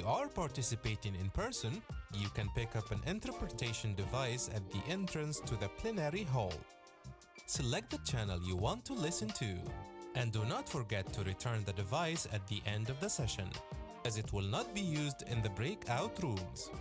are participating in person, you can pick up an interpretation device at the entrance to the plenary hall. Select the channel you want to listen to, and do not forget to return the device at the end of the session, as it will not be used in the breakout rooms.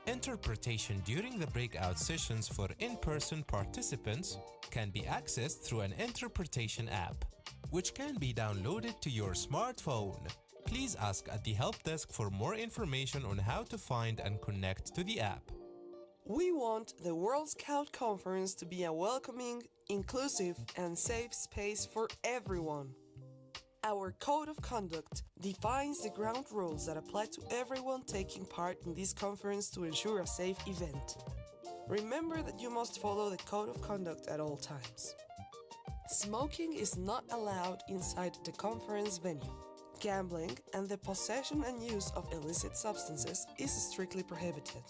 Interpretation during the breakout sessions for in-person participants can be accessed through an interpretation app, which can be downloaded to your smartphone. Please ask at the help desk for more information on how to find and connect to the app. We want the World Scout Conference to be a welcoming, inclusive, and safe space for everyone. Our Code of Conduct defines the ground rules that apply to everyone taking part in this conference to ensure a safe event. Remember that you must follow the Code of Conduct at all times. Smoking is not allowed inside the conference venue. Gambling and the possession and use of illicit substances is strictly prohibited.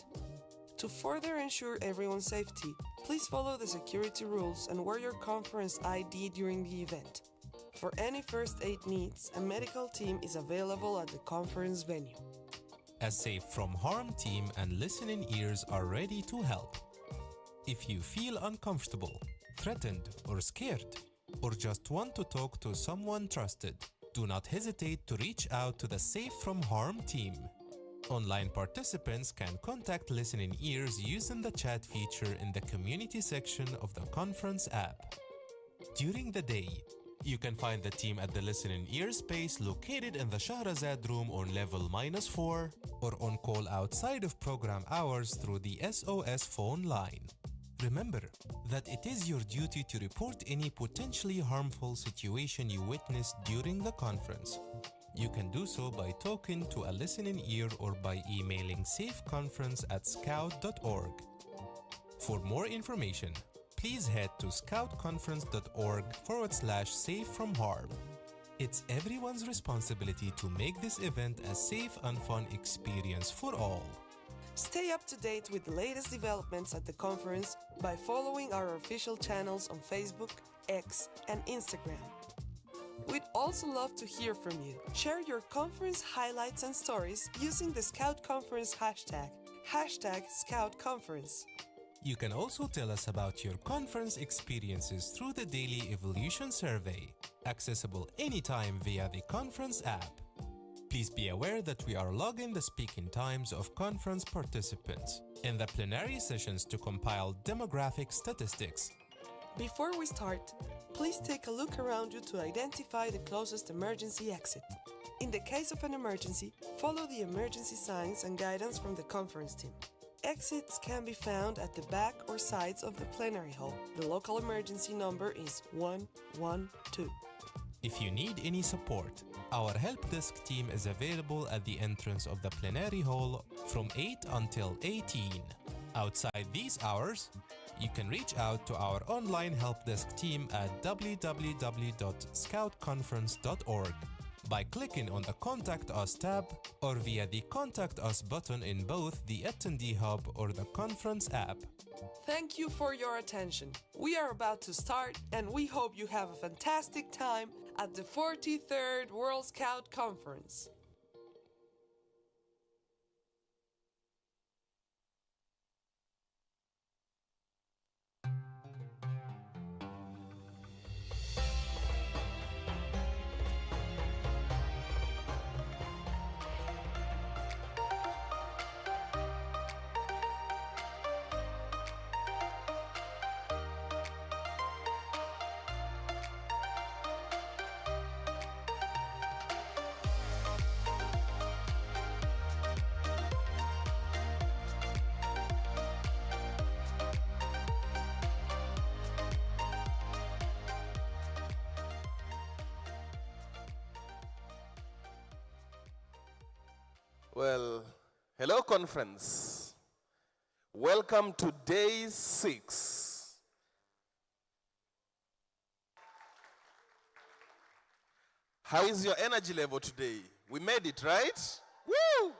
To further ensure everyone's safety, please follow the security rules and wear your conference ID during the event. For any first aid needs, a medical team is available at the conference venue. A Safe from Harm team and listening ears are ready to help. If you feel uncomfortable, threatened, or scared, or just want to talk to someone trusted, do not hesitate to reach out to the Safe from Harm team. Online participants can contact listening ears using the chat feature in the community section of the conference app. During the day, you can find the team at the listening ear space located in the Shahrazad room on level -4 or on call outside of program hours through the SOS phone line. Remember that it is your duty to report any potentially harmful situation you witnessed during the conference. You can do so by talking to a listening ear or by emailing safeconference@scout.org. For more information, please head to scoutconference.org/safe-from-harm. It's everyone's responsibility to make this event a safe and fun experience for all. Stay up to date with the latest developments at the conference by following our official channels on Facebook, X, and Instagram. We'd also love to hear from you. Share your conference highlights and stories using the Scout Conference hashtag #ScoutConference. You can also tell us about your conference experiences through the Daily Evolution Survey, accessible anytime via the conference app. Please be aware that we are logging the speaking times of conference participants in the plenary sessions to compile demographic statistics. Before we start, please take a look around you to identify the closest emergency exit. In the case of an emergency, follow the emergency signs and guidance from the conference team. Exits can be found at the back or sides of the plenary hall. The local emergency number is 112. If you need any support, our help desk team is available at the entrance of the plenary hall from 8 until 18. Outside these hours, you can reach out to our online help desk team at www.scoutconference.org by clicking on the Contact Us tab or via the Contact Us button in both the Attendee Hub or the conference app. Thank you for your attention. We are about to start, and we hope you have a fantastic time at the 43rd World Scout Conference. Well, hello conference. Welcome to day 6. How is your energy level today? We made it, right? Woo!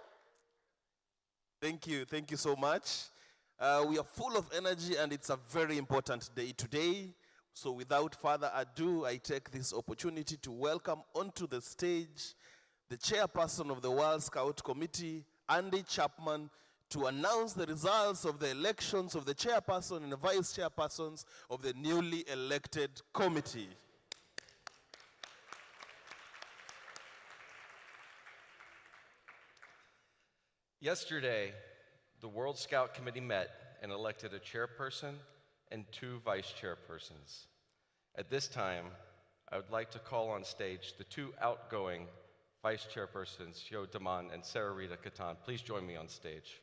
Thank you so much. We are full of energy and it's a very important day today. So without further ado, I take this opportunity to welcome onto the stage the chairperson of the World Scout Committee, Andy Chapman, to announce the results of the elections of the chairperson and the vice chairpersons of the newly elected committee. Yesterday, the World Scout Committee met and elected a chairperson and 2 vice chairpersons. At this time, I would like to call on stage the 2 outgoing vice chairpersons, Jo Daman and Sarah Rita Katan. Please join me on stage.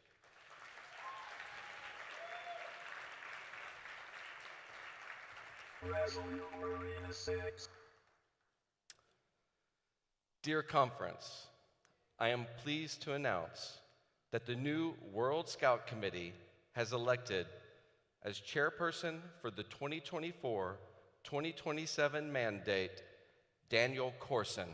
Dear conference, I am pleased to announce that the new World Scout Committee has elected as chairperson for the 2024-2027 mandate, Daniel Corson.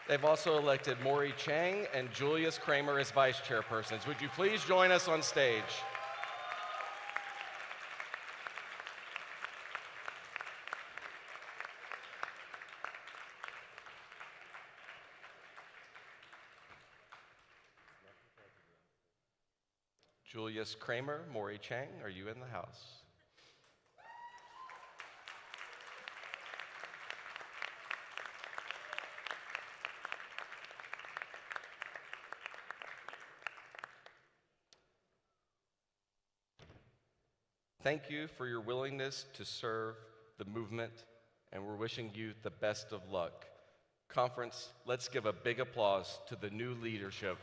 They've also elected Maury Chang and Julius Kramer as vice chairpersons. Would you please join us on stage? Julius Kramer, Maury Chang, are you in the house? Thank you for your willingness to serve the movement, and we're wishing you the best of luck. Conference, let's give a big applause to the new leadership.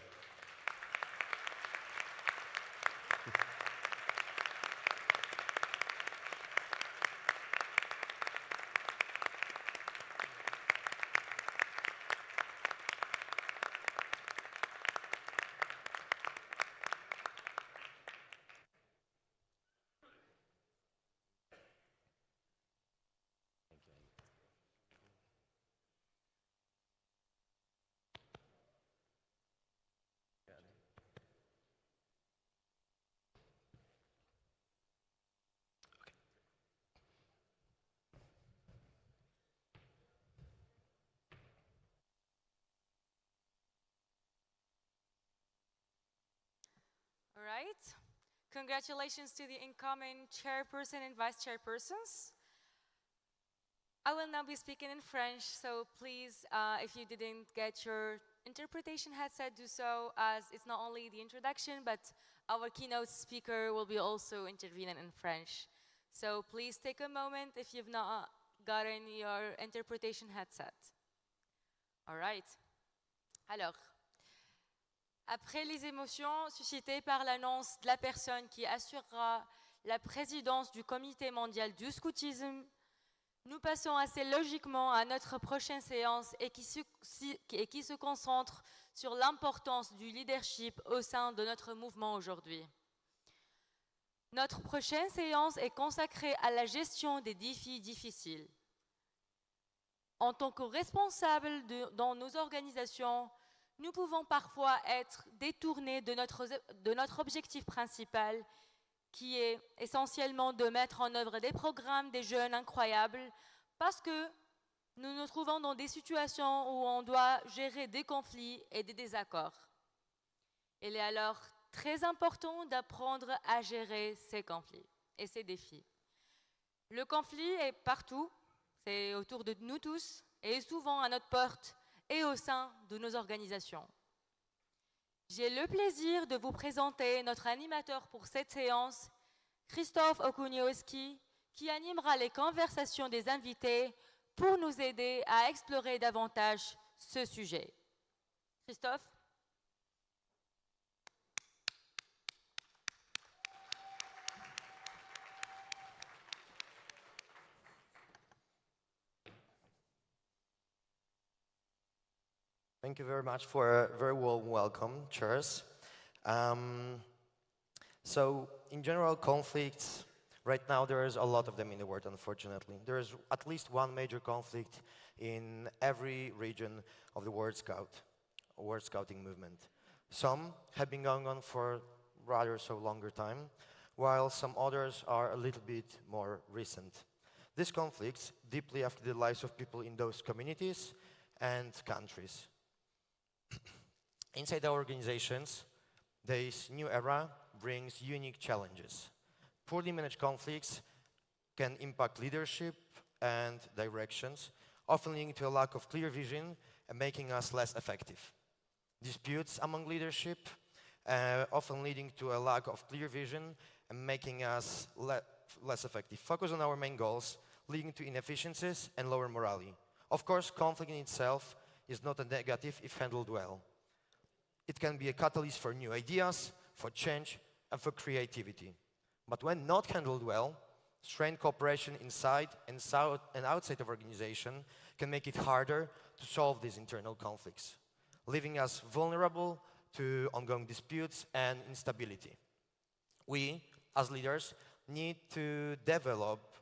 All right. Congratulations to the incoming chairperson and vice chairpersons. I will now be speaking in French, so please, if you didn't get your interpretation headset, do so, as it's not only the introduction, but our keynote speaker will be also intervening in French. So please take a moment if you've not gotten your interpretation headset. All right. Alors, après les émotions suscitées par l'annonce de la personne qui assurera la présidence du Comité mondial du scoutisme, nous passons assez logiquement à notre prochaine séance et qui se concentre sur l'importance du leadership au sein de notre mouvement aujourd'hui. Notre prochaine séance est consacrée à la gestion des défis difficiles. En tant que responsables dans nos organisations, nous pouvons parfois être détournés de notre objectif principal, qui est essentiellement de mettre en œuvre des programmes des jeunes incroyables, parce que nous nous trouvons dans des situations où on doit gérer des conflits et des désaccords. Il est alors très important d'apprendre à gérer ces conflits et ces défis. Le conflit est partout, c'est autour de nous tous, et souvent à notre porte et au sein de nos organisations. J'ai le plaisir de vous présenter notre animateur pour cette séance, Christophe Okuniowski, qui animera les conversations des invités pour nous aider à explorer davantage ce sujet. Christophe? Thank you very much for a very warm welcome, chairs. So, in general, conflicts, Right now, there is a lot of them in the world, unfortunately. There is at least one major conflict in every region of the World Scouting movement. Some have been going on for rather so longer time, while some others are a little bit more recent. These conflicts deeply affect the lives of people in those communities and countries. Inside our organizations, this new era brings unique challenges. Poorly managed conflicts can impact leadership and directions, often leading to a lack of clear vision and making us less effective. Disputes among leadership, often leading to a lack of clear vision and making us less effective. Focus on our main goals, leading to inefficiencies and lower morale. Of course, conflict in itself is not a negative if handled well. It can be a catalyst for new ideas, for change, and for creativity. But when not handled well, strained cooperation inside and outside of organization can make it harder to solve these internal conflicts, leaving us vulnerable to ongoing disputes and instability. We, as leaders, need to develop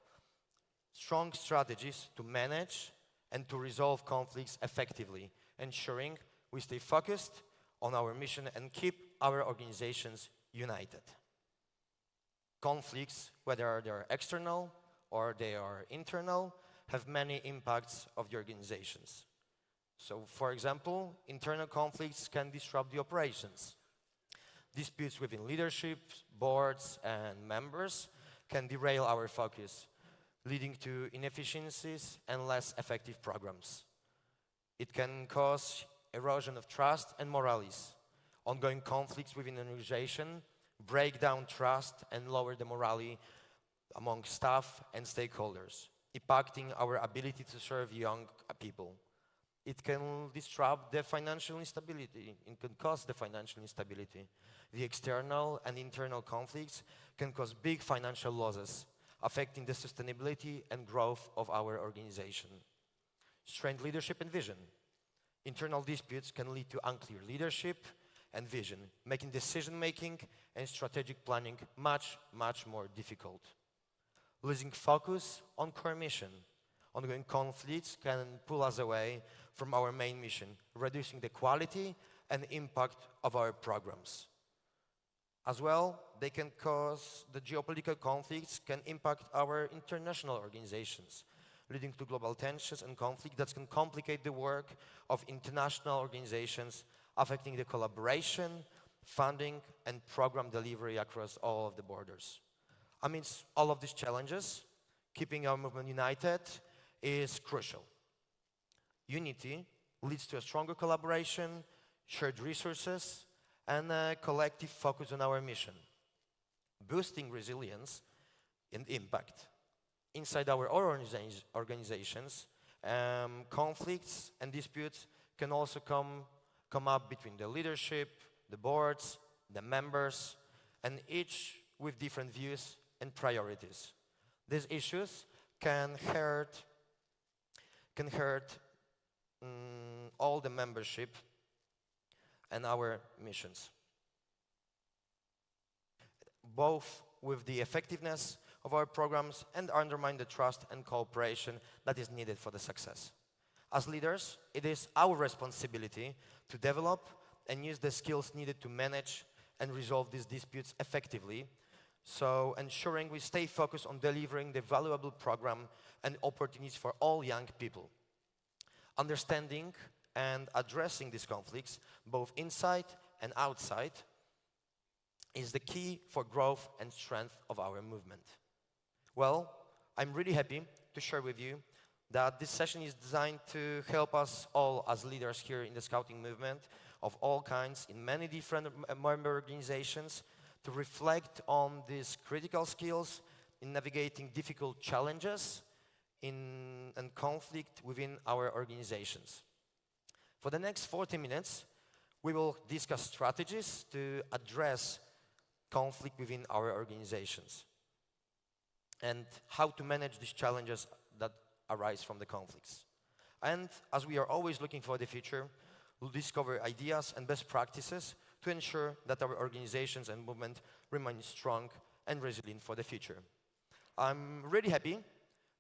strong strategies to manage and to resolve conflicts effectively, ensuring we stay focused on our mission and keep our organizations united. Conflicts, whether they are external or they are internal, have many impacts of the organizations. So, for example, internal conflicts can disrupt the operations. Disputes within leadership, boards, and members can derail our focus, leading to inefficiencies and less effective programs. It can cause erosion of trust and morale. Ongoing conflicts within an organization break down trust and lower the morale among staff and stakeholders, impacting our ability to serve young people. It can disrupt the financial instability. It can cause the financial instability. The external and internal conflicts can cause big financial losses, affecting the sustainability and growth of our organization. Strained leadership and vision. Internal disputes can lead to unclear leadership and vision, making decision-making and strategic planning much, much more difficult. Losing focus on core mission. Ongoing conflicts can pull us away from our main mission, reducing the quality and impact of our programs. As well, they can cause the geopolitical conflicts can impact our international organizations, leading to global tensions and conflict that can complicate the work of international organizations, affecting the collaboration, funding, and program delivery across all of the borders. Amidst all of these challenges, keeping our movement united is crucial. Unity leads to a stronger collaboration, shared resources, and a collective focus on our mission, boosting resilience and impact. Inside our organizations, conflicts and disputes can also come up between the leadership, the boards, the members, and each with different views and priorities. These issues can hurt all the membership and our missions, both with the effectiveness of our programs and undermine the trust and cooperation that is needed for the success. As leaders, it is our responsibility to develop and use the skills needed to manage and resolve these disputes effectively, so ensuring we stay focused on delivering the valuable program and opportunities for all young people. Understanding and addressing these conflicts, both inside and outside, is the key for growth and strength of our movement. Well, I'm really happy to share with you that this session is designed to help us all as leaders here in the Scouting movement of all kinds in many different member organizations to reflect on these critical skills in navigating difficult challenges and conflict within our organizations. For the next 40 minutes, we will discuss strategies to address conflict within our organizations and how to manage these challenges that arise from the conflicts. And as we are always looking for the future, we'll discover ideas and best practices to ensure that our organizations and movement remain strong and resilient for the future. I'm really happy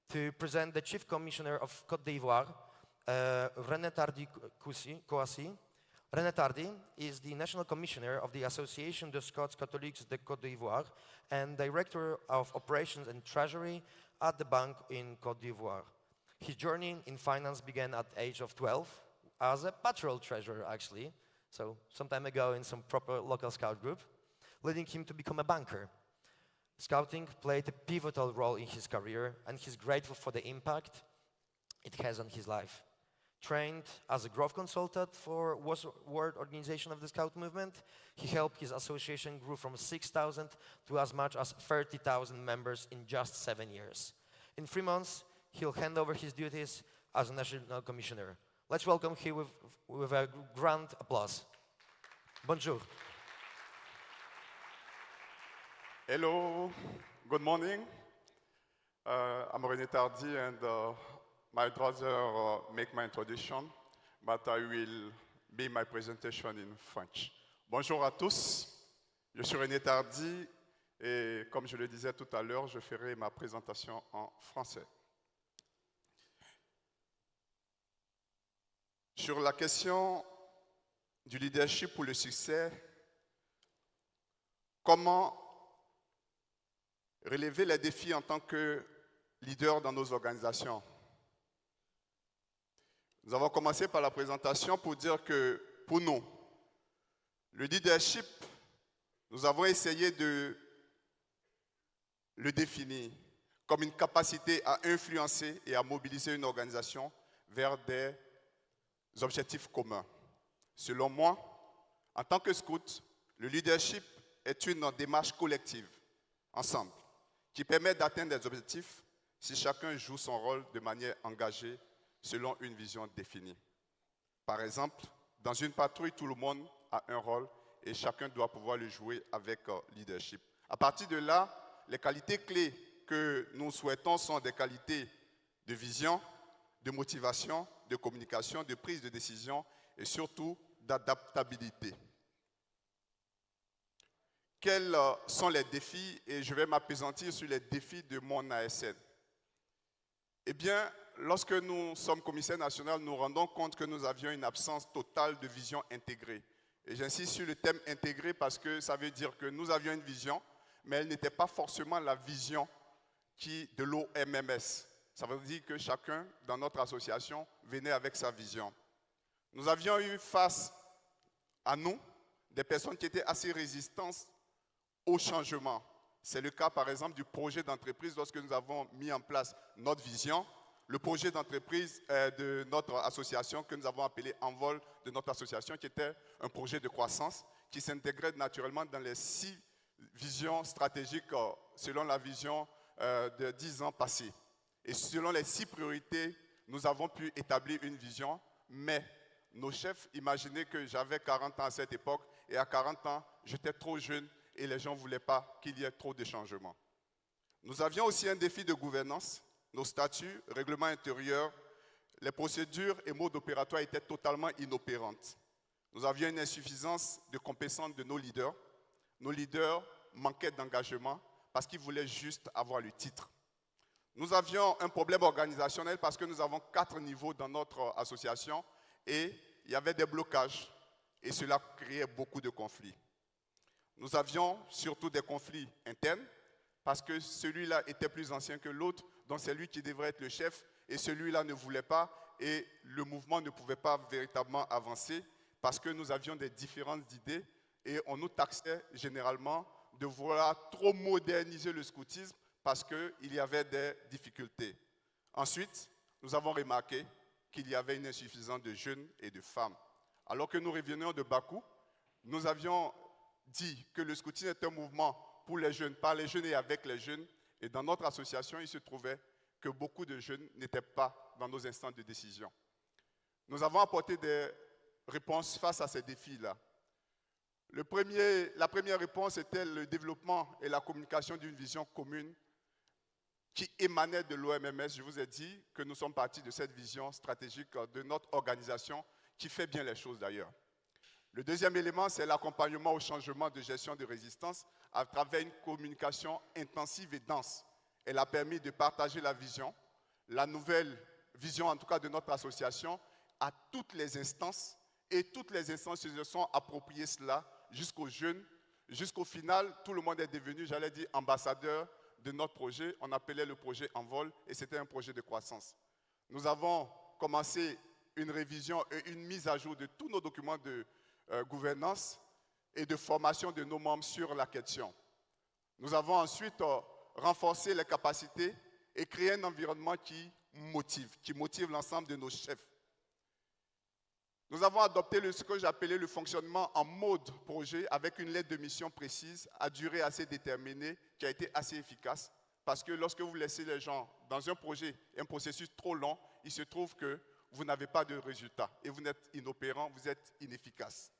to present the Chief Commissioner of Côte d'Ivoire, René Tardy-Kouassi. René Tardy is the National Commissioner of the Association des Scots Catholiques de Côte d'Ivoire and Director of Operations and Treasury at the bank in Côte d'Ivoire. His journey in finance began at the age of 12 as a patrol treasurer, actually, so some time ago in some proper local scout group, leading him to become a banker. Scouting played a pivotal role in his career, and he's grateful for the impact it has on his life. Trained as a growth consultant for World Organization of the Scout Movement, he helped his association grow from 6,000 to as much as 30,000 members in just 7 years. In 3 months, he'll hand over his duties as a National Commissioner. Let's welcome him with a grand applause. Bonjour. Hello, good morning. I'm René Tardy, and my brother make my introduction, but I will be my presentation in French. Bonjour à tous, je suis René Tardy, et comme je le disais tout à l'heure, je ferai ma présentation en français. Sur la question du leadership pour le succès, comment relever les défis en tant que leader dans nos organisations. Nous avons commencé par la présentation pour dire que pour nous, le leadership, nous avons essayé de le définir comme une capacité à influencer et à mobiliser une organisation vers des objectifs communs. Selon moi, en tant que scout, le leadership est une démarche collective, ensemble, qui permet d'atteindre des objectifs si chacun joue son rôle de manière engagée selon une vision définie. Par exemple, dans une patrouille, tout le monde a un rôle et chacun doit pouvoir le jouer avec leadership. À partir de là, les qualités clés que nous souhaitons sont des qualités de vision, de motivation, de communication, de prise de décision et surtout d'adaptabilité. Quels sont les défis? Et je vais m'appesantir sur les défis de mon ASN. Eh bien, lorsque nous sommes commissaires nationaux, nous rendons compte que nous avions une absence totale de vision intégrée. Et j'insiste sur le thème intégré parce que ça veut dire que nous avions une vision, mais elle n'était pas forcément la vision de l'OMMS. Ça veut dire que chacun dans notre association venait avec sa vision. Nous avions eu face à nous des personnes qui étaient assez résistantes au changement. C'est le cas par exemple du projet d'entreprise lorsque nous avons mis en place notre vision. Le projet d'entreprise de notre association que nous avons appelé Envol de notre association, qui était un projet de croissance qui s'intégrait naturellement dans les 6 visions stratégiques selon la vision de 10 ans passés. Et selon les 6 priorités, nous avons pu établir une vision, mais nos chefs imaginaient que j'avais 40 ans à cette époque, et à 40 ans, j'étais trop jeune et les gens ne voulaient pas qu'il y ait trop de changements. Nous avions aussi un défi de gouvernance. Nos statuts, règlements intérieurs, les procédures et modes opératoires étaient totalement inopérantes. Nous avions une insuffisance de compétences de nos leaders. Nos leaders manquaient d'engagement parce qu'ils voulaient juste avoir le titre. Nous avions un problème organisationnel parce que nous avons 4 niveaux dans notre association et il y avait des blocages et cela créait beaucoup de conflits. Nous avions surtout des conflits internes parce que celui-là était plus ancien que l'autre, donc c'est lui qui devrait être le chef et celui-là ne voulait pas et le mouvement ne pouvait pas véritablement avancer parce que nous avions des différences d'idées et on nous taxait généralement de vouloir trop moderniser le scoutisme parce qu'il y avait des difficultés. Ensuite, nous avons remarqué qu'il y avait une insuffisance de jeunes et de femmes. Alors que nous revenions de Bakou, nous avions dit que le scoutisme est un mouvement pour les jeunes, par les jeunes et avec les jeunes. Et dans notre association, il se trouvait que beaucoup de jeunes n'étaient pas dans nos instances de décision. Nous avons apporté des réponses face à ces défis-là. La première réponse était le développement et la communication d'une vision commune qui émanait de l'OMMS. Je vous ai dit que nous sommes partis de cette vision stratégique de notre organisation qui fait bien les choses d'ailleurs. Le deuxième élément, c'est l'accompagnement au changement de gestion de résistance à travers une communication intensive et dense. Elle a permis de partager la vision, la nouvelle vision en tout cas de notre association à toutes les instances. Et toutes les instances se sont appropriées cela jusqu'aux jeunes. Jusqu'au final, tout le monde est devenu, j'allais dire, ambassadeur de notre projet. On appelait le projet Envol et c'était un projet de croissance. Nous avons commencé une révision et une mise à jour de tous nos documents de gouvernance et de formation de nos membres sur la question. Nous avons ensuite renforcé les capacités et créé un environnement qui motive l'ensemble de nos chefs. Nous avons adopté ce que j'appelais le fonctionnement en mode projet avec une lettre de mission précise à durée assez déterminée qui a été assez efficace parce que lorsque vous laissez les gens dans un projet, un processus trop long, il se trouve que vous n'avez pas de résultat et vous êtes inopérant, vous êtes inefficace.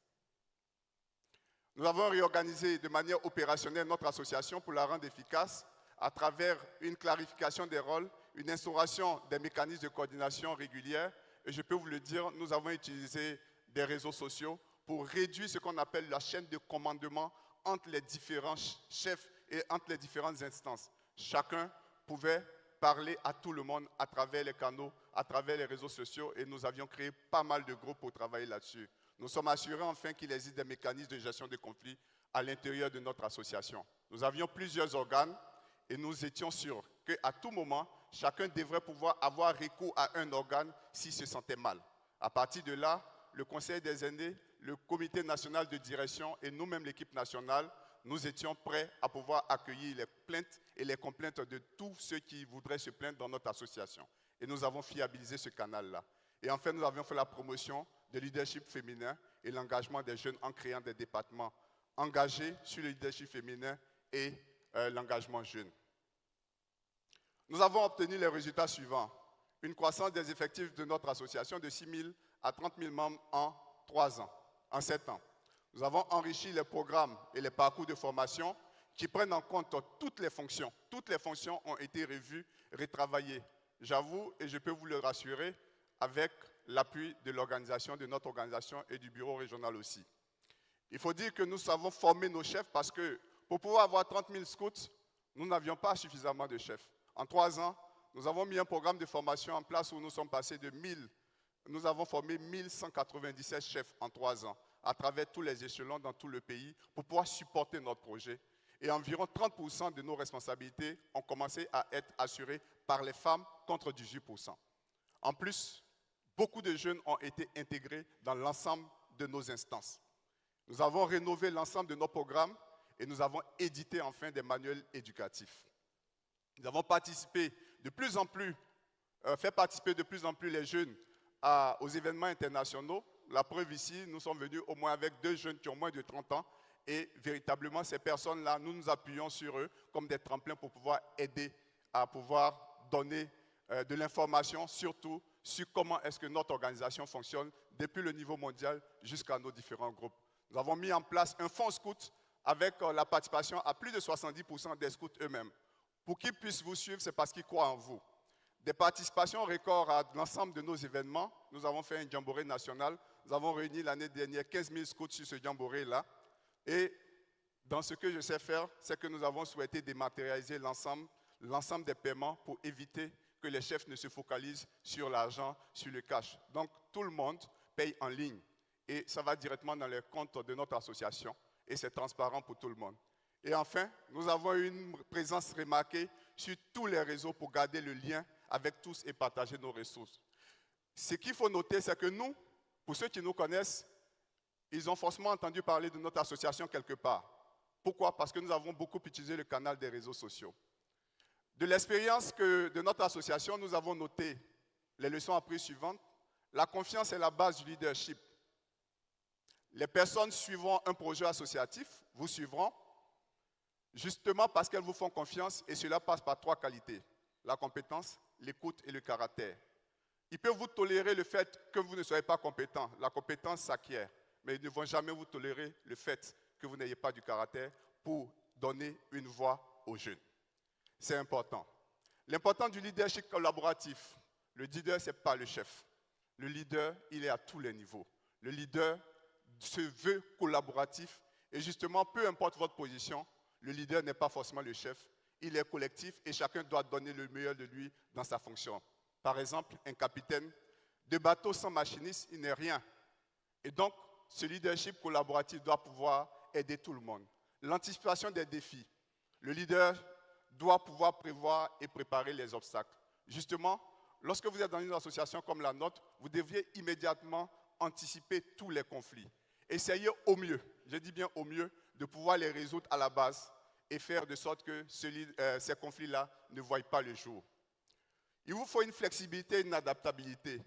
Nous avons réorganisé de manière opérationnelle notre association pour la rendre efficace à travers une clarification des rôles, une instauration des mécanismes de coordination régulière. Et je peux vous le dire, nous avons utilisé des réseaux sociaux pour réduire ce qu'on appelle la chaîne de commandement entre les différents chefs et entre les différentes instances. Chacun pouvait parler à tout le monde à travers les canaux, à travers les réseaux sociaux et nous avions créé pas mal de groupes pour travailler là-dessus. Nous sommes assurés enfin qu'il existe des mécanismes de gestion de conflits à l'intérieur de notre association. Nous avions plusieurs organes et nous étions sûrs qu'à tout moment, chacun devrait pouvoir avoir recours à un organe s'il se sentait mal. À partir de là, le Conseil des aînés, le Comité national de direction et nous-mêmes l'équipe nationale, nous étions prêts à pouvoir accueillir les plaintes et les complaintes de tous ceux qui voudraient se plaindre dans notre association. Et nous avons fiabilisé ce canal-là. Et enfin, nous avions fait la promotion du leadership féminin et l'engagement des jeunes en créant des départements engagés sur le leadership féminin et l'engagement jeune. Nous avons obtenu les résultats suivants. Une croissance des effectifs de notre association de 6 000 à 30 000 membres en 3 ans, en 7 ans. Nous avons enrichi les programmes et les parcours de formation qui prennent en compte toutes les fonctions. Toutes les fonctions ont été revues, retravaillées. J'avoue, et je peux vous le rassurer, avec l'appui de l'organisation, de notre organisation et du bureau régional aussi. Il faut dire que nous savons former nos chefs parce que pour pouvoir avoir 30 000 scouts, nous n'avions pas suffisamment de chefs. En 3 ans, nous avons mis un programme de formation en place où nous sommes passés de 1000. Nous avons formé 1197 chefs en 3 ans à travers tous les échelons dans tout le pays pour pouvoir supporter notre projet. Et environ 30% de nos responsabilités ont commencé à être assurées par les femmes contre 18%. En plus, beaucoup de jeunes ont été intégrés dans l'ensemble de nos instances. Nous avons rénové l'ensemble de nos programmes et nous avons édité enfin des manuels éducatifs. Nous avons participé de plus en plus, fait participer de plus en plus les jeunes aux événements internationaux. La preuve ici, nous sommes venus au moins avec 2 jeunes qui ont moins de 30 ans et véritablement ces personnes-là, nous nous appuyons sur eux comme des tremplins pour pouvoir aider à pouvoir donner de l'information, surtout sur comment est-ce que notre organisation fonctionne depuis le niveau mondial jusqu'à nos différents groupes. Nous avons mis en place un fonds scout avec la participation à plus de 70% des scouts eux-mêmes. Pour qu'ils puissent vous suivre, c'est parce qu'ils croient en vous. Des participations records à l'ensemble de nos événements. Nous avons fait un jamboree national. Nous avons réuni l'année dernière 15 000 scouts sur ce jamboree-là. Et dans ce que je sais faire, c'est que nous avons souhaité dématérialiser l'ensemble des paiements pour éviter que les chefs ne se focalisent sur l'argent, sur le cash. Donc tout le monde paye en ligne. Et ça va directement dans les comptes de notre association. Et c'est transparent pour tout le monde. Et enfin, nous avons une présence remarquée sur tous les réseaux pour garder le lien avec tous et partager nos ressources. Ce qu'il faut noter, c'est que nous, pour ceux qui nous connaissent, ils ont forcément entendu parler de notre association quelque part. Pourquoi? Parce que nous avons beaucoup utilisé le canal des réseaux sociaux. De l'expérience de notre association, nous avons noté les leçons apprises suivantes. La confiance est la base du leadership. Les personnes suivront un projet associatif, vous suivront, justement parce qu'elles vous font confiance et cela passe par 3 qualités. La compétence, l'écoute et le caractère. Ils peuvent vous tolérer le fait que vous ne soyez pas compétent. La compétence s'acquiert, mais ils ne vont jamais vous tolérer le fait que vous n'ayez pas du caractère pour donner une voix aux jeunes. C'est important. L'important du leadership collaboratif. Le leader, ce n'est pas le chef. Le leader, il est à tous les niveaux. Le leader se veut collaboratif et justement, peu importe votre position, le leader n'est pas forcément le chef. il est collectif et chacun doit donner le meilleur de lui dans sa fonction. Par exemple, un capitaine de bateau sans machiniste, il n'est rien. Et donc, ce leadership collaboratif doit pouvoir aider tout le monde. L'anticipation des défis. Le leader doit pouvoir prévoir et préparer les obstacles. Justement, lorsque vous êtes dans une association comme la nôtre, vous devriez immédiatement anticiper tous les conflits. Essayez au mieux, je dis bien au mieux, de pouvoir les résoudre à la base et faire de sorte que ces conflits-là ne voient pas le jour. Il vous faut une flexibilité et une adaptabilité.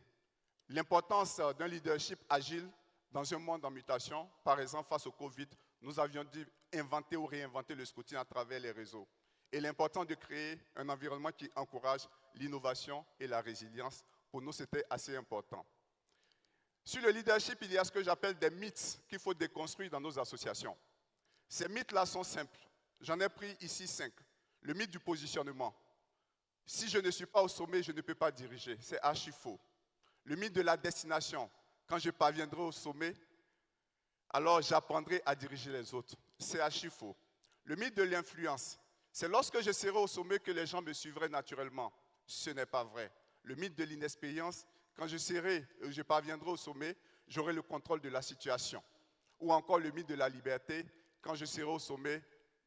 L'importance d'un leadership agile dans un monde en mutation, par exemple face au Covid, nous avions dû inventer ou réinventer le scouting à travers les réseaux. Et l'importance de créer un environnement qui encourage l'innovation et la résilience, pour nous, c'était assez important. Sur le leadership, il y a ce que j'appelle des mythes qu'il faut déconstruire dans nos associations. Ces mythes-là sont simples. J'en ai pris ici 5. Le mythe du positionnement. Si je ne suis pas au sommet, je ne peux pas diriger. C'est archi faux. Le mythe de la destination. Quand je parviendrai au sommet, alors j'apprendrai à diriger les autres. C'est archi faux. Le mythe de l'influence. C'est lorsque je serai au sommet que les gens me suivraient naturellement. Ce n'est pas vrai. Le mythe de l'inexpérience, quand je parviendrai au sommet, j'aurai le contrôle de la situation. Ou encore le mythe de la liberté, quand je serai au sommet,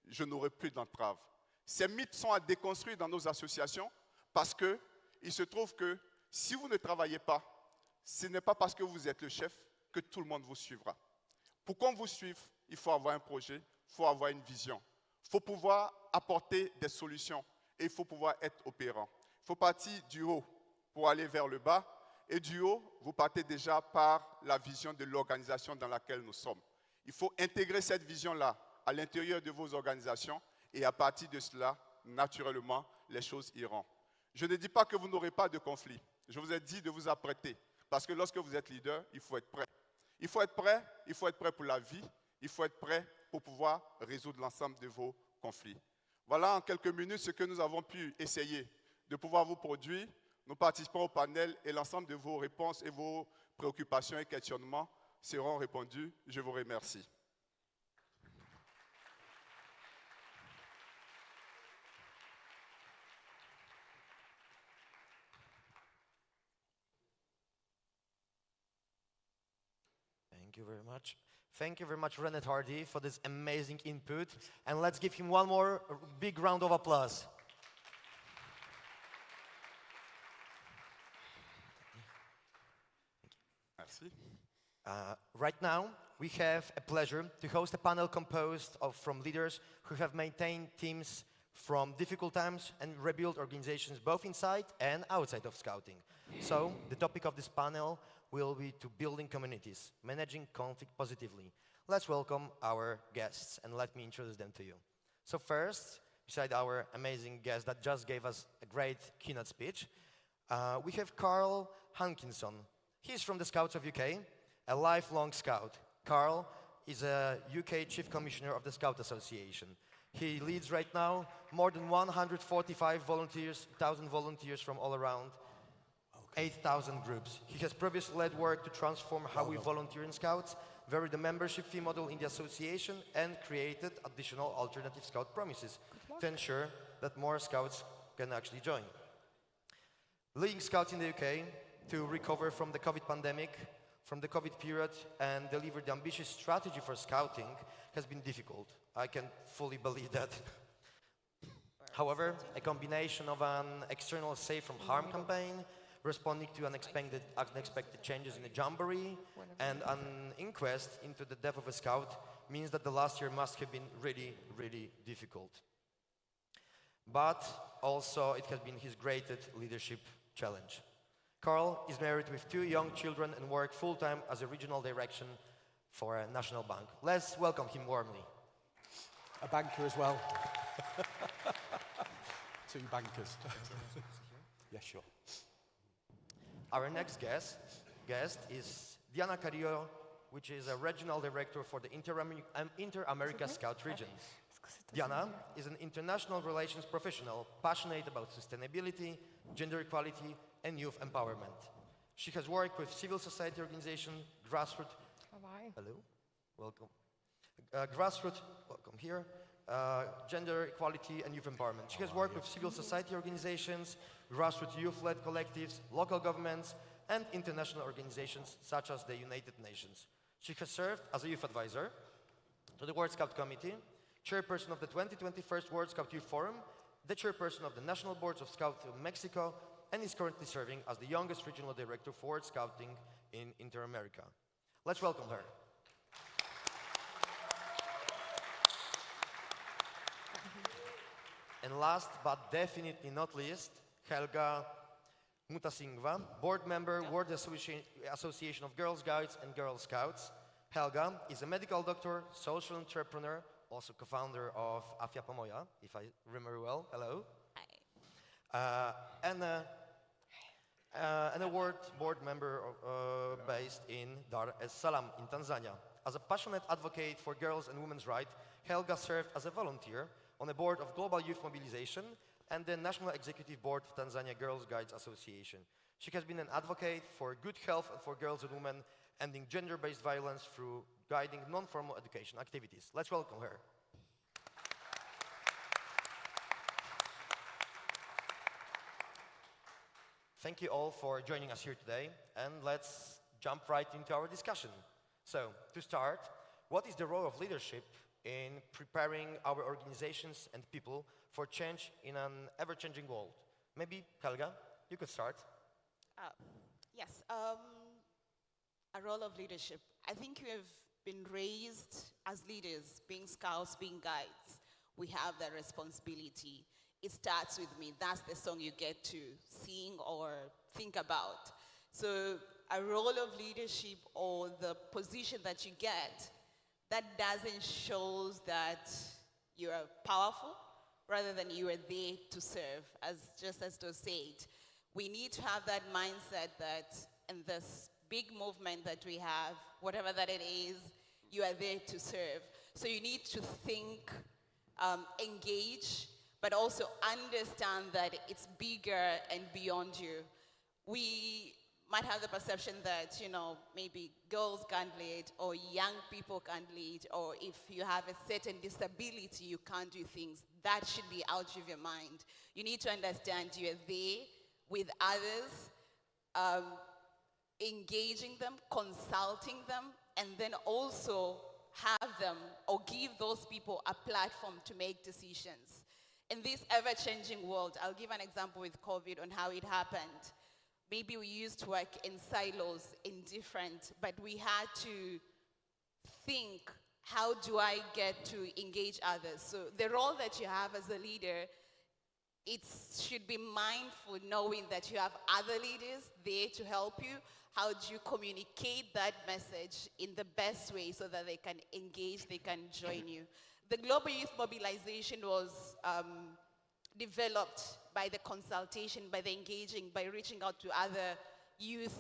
je n'aurai plus d'entrave. Ces mythes sont à déconstruire dans nos associations parce qu'il se trouve que si vous ne travaillez pas, ce n'est pas parce que vous êtes le chef que tout le monde vous suivra. Pour qu'on vous suive, il faut avoir un projet, il faut avoir une vision. Il faut pouvoir apporter des solutions et il faut pouvoir être opérant. Il faut partir du haut pour aller vers le bas et du haut, vous partez déjà par la vision de l'organisation dans laquelle nous sommes. Il faut intégrer cette vision-là à l'intérieur de vos organisations et à partir de cela, naturellement, les choses iront. Je ne dis pas que vous n'aurez pas de conflit. Je vous ai dit de vous apprêter parce que lorsque vous êtes leader, il faut être prêt. Il faut être prêt pour la vie, il faut être prêt pour pouvoir résoudre l'ensemble de vos conflits. Voilà en quelques minutes ce que nous avons pu essayer de pouvoir vous produire. Nous participons au panel et l'ensemble de vos réponses et vos préoccupations et questionnements seront répondus. Je vous remercie. Thank you very much. Thank you very much, Renat Hardy, for this amazing input. And let's give him one more big round of applause. Merci. Right now, we have a pleasure to host a panel composed from leaders who have maintained teams from difficult times and rebuilt organizations both inside and outside of Scouting. So, the topic of this panel will be to building communities, managing conflict positively. Let's welcome our guests and let me introduce them to you. So first, beside our amazing guest that just gave us a great keynote speech, we have Carl Hankinson. He's from the Scouts of UK, a lifelong Scout. Carl is a UK Chief Commissioner of the Scout Association. He leads right now more than 1,000 volunteers from all around 8,000 groups. He has previously led work to transform how we volunteer in Scouts, vary the membership fee model in the association, and created additional alternative Scout promises to ensure that more Scouts can actually join. Leading Scouts in the UK to recover from the COVID pandemic, from the COVID period, and deliver the ambitious strategy for Scouting has been difficult. I can fully believe that. However, a combination of an external Safe from Harm campaign, responding to unexpected changes in the Jamboree, and an inquest into the death of a Scout means that the last year must have been really, really difficult. But also it has been his greatest leadership challenge. Carl is married with 2 young children and works full-time as a regional direction for a national bank. Let's welcome him warmly. A banker as well. 2 bankers. Yes, sure. Our next guest is Diana Carrillo, which is a regional director for the Inter-America Scout region. Diana is an international relations professional passionate about sustainability, gender equality, and youth empowerment. She has worked with civil society organizations, gender equality and youth empowerment. She has worked with civil society organizations, grassroots youth-led collectives, local governments, and international organizations such as the United Nations. She has served as a youth advisor to the World Scout Committee, chairperson of the 2021 World Scout Youth Forum, the chairperson of the National Boards of Scouts of Mexico, and is currently serving as the youngest regional director for World Scouting in Inter-America. Let's welcome her. And last but definitely not least, Helga Mutasingva, board member, World Association of Girl Scouts and Girl Scouts. Helga is a medical doctor, social entrepreneur, also co-founder of Afia Pomoja, if I remember well. Hello. Hi. An award board member based in Dar es Salaam in Tanzania. As a passionate advocate for girls and women's rights, Helga served as a volunteer on the board of Global Youth Mobilization and the National Executive Board of Tanzania Girls Guides Association. She has been an advocate for good health and for girls and women, ending gender-based violence through guiding non-formal education activities. Let's welcome her. Thank you all for joining us here today, and let's jump right into our discussion. So, to start, what is the role of leadership in preparing our organizations and people for change in an ever-changing world? Maybe, Helga, you could start. Yes, a role of leadership. I think we have been raised as leaders, being scouts, being guides. We have that responsibility. It starts with me. That's the song you get to sing or think about. So a role of leadership or the position that you get, that doesn't show that you are powerful, rather than you are there to serve, just as Joe said. We need to have that mindset that in this big movement that we have, whatever that it is, you are there to serve. So you need to think, engage, but also understand that it's bigger and beyond you. We might have the perception that, maybe girls can't lead, or young people can't lead, or if you have a certain disability, you can't do things. That should be out of your mind. You need to understand you are there with others, engaging them, consulting them, and then also have them or give those people a platform to make decisions. In this ever-changing world, I'll give an example with COVID on how it happened. Maybe we used to work in silos, but we had to think, how do I get to engage others? So the role that you have as a leader, it should be mindful knowing that you have other leaders there to help you. How do you communicate that message in the best way so that they can engage, they can join you? The Global Youth Mobilization was developed by the consultation, by the engaging, by reaching out to other youth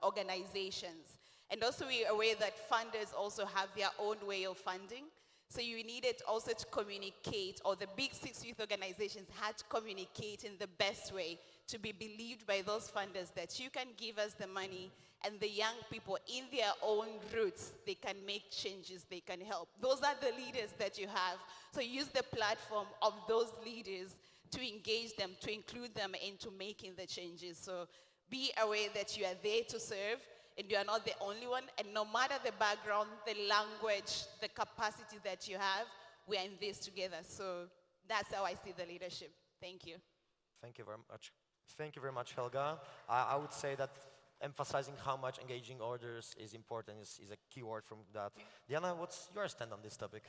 organizations. And also we are aware that funders also have their own way of funding. So you needed also to communicate, or the big 6 youth organizations had to communicate in the best way to be believed by those funders that you can give us the money, and the young people in their own roots, they can make changes, they can help. Those are the leaders that you have. So use the platform of those leaders to engage them, to include them into making the changes. So be aware that you are there to serve, and you are not the only one. And no matter the background, the language, the capacity that you have, we are in this together. So that's how I see the leadership. Thank you. Thank you very much. Thank you very much, Helga. I would say that emphasizing how much engaging others is important is a key word from that. Diana, what's your stand on this topic?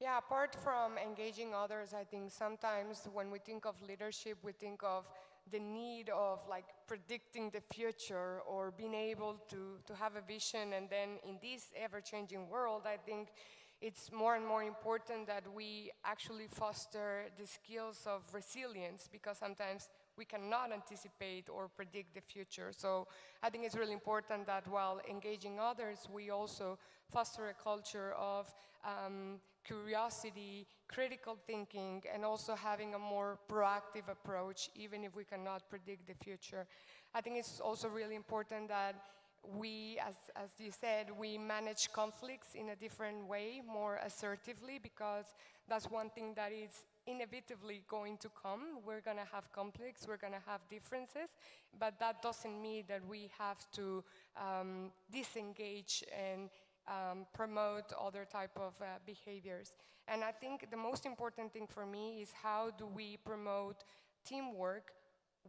Yeah, apart from engaging others, I think sometimes when we think of leadership, we think of the need of predicting the future or being able to have a vision. And then in this ever-changing world, I think it's more and more important that we actually foster the skills of resilience, because sometimes we cannot anticipate or predict the future. So I think it's really important that while engaging others, we also foster a culture of curiosity, critical thinking, and also having a more proactive approach, even if we cannot predict the future. I think it's also really important that we, as you said, we manage conflicts in a different way, more assertively, because that's one thing that is inevitably going to come. We're going to have conflicts, we're going to have differences, but that doesn't mean that we have to disengage and promote other type of behaviors. And I think the most important thing for me is how do we promote teamwork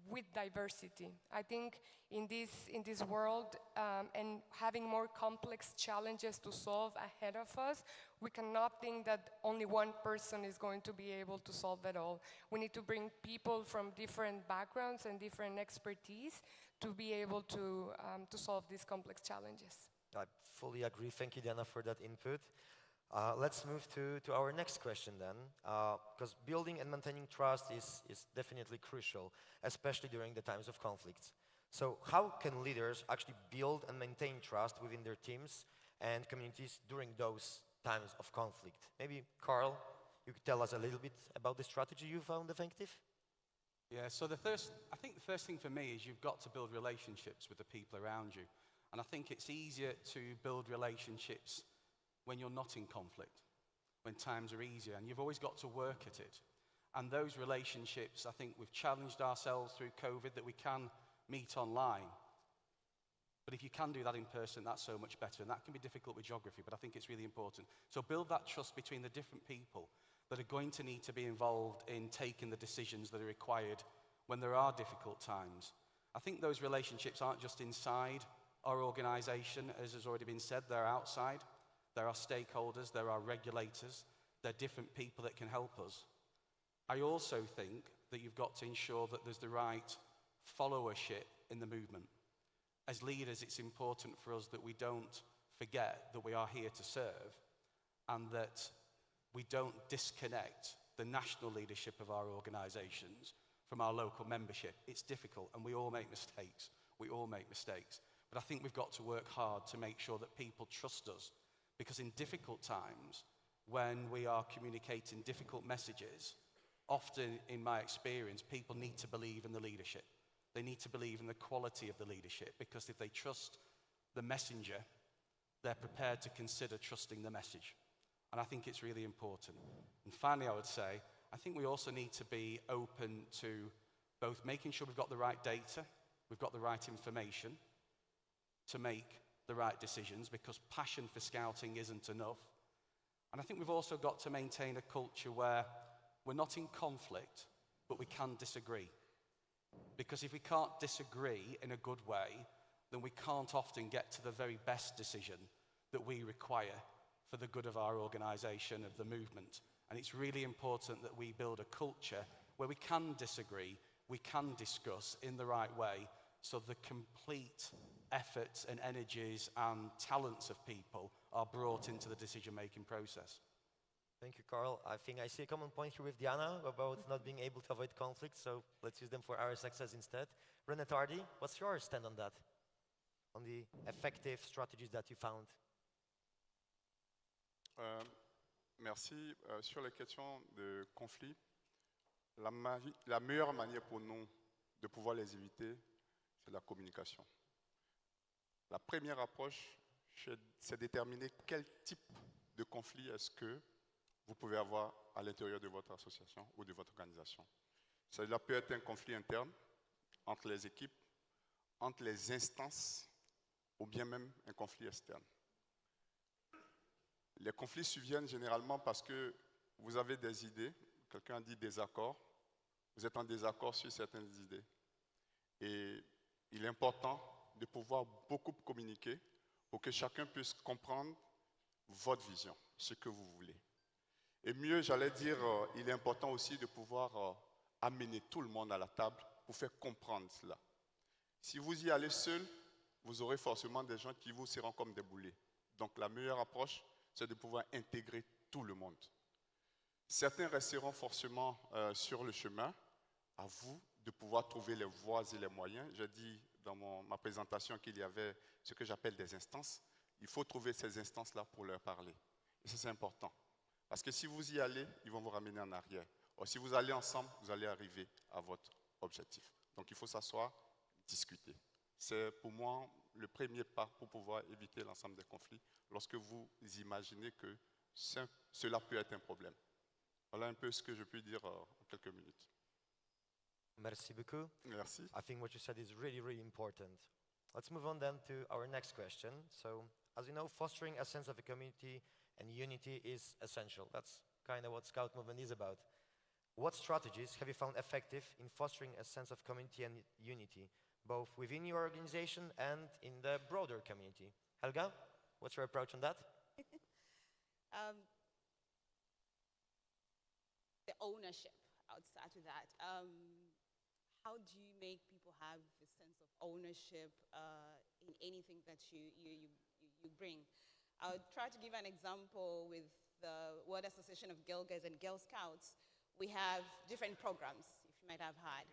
with diversity. I think in this world and having more complex challenges to solve ahead of us, we cannot think that only one person is going to be able to solve it all. We need to bring people from different backgrounds and different expertise to be able to solve these complex challenges. I fully agree. Thank you, Diana, for that input. Let's move to our next question then, because building and maintaining trust is definitely crucial, especially during the times of conflicts. So how can leaders actually build and maintain trust within their teams and communities during those times of conflict? Maybe, Carl, you could tell us a little bit about the strategy you found effective? Yeah, so I think the first thing for me is you've got to build relationships with the people around you. And I think it's easier to build relationships when you're not in conflict, when times are easier, and you've always got to work at it. And those relationships, I think we've challenged ourselves through COVID that we can meet online. But if you can do that in person, that's so much better, and that can be difficult with geography, but I think it's really important. So build that trust between the different people that are going to need to be involved in taking the decisions that are required when there are difficult times. I think those relationships aren't just inside our organization, as has already been said, they're outside. There are stakeholders, there are regulators, there are different people that can help us. I also think that you've got to ensure that there's the right followership in the movement. As leaders, it's important for us that we don't forget that we are here to serve and that we don't disconnect the national leadership of our organizations from our local membership. It's difficult and we all make mistakes. We all make mistakes. But I think we've got to work hard to make sure that people trust us. Because in difficult times, when we are communicating difficult messages, often in my experience, people need to believe in the leadership. They need to believe in the quality of the leadership, because if they trust the messenger, they're prepared to consider trusting the message. And I think it's really important. And finally, I would say, I think we also need to be open to both making sure we've got the right data, we've got the right information to make the right decisions, because passion for scouting isn't enough. And I think we've also got to maintain a culture where we're not in conflict, but we can disagree. Because if we can't disagree in a good way, then we can't often get to the very best decision that we require for the good of our organization, of the movement. And it's really important that we build a culture where we can disagree, we can discuss in the right way, so the complete efforts and energies and talents of people are brought into the decision-making process. Thank you, Carl. I think I see a common point here with Diana about not being able to avoid conflict, so let's use them for our success instead. René Tardy, what's your stand on that? On the effective strategies that you found? Merci. Sur les questions de conflit, la meilleure manière pour nous de pouvoir les éviter, c'est la communication. La première approche, c'est déterminer quel type de conflit est-ce que vous pouvez avoir à l'intérieur de votre association ou de votre organisation. Cela peut être un conflit interne entre les équipes, entre les instances, ou bien même un conflit externe. Les conflits surviennent généralement parce que vous avez des idées, quelqu'un dit désaccord, vous êtes en désaccord sur certaines idées. Et il est important de pouvoir beaucoup communiquer pour que chacun puisse comprendre votre vision, ce que vous voulez. Et mieux, j'allais dire, il est important aussi de pouvoir amener tout le monde à la table pour faire comprendre cela. Si vous y allez seul, vous aurez forcément des gens qui vous seront comme des boulets. Donc la meilleure approche, c'est de pouvoir intégrer tout le monde. Certains resteront forcément sur le chemin. À vous de pouvoir trouver les voies et les moyens. J'ai dit dans ma présentation qu'il y avait ce que j'appelle des instances. Il faut trouver ces instances-là pour leur parler. Et ça, c'est important. Parce que si vous y allez, ils vont vous ramener en arrière. Or, si vous allez ensemble, vous allez arriver à votre objectif. Donc, il faut s'asseoir, discuter. C'est pour moi le premier pas pour pouvoir éviter l'ensemble des conflits lorsque vous imaginez que cela peut être un problème. Voilà un peu ce que je peux dire en quelques minutes. Merci beaucoup. Merci. I think what you said is really, really important. Let's move on then to our next question. So, as you know, fostering a sense of a community and unity is essential. That's kind of what Scout Movement is about. What strategies have you found effective in fostering a sense of community and unity, both within your organization and in the broader community? Helga, what's your approach on that? The ownership, I would start with that. How do you make people have a sense of ownership in anything that you bring? I would try to give an example with the World Association of Girl Guides and Girl Scouts. We have different programs, if you might have heard.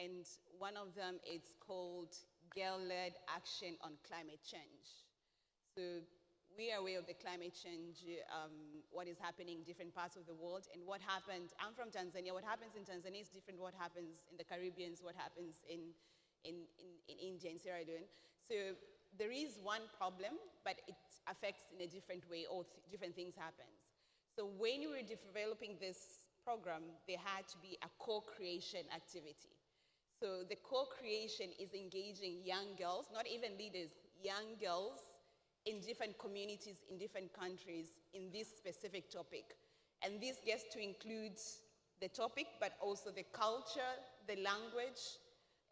And one of them is called Girl-Led Action on Climate Change. So we are aware of the climate change, what is happening in different parts of the world, and what happened. I'm from Tanzania. What happens in Tanzania is different what happens in the Caribbean, what happens in India, in Sierra Leone. So there is one problem, but it affects in a different way, or different things happen. So when we were developing this program, there had to be a co-creation activity. So the co-creation is engaging young girls, not even leaders, young girls in different communities, in different countries, in this specific topic. And this gets to include the topic, but also the culture, the language,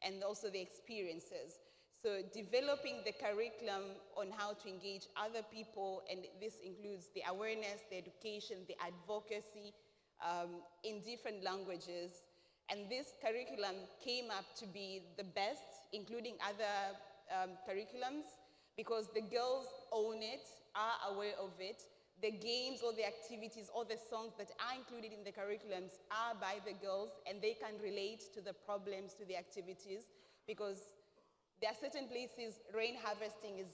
and also the experiences. So developing the curriculum on how to engage other people, and this includes the awareness, the education, the advocacy in different languages. And this curriculum came up to be the best, including other curriculums, because the girls own it, are aware of it. The games or the activities or the songs that are included in the curriculums are by the girls, and they can relate to the problems, to the activities, because there are certain places rain harvesting is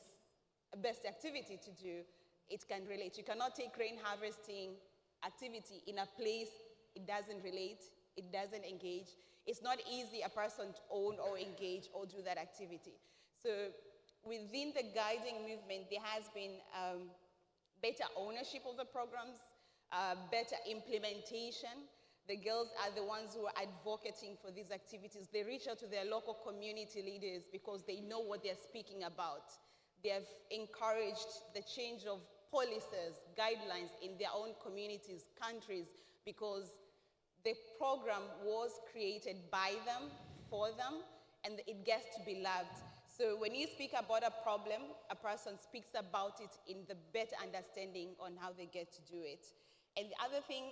the best activity to do. It can relate. You cannot take rain harvesting activity in a place it doesn't relate, it doesn't engage. It's not easy a person to own or engage or do that activity. So within the guiding movement, there has been better ownership of the programs, better implementation. The girls are the ones who are advocating for these activities. They reach out to their local community leaders because they know what they're speaking about. They have encouraged the change of policies, guidelines in their own communities, countries, because the program was created by them, for them, and it gets to be loved. So when you speak about a problem, a person speaks about it in the better understanding on how they get to do it. And the other thing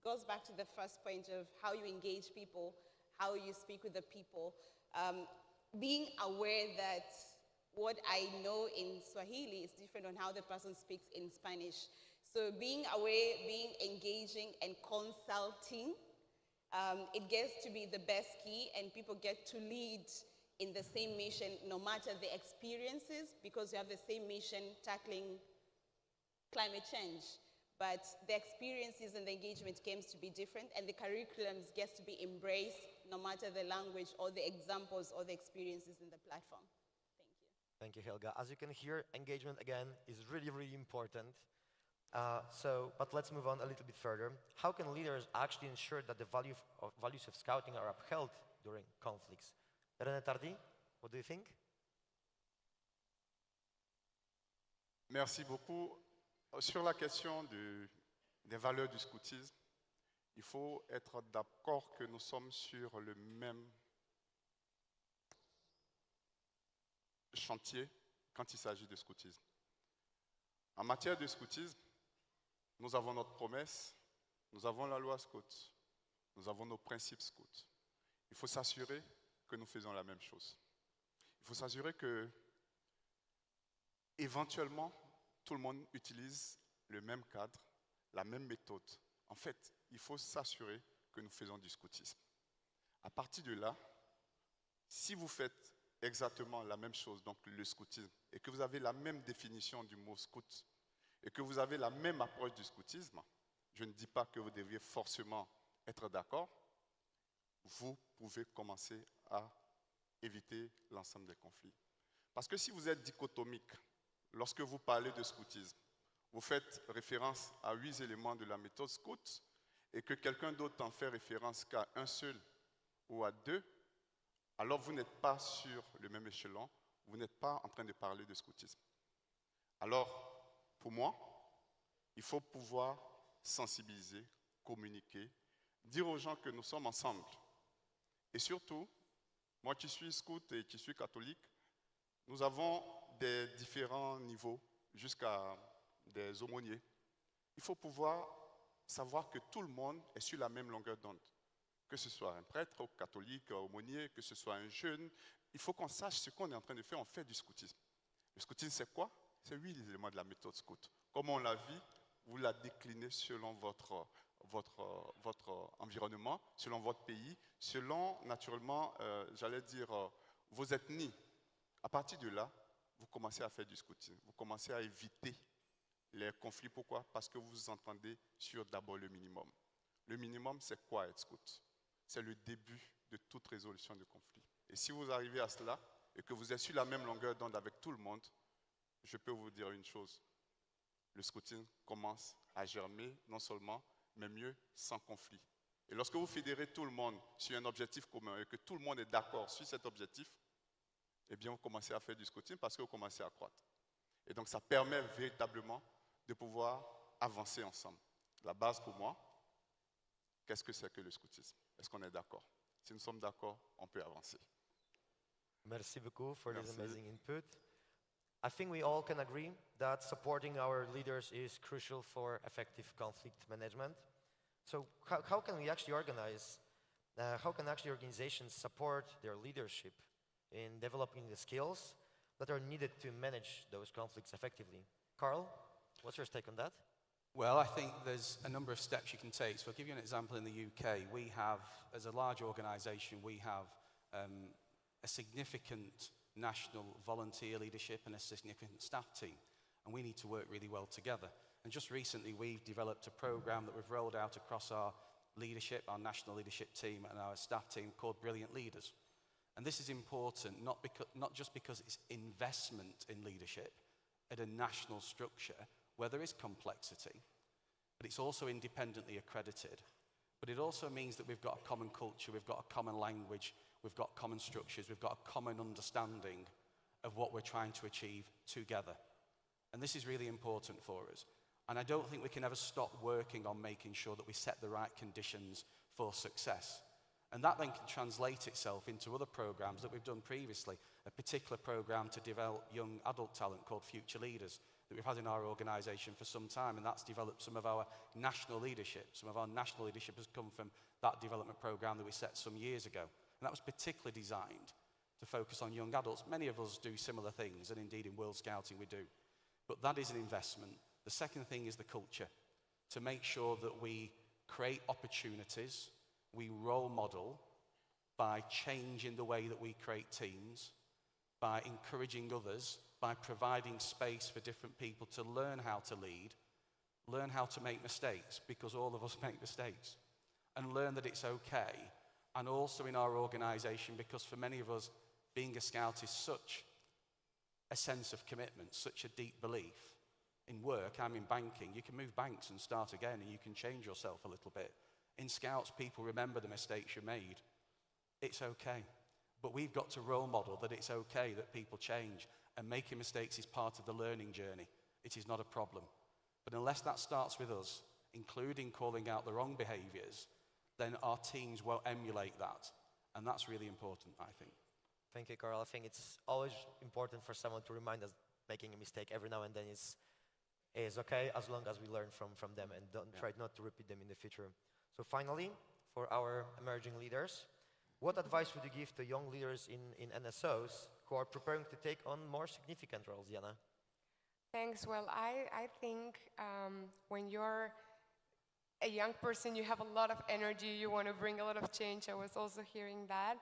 goes back to the first point of how you engage people, how you speak with the people, being aware that what I know in Swahili is different on how the person speaks in Spanish. So being aware, being engaging, and consulting, it gets to be the best key, and people get to lead in the same mission, no matter the experiences, because you have the same mission tackling climate change. But the experiences and the engagement comes to be different, and the curriculums gets to be embraced, no matter the language or the examples or the experiences in the platform. Thank you, Helga. As you can hear, engagement, again, is really, really important. But let's move on a little bit further. How can leaders actually ensure that the values of scouting are upheld during conflicts? René Tardy, what do you think? Merci beaucoup. Sur la question des valeurs du scoutisme, il faut être d'accord que nous sommes sur le même chantier quand il s'agit de scoutisme. En matière de scoutisme, nous avons notre promesse, nous avons la loi scout, nous avons nos principes scouts. Il faut s'assurer que nous faisons la même chose. Il faut s'assurer que, éventuellement, tout le monde utilise le même cadre, la même méthode. En fait, il faut s'assurer que nous faisons du scoutisme. À partir de là, si vous faites exactement la même chose, donc le scoutisme, et que vous avez la même définition du mot scout, et que vous avez la même approche du scoutisme, je ne dis pas que vous deviez forcément être d'accord, vous pouvez commencer à éviter l'ensemble des conflits. Parce que si vous êtes dichotomique, lorsque vous parlez de scoutisme, vous faites référence à 8 éléments de la méthode scout et que quelqu'un d'autre en fait référence qu'à un seul ou à 2, alors vous n'êtes pas sur le même échelon, vous n'êtes pas en train de parler de scoutisme. Alors, pour moi, il faut pouvoir sensibiliser, communiquer, dire aux gens que nous sommes ensemble. Et surtout, moi qui suis scout et qui suis catholique, nous avons des différents niveaux jusqu'à des aumôniers. Il faut pouvoir savoir que tout le monde est sur la même longueur d'onde. Que ce soit un prêtre, catholique, aumônier, que ce soit un jeune, il faut qu'on sache ce qu'on est en train de faire. On fait du scoutisme. Le scoutisme, c'est quoi? C'est 8 éléments de la méthode scout. Comme on l'a vu, vous la déclinez selon votre environnement, selon votre pays, selon, naturellement, j'allais dire, vos ethnies. À partir de là, vous commencez à faire du scoutisme. Vous commencez à éviter les conflits. Pourquoi? Parce que vous vous entendez sur d'abord le minimum. Le minimum, c'est quoi être scout? C'est le début de toute résolution de conflit. Et si vous arrivez à cela et que vous êtes sur la même longueur d'onde avec tout le monde, je peux vous dire une chose. Le scoutisme commence à germer, non seulement, mais mieux, sans conflit. Et lorsque vous fédérez tout le monde sur un objectif commun et que tout le monde est d'accord sur cet objectif, eh bien, vous commencez à faire du scoutisme parce que vous commencez à croître. Et donc, ça permet véritablement de pouvoir avancer ensemble. La base pour moi, qu'est-ce que c'est que le scoutisme? Est-ce qu'on est d'accord? Si nous sommes d'accord, on peut avancer. Merci beaucoup for this amazing input. I think we all can agree that supporting our leaders is crucial for effective conflict management. So how can we actually organize, how can actually organizations support their leadership in developing the skills that are needed to manage those conflicts effectively? Carl, what's your take on that? Well, I think there's a number of steps you can take. So I'll give you an example in the UK. We have, as a large organisation, we have a significant national volunteer leadership and a significant staff team. And we need to work really well together. And just recently, we've developed a program that we've rolled out across our leadership, our national leadership team and our staff team called Brilliant Leaders. And this is important, not just because it's investment in leadership at a national structure where there is complexity, but it's also independently accredited. But it also means that we've got a common culture, we've got a common language, we've got common structures, we've got a common understanding of what we're trying to achieve together. And this is really important for us. And I don't think we can ever stop working on making sure that we set the right conditions for success. And that then can translate itself into other programs that we've done previously. A particular program to develop young adult talent called Future Leaders that we've had in our organisation for some time, and that's developed some of our national leadership. Some of our national leadership has come from that development program that we set some years ago. And that was particularly designed to focus on young adults. Many of us do similar things, and indeed in World Scouting we do. But that is an investment. The second thing is the culture, to make sure that we create opportunities, we role model by changing the way that we create teams, by encouraging others, by providing space for different people to learn how to lead, learn how to make mistakes, because all of us make mistakes, and learn that it's okay. And also in our organisation, because for many of us, being a scout is such a sense of commitment, such a deep belief. In work, I'm in banking, you can move banks and start again, and you can change yourself a little bit. In Scouts, people remember the mistakes you made. It's okay. But we've got to role model that it's okay that people change, and making mistakes is part of the learning journey. It is not a problem. But unless that starts with us, including calling out the wrong behaviours, then our teams will emulate that. And that's really important, I think. Thank you, Carl. I think it's always important for someone to remind us making a mistake every now and then is okay, as long as we learn from them and don't try not to repeat them in the future. So finally, for our emerging leaders, what advice would you give to young leaders in NSOs who are preparing to take on more significant roles, Jana? Thanks. Well, I think when you're a young person, you have a lot of energy, you want to bring a lot of change. I was also hearing that.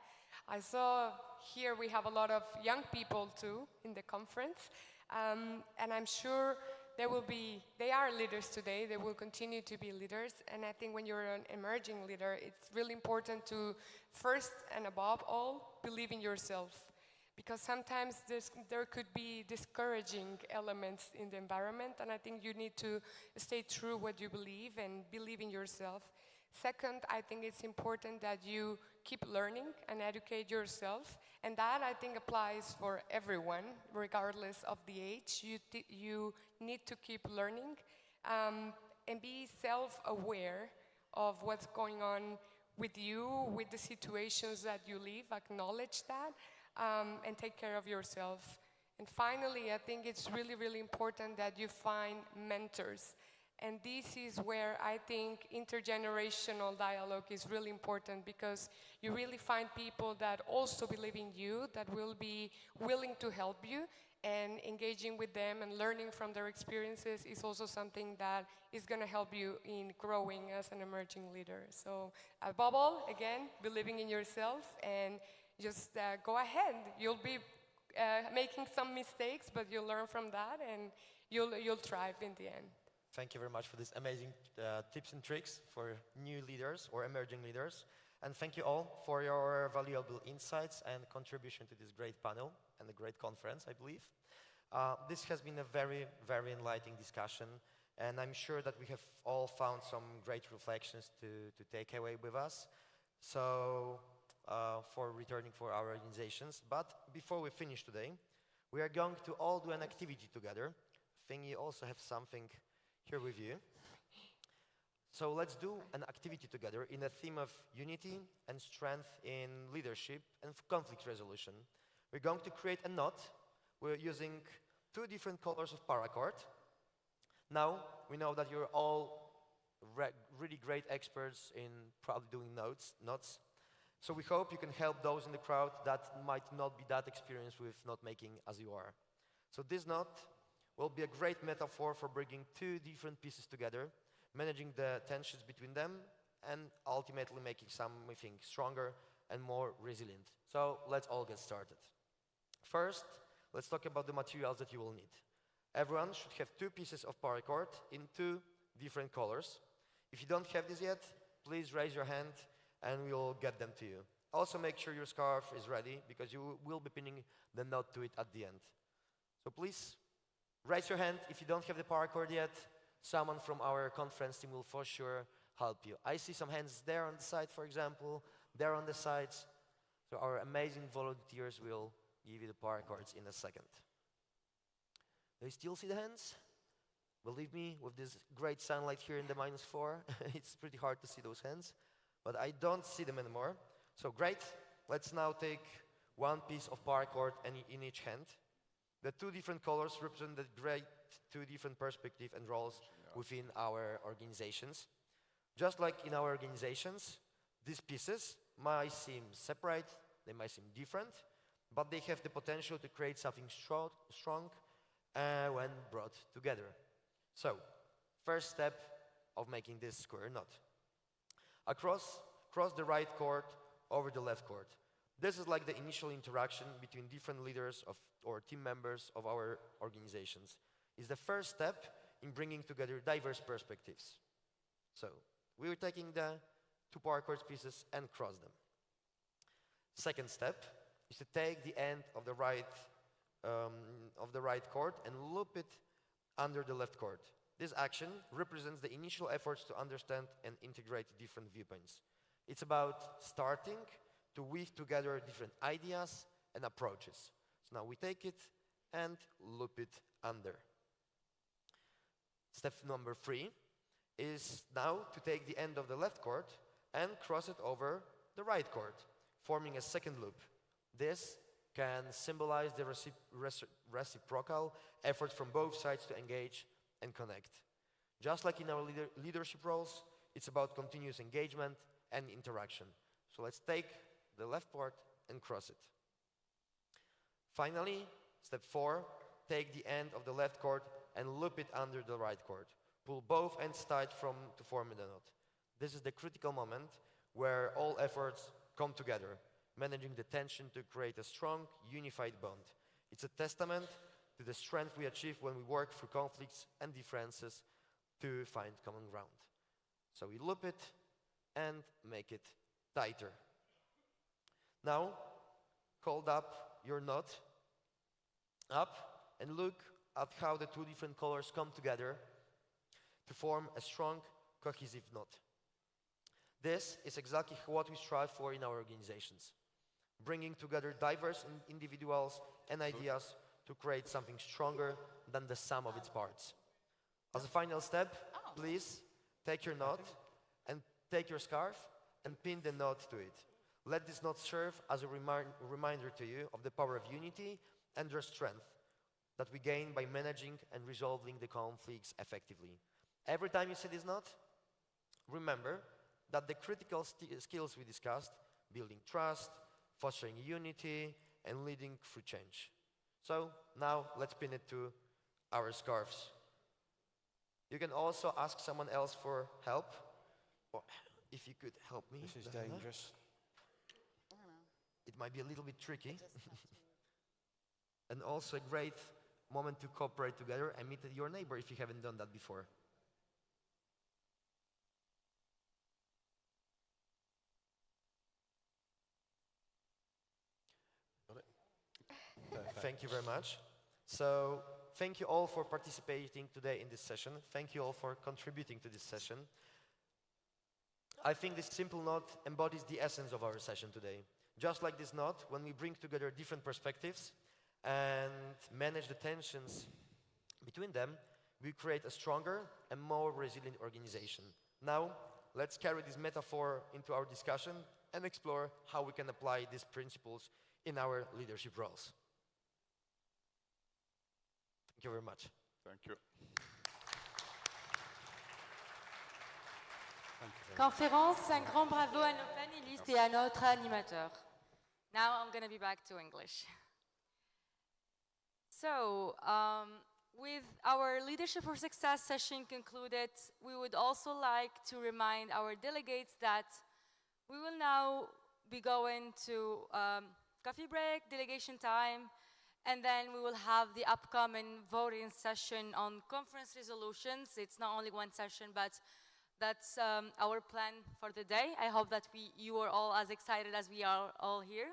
I saw here we have a lot of young people too in the conference, and I'm sure they are leaders today, they will continue to be leaders, and I think when you're an emerging leader, it's really important to first and above all, believe in yourself. because sometimes there could be discouraging elements in the environment, and I think you need to stay true what you believe and believe in yourself. Second, I think it's important that you keep learning and educate yourself, and that I think applies for everyone, regardless of the age. You need to keep learning and be self-aware of what's going on with you, with the situations that you live, acknowledge that, and take care of yourself. And finally, I think it's really, really important that you find mentors. And this is where I think intergenerational dialogue is really important, because you really find people that also believe in you, that will be willing to help you, and engaging with them and learning from their experiences is also something that is going to help you in growing as an emerging leader. So above all, again, believing in yourself and just go ahead. You'll be making some mistakes, but you'll learn from that and you'll thrive in the end. Thank you very much for these amazing tips and tricks for new leaders or emerging leaders. And thank you all for your valuable insights and contribution to this great panel and a great conference, I believe. This has been a very, very enlightening discussion, and I'm sure that we have all found some great reflections to take away with us. So, for returning for our organizations. But before we finish today, we are going to all do an activity together. I think you also have something here with you. So let's do an activity together in a theme of unity and strength in leadership and conflict resolution. We're going to create a knot. We're using 2 different colors of paracord. Now, we know that you're all really great experts in probably doing knots. So we hope you can help those in the crowd that might not be that experienced with knot making as you are. So this knot will be a great metaphor for bringing 2 different pieces together, managing the tensions between them, and ultimately making something stronger and more resilient. So let's all get started. First, let's talk about the materials that you will need. Everyone should have 2 pieces of paracord in 2 different colors. If you don't have this yet, please raise your hand and we'll get them to you. Also make sure your scarf is ready, because you will be pinning the knot to it at the end. So please, raise your hand if you don't have the paracord yet. Someone from our conference team will for sure help you. I see some hands there on the side, for example, there on the sides. So our amazing volunteers will give you the paracords in a second. Do you still see the hands? Believe me, with this great sunlight here in the -4, it's pretty hard to see those hands, but I don't see them anymore. So great, let's now take 1 piece of paracord in each hand. The 2 different colors represent the great 2 different perspectives and roles within our organizations. Just like in our organizations, these pieces might seem separate, they might seem different, but they have the potential to create something strong when brought together. So, first step of making this square knot. Cross the right cord over the left cord. This is like the initial interaction between different leaders or team members of our organizations. It's the first step in bringing together diverse perspectives. So, we are taking the 2 paracord pieces and cross them. Second step is to take the end of the right cord and loop it under the left cord. This action represents the initial efforts to understand and integrate different viewpoints. It's about starting to weave together different ideas and approaches. So now we take it and loop it under. Step number 3 is now to take the end of the left cord and cross it over the right cord, forming a second loop. This can symbolize the reciprocal effort from both sides to engage and connect. Just like in our leadership roles, it's about continuous engagement and interaction. So let's take the left part and cross it. Finally, step 4, take the end of the left cord and loop it under the right cord. Pull both ends tight to form the knot. This is the critical moment where all efforts come together, managing the tension to create a strong, unified bond. It's a testament to the strength we achieve when we work through conflicts and differences to find common ground. So we loop it and make it tighter. Now, hold up your knot up and look at how the two different colors come together to form a strong, cohesive knot. This is exactly what we strive for in our organizations, bringing together diverse individuals and ideas to create something stronger than the sum of its parts. As a final step, please take your knot and take your scarf and pin the knot to it. Let this knot serve as a reminder to you of the power of unity and the strength that we gain by managing and resolving the conflicts effectively. Every time you see this knot, remember that the critical skills we discussed, building trust, fostering unity, and leading through change. So now let's pin it to our scarves. You can also ask someone else for help, or if you could help me. This is dangerous. It might be a little bit tricky. And also a great moment to cooperate together and meet your neighbor if you haven't done that before. Thank you very much. So, thank you all for participating today in this session. Thank you all for contributing to this session. I think this simple knot embodies the essence of our session today. Just like this knot, when we bring together different perspectives and manage the tensions between them, we create a stronger and more resilient organization. Now, let's carry this metaphor into our discussion and explore how we can apply these principles in our leadership roles. Thank you very much. Thank you. Conférence, un grand bravo à nos panélistes et à notre animateur. Now I'm going to be back to English. So, with our Leadership for Success session concluded, we would also like to remind our delegates that we will now be going to coffee break, delegation time, and then we will have the upcoming voting session on conference resolutions. It's not only one session, but that's our plan for the day. I hope that you are all as excited as we are all here.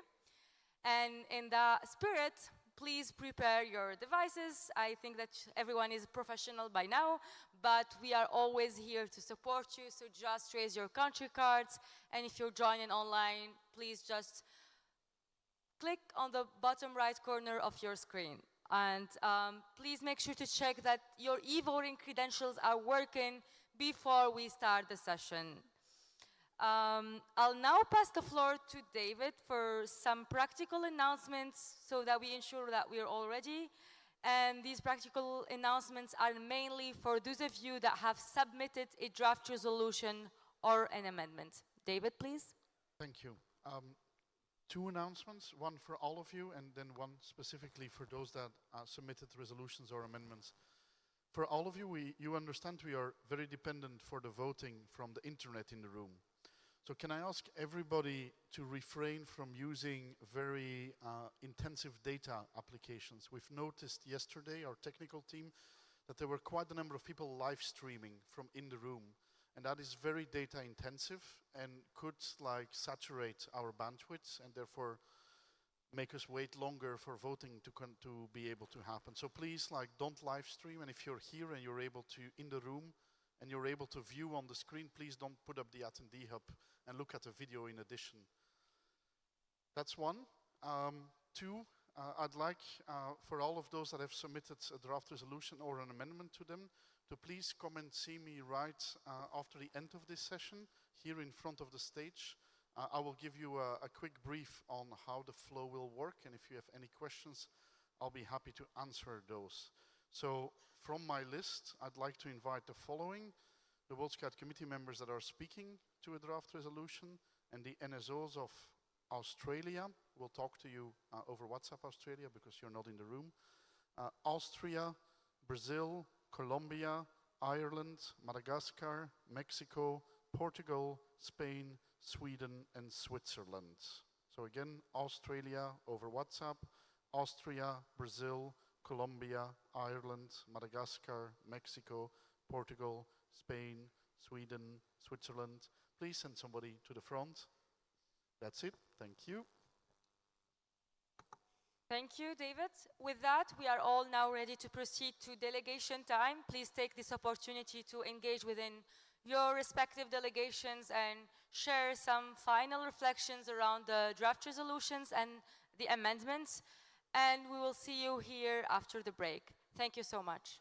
And in that spirit, please prepare your devices. I think that everyone is professional by now, but we are always here to support you, so just raise your country cards, and if you're joining online, please just click on the bottom right corner of your screen. And please make sure to check that your e-voting credentials are working before we start the session. I'll now pass the floor to David for some practical announcements so that we ensure that we are all ready. And these practical announcements are mainly for those of you that have submitted a draft resolution or an amendment. David, please. Thank you. Two announcements, one for all of you and then one specifically for those that submitted resolutions or amendments. For all of you, you understand we are very dependent for the voting from the internet in the room. So can I ask everybody to refrain from using very intensive data applications? We've noticed yesterday, our technical team, that there were quite a number of people live streaming from in the room. And that is very data intensive and could saturate our bandwidth and therefore make us wait longer for voting to be able to happen. So please don't live stream, and if you're here and you're able to, in the room, and you're able to view on the screen, please don't put up the attendee hub and look at the video in addition. That's one. Two, I'd like for all of those that have submitted a draft resolution or an amendment to them to please come and see me right after the end of this session here in front of the stage. I will give you a quick brief on how the flow will work, and if you have any questions, I'll be happy to answer those. So from my list, I'd like to invite the following: the World Scout Committee members that are speaking to a draft resolution, and the NSOs of Australia. We'll talk to you over WhatsApp Australia because you're not in the room. Austria, Brazil, Colombia, Ireland, Madagascar, Mexico, Portugal, Spain, Sweden, and Switzerland. So again, Australia over WhatsApp, Austria, Brazil, Colombia, Ireland, Madagascar, Mexico, Portugal, Spain, Sweden, Switzerland. Please send somebody to the front. That's it. Thank you. Thank you, David. With that, we are all now ready to proceed to delegation time. Please take this opportunity to engage within your respective delegations and share some final reflections around the draft resolutions and the amendments. And we will see you here after the break. Thank you so much.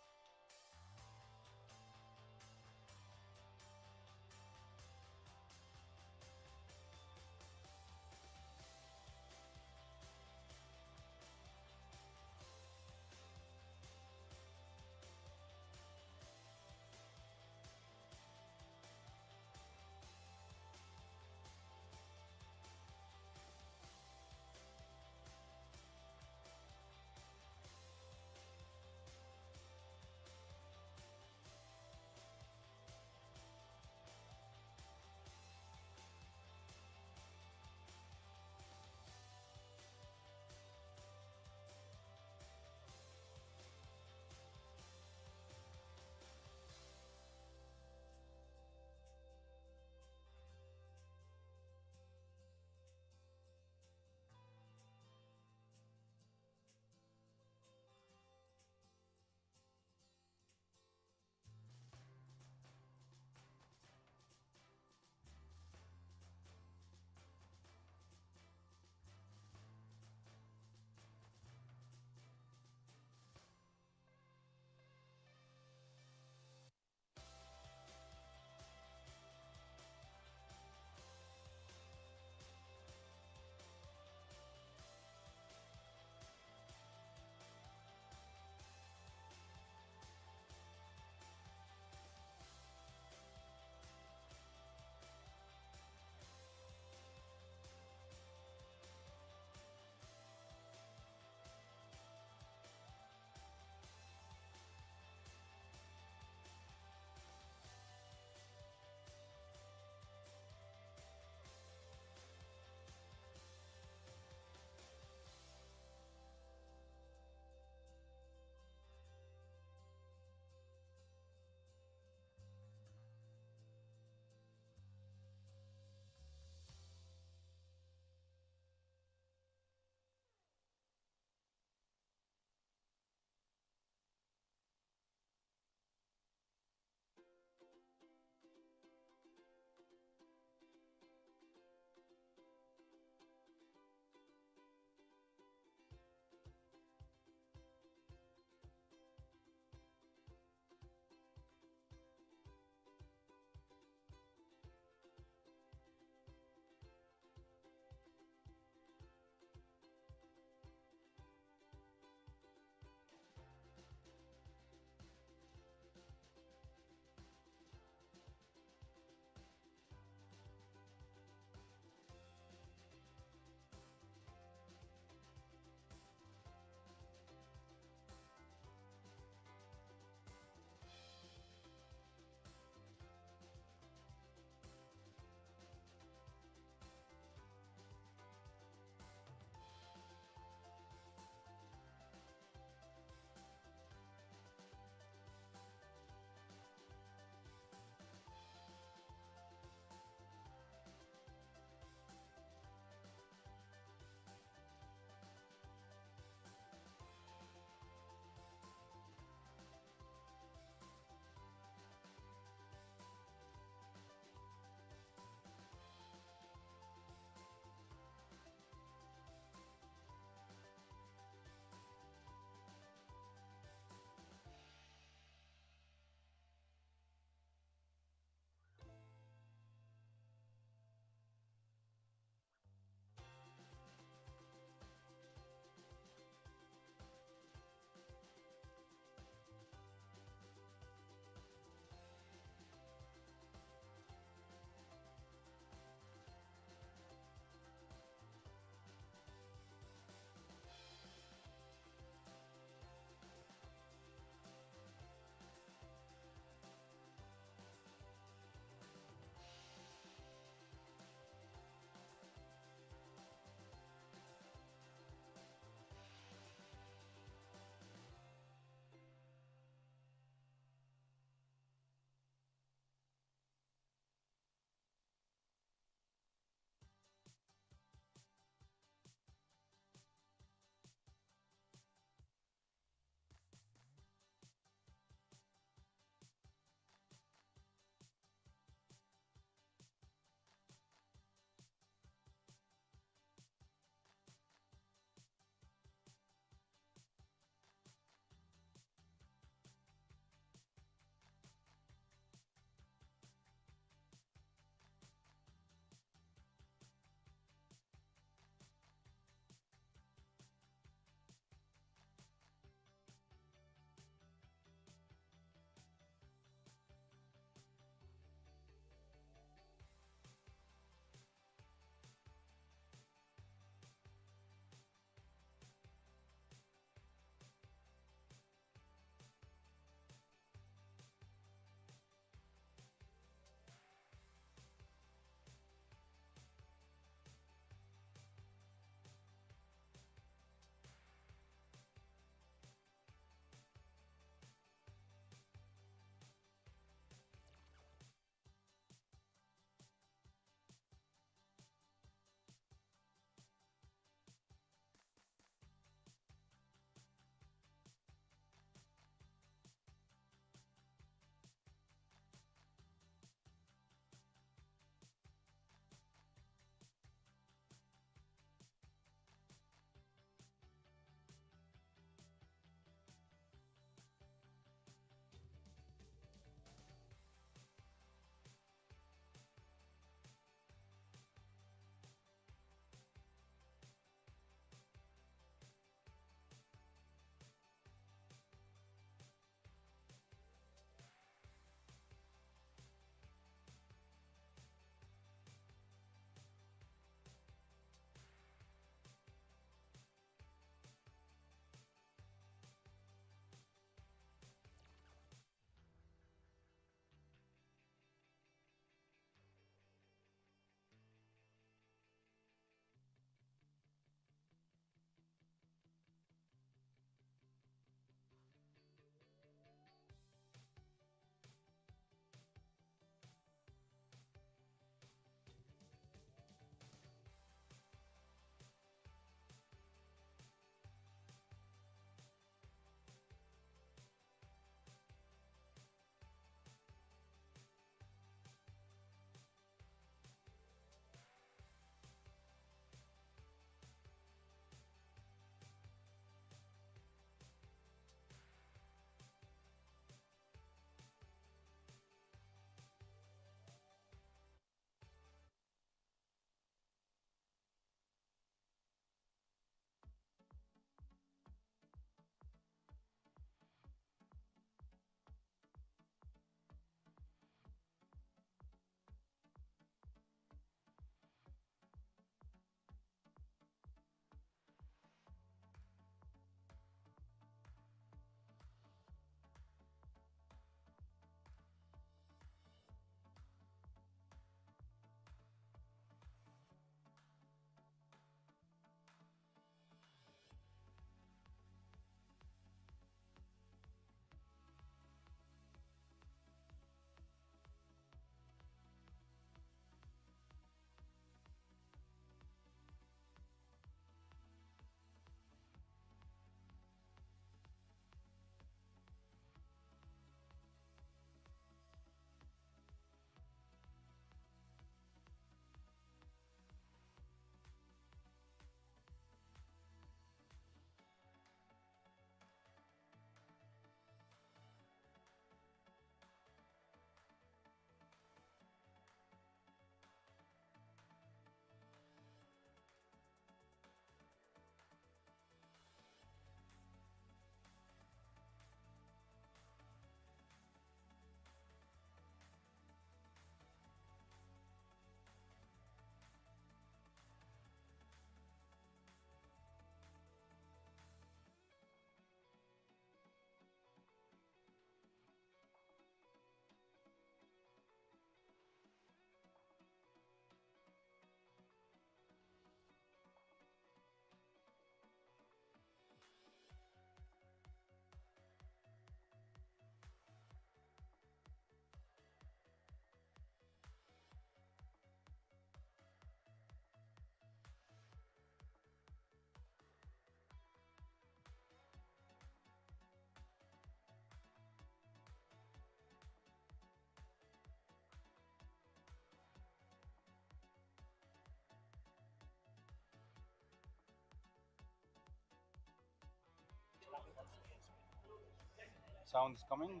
Sound is coming.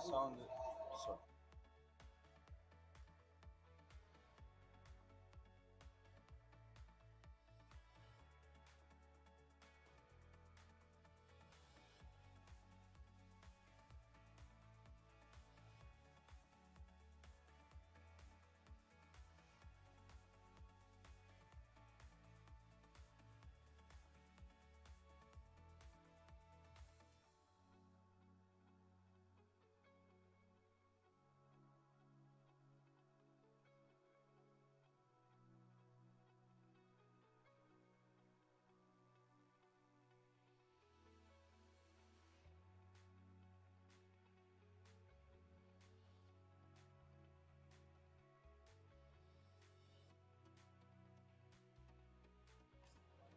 Sound. Sorry.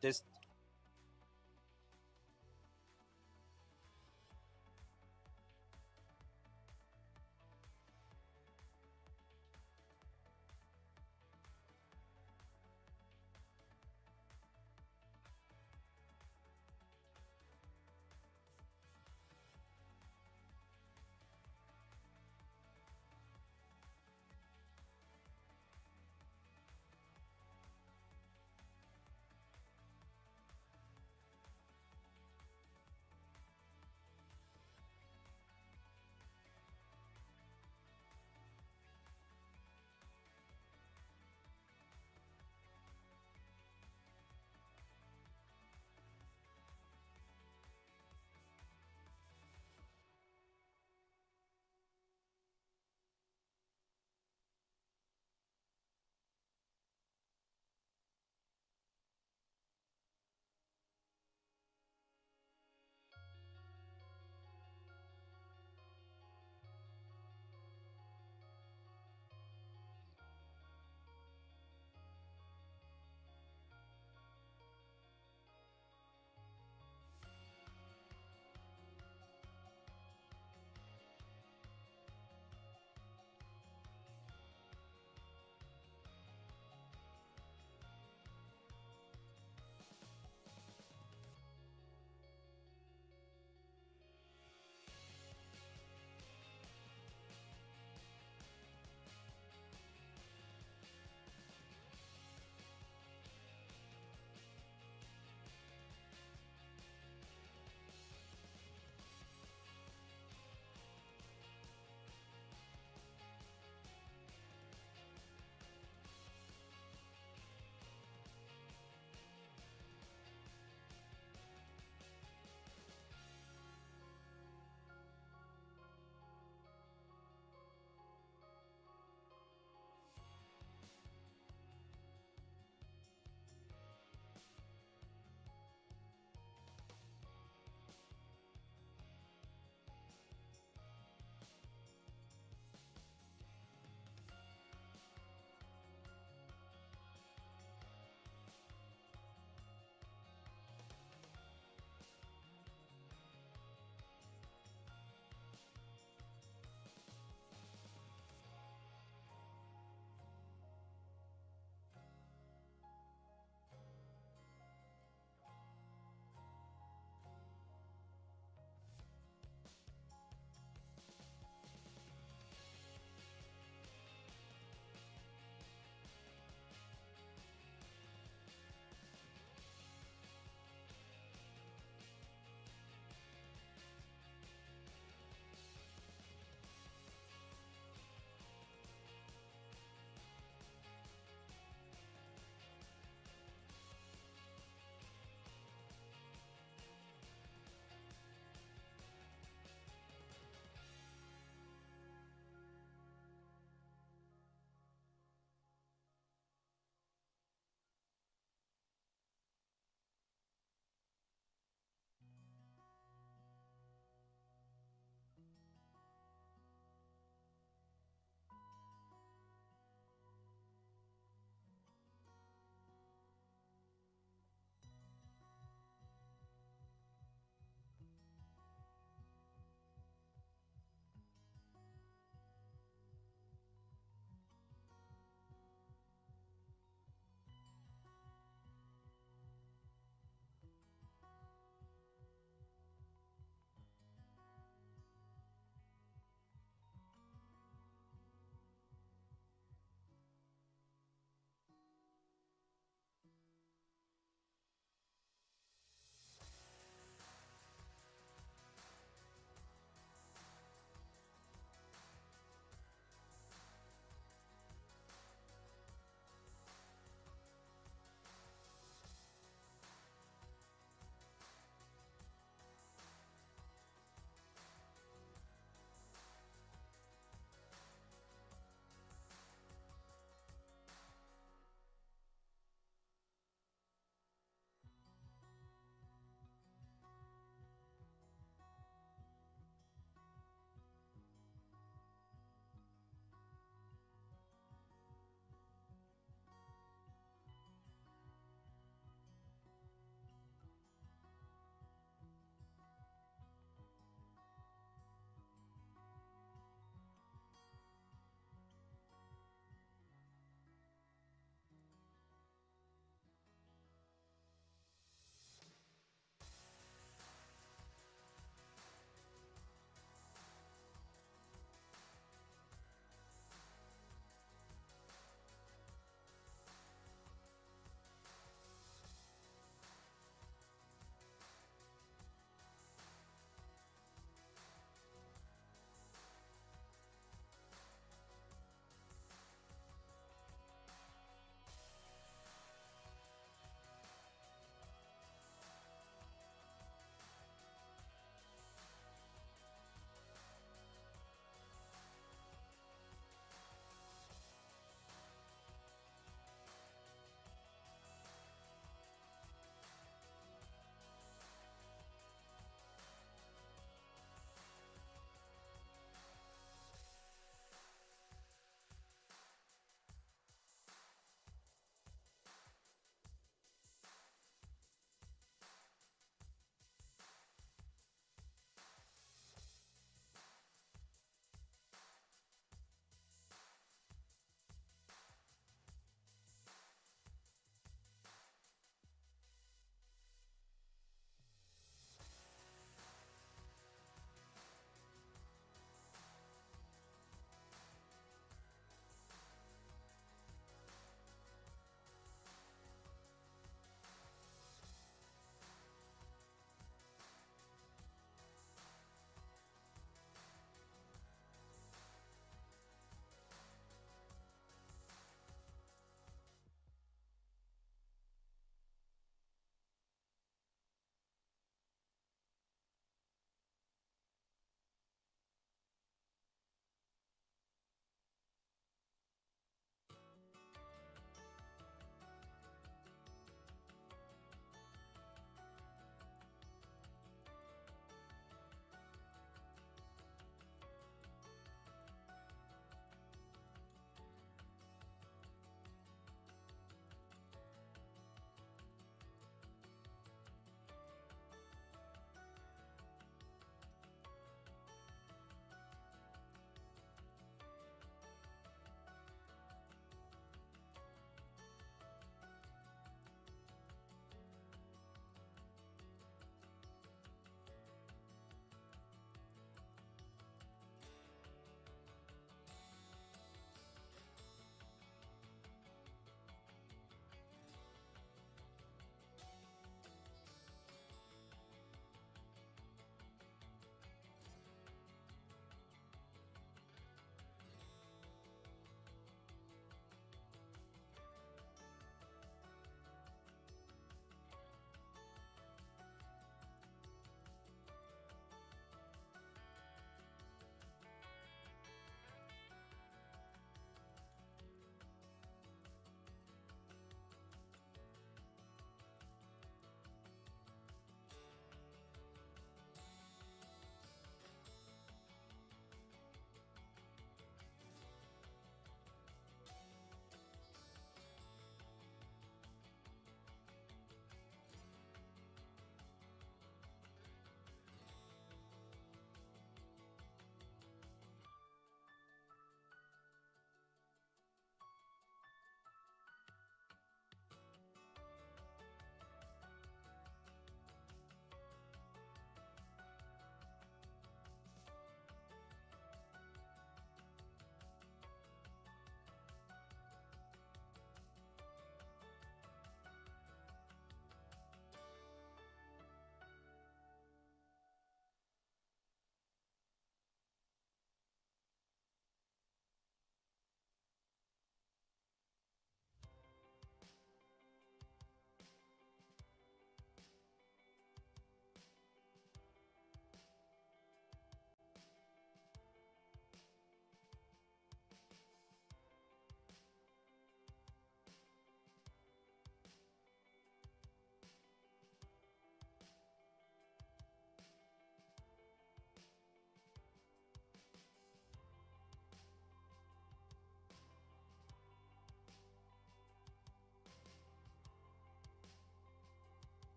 This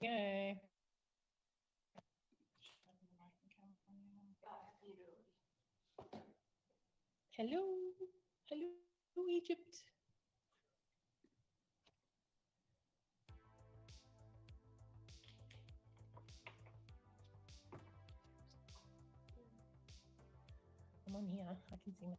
Okay. Hello, hello, Egypt. Come on here, I can see.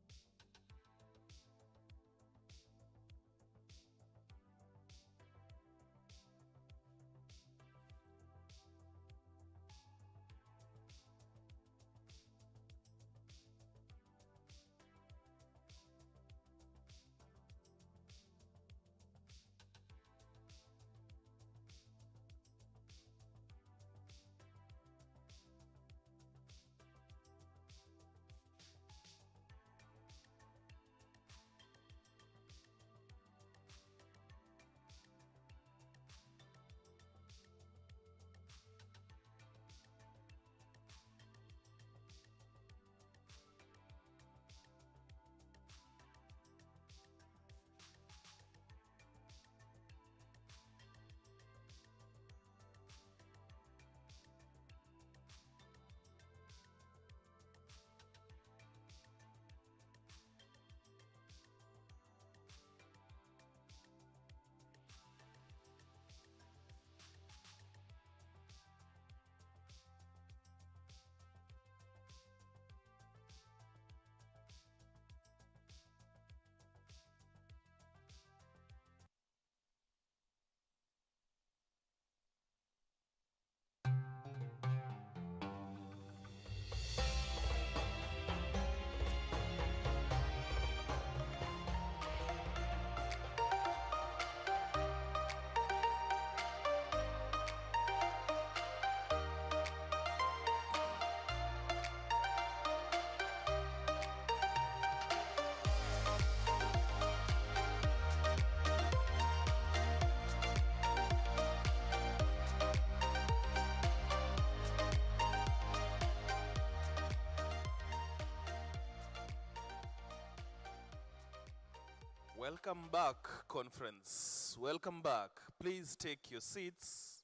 Welcome back, conference. Welcome back. Please take your seats.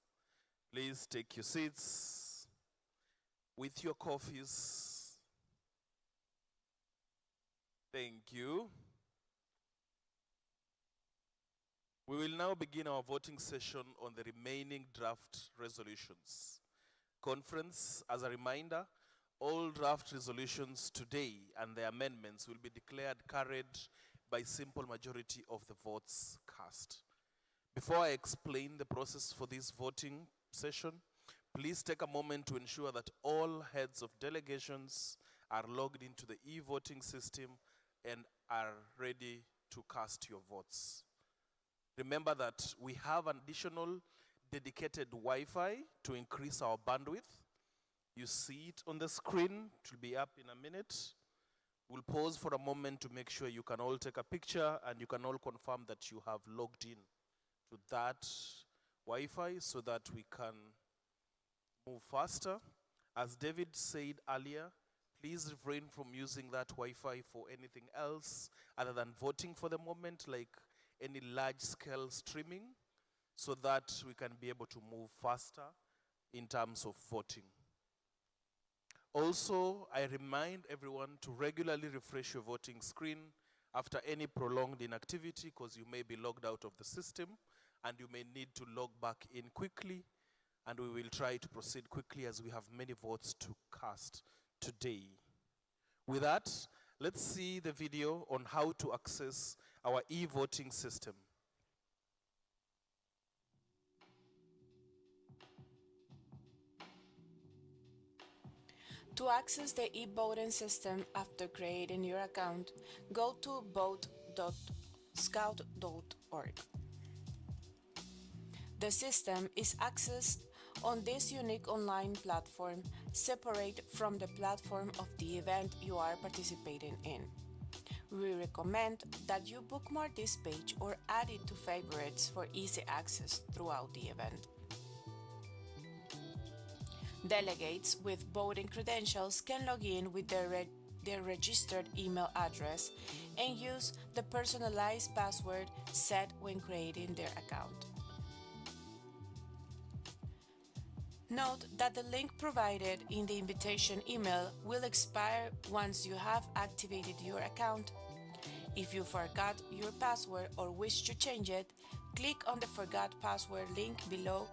Please take your seats with your coffees. Thank you. We will now begin our voting session on the remaining draft resolutions. Conference, as a reminder, all draft resolutions today and their amendments will be declared carried by simple majority of the votes cast. Before I explain the process for this voting session, please take a moment to ensure that all heads of delegations are logged into the e-voting system and are ready to cast your votes. Remember that we have an additional dedicated Wi-Fi to increase our bandwidth. You see it on the screen. It will be up in a minute. We'll pause for a moment to make sure you can all take a picture and you can all confirm that you have logged in to that Wi-Fi so that we can move faster. As David said earlier, please refrain from using that Wi-Fi for anything else other than voting for the moment, like any large-scale streaming, so that we can be able to move faster in terms of voting. Also, I remind everyone to regularly refresh your voting screen after any prolonged inactivity, because you may be logged out of the system and you may need to log back in quickly, and we will try to proceed quickly as we have many votes to cast today. With that, let's see the video on how to access our e-voting system. To access the e-voting system after creating your account, go to vote.scout.org. The system is accessed on this unique online platform, separate from the platform of the event you are participating in. We recommend that you bookmark this page or add it to favorites for easy access throughout the event. Delegates with voting credentials can log in with their registered email address and use the personalized password set when creating their account. Note that the link provided in the invitation email will expire once you have activated your account. If you forgot your password or wish to change it, click on the Forgot Password link below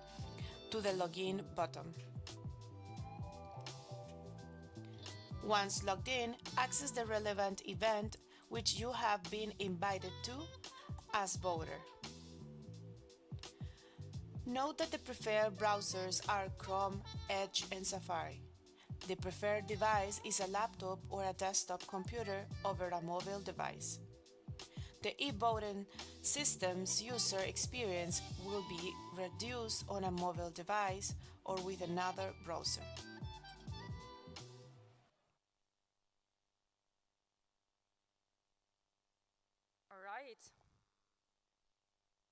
to the Login button. Once logged in, access the relevant event which you have been invited to as voter. Note that the preferred browsers are Chrome, Edge, and Safari. The preferred device is a laptop or a desktop computer over a mobile device. The e-voting system's user experience will be reduced on a mobile device or with another browser. All right.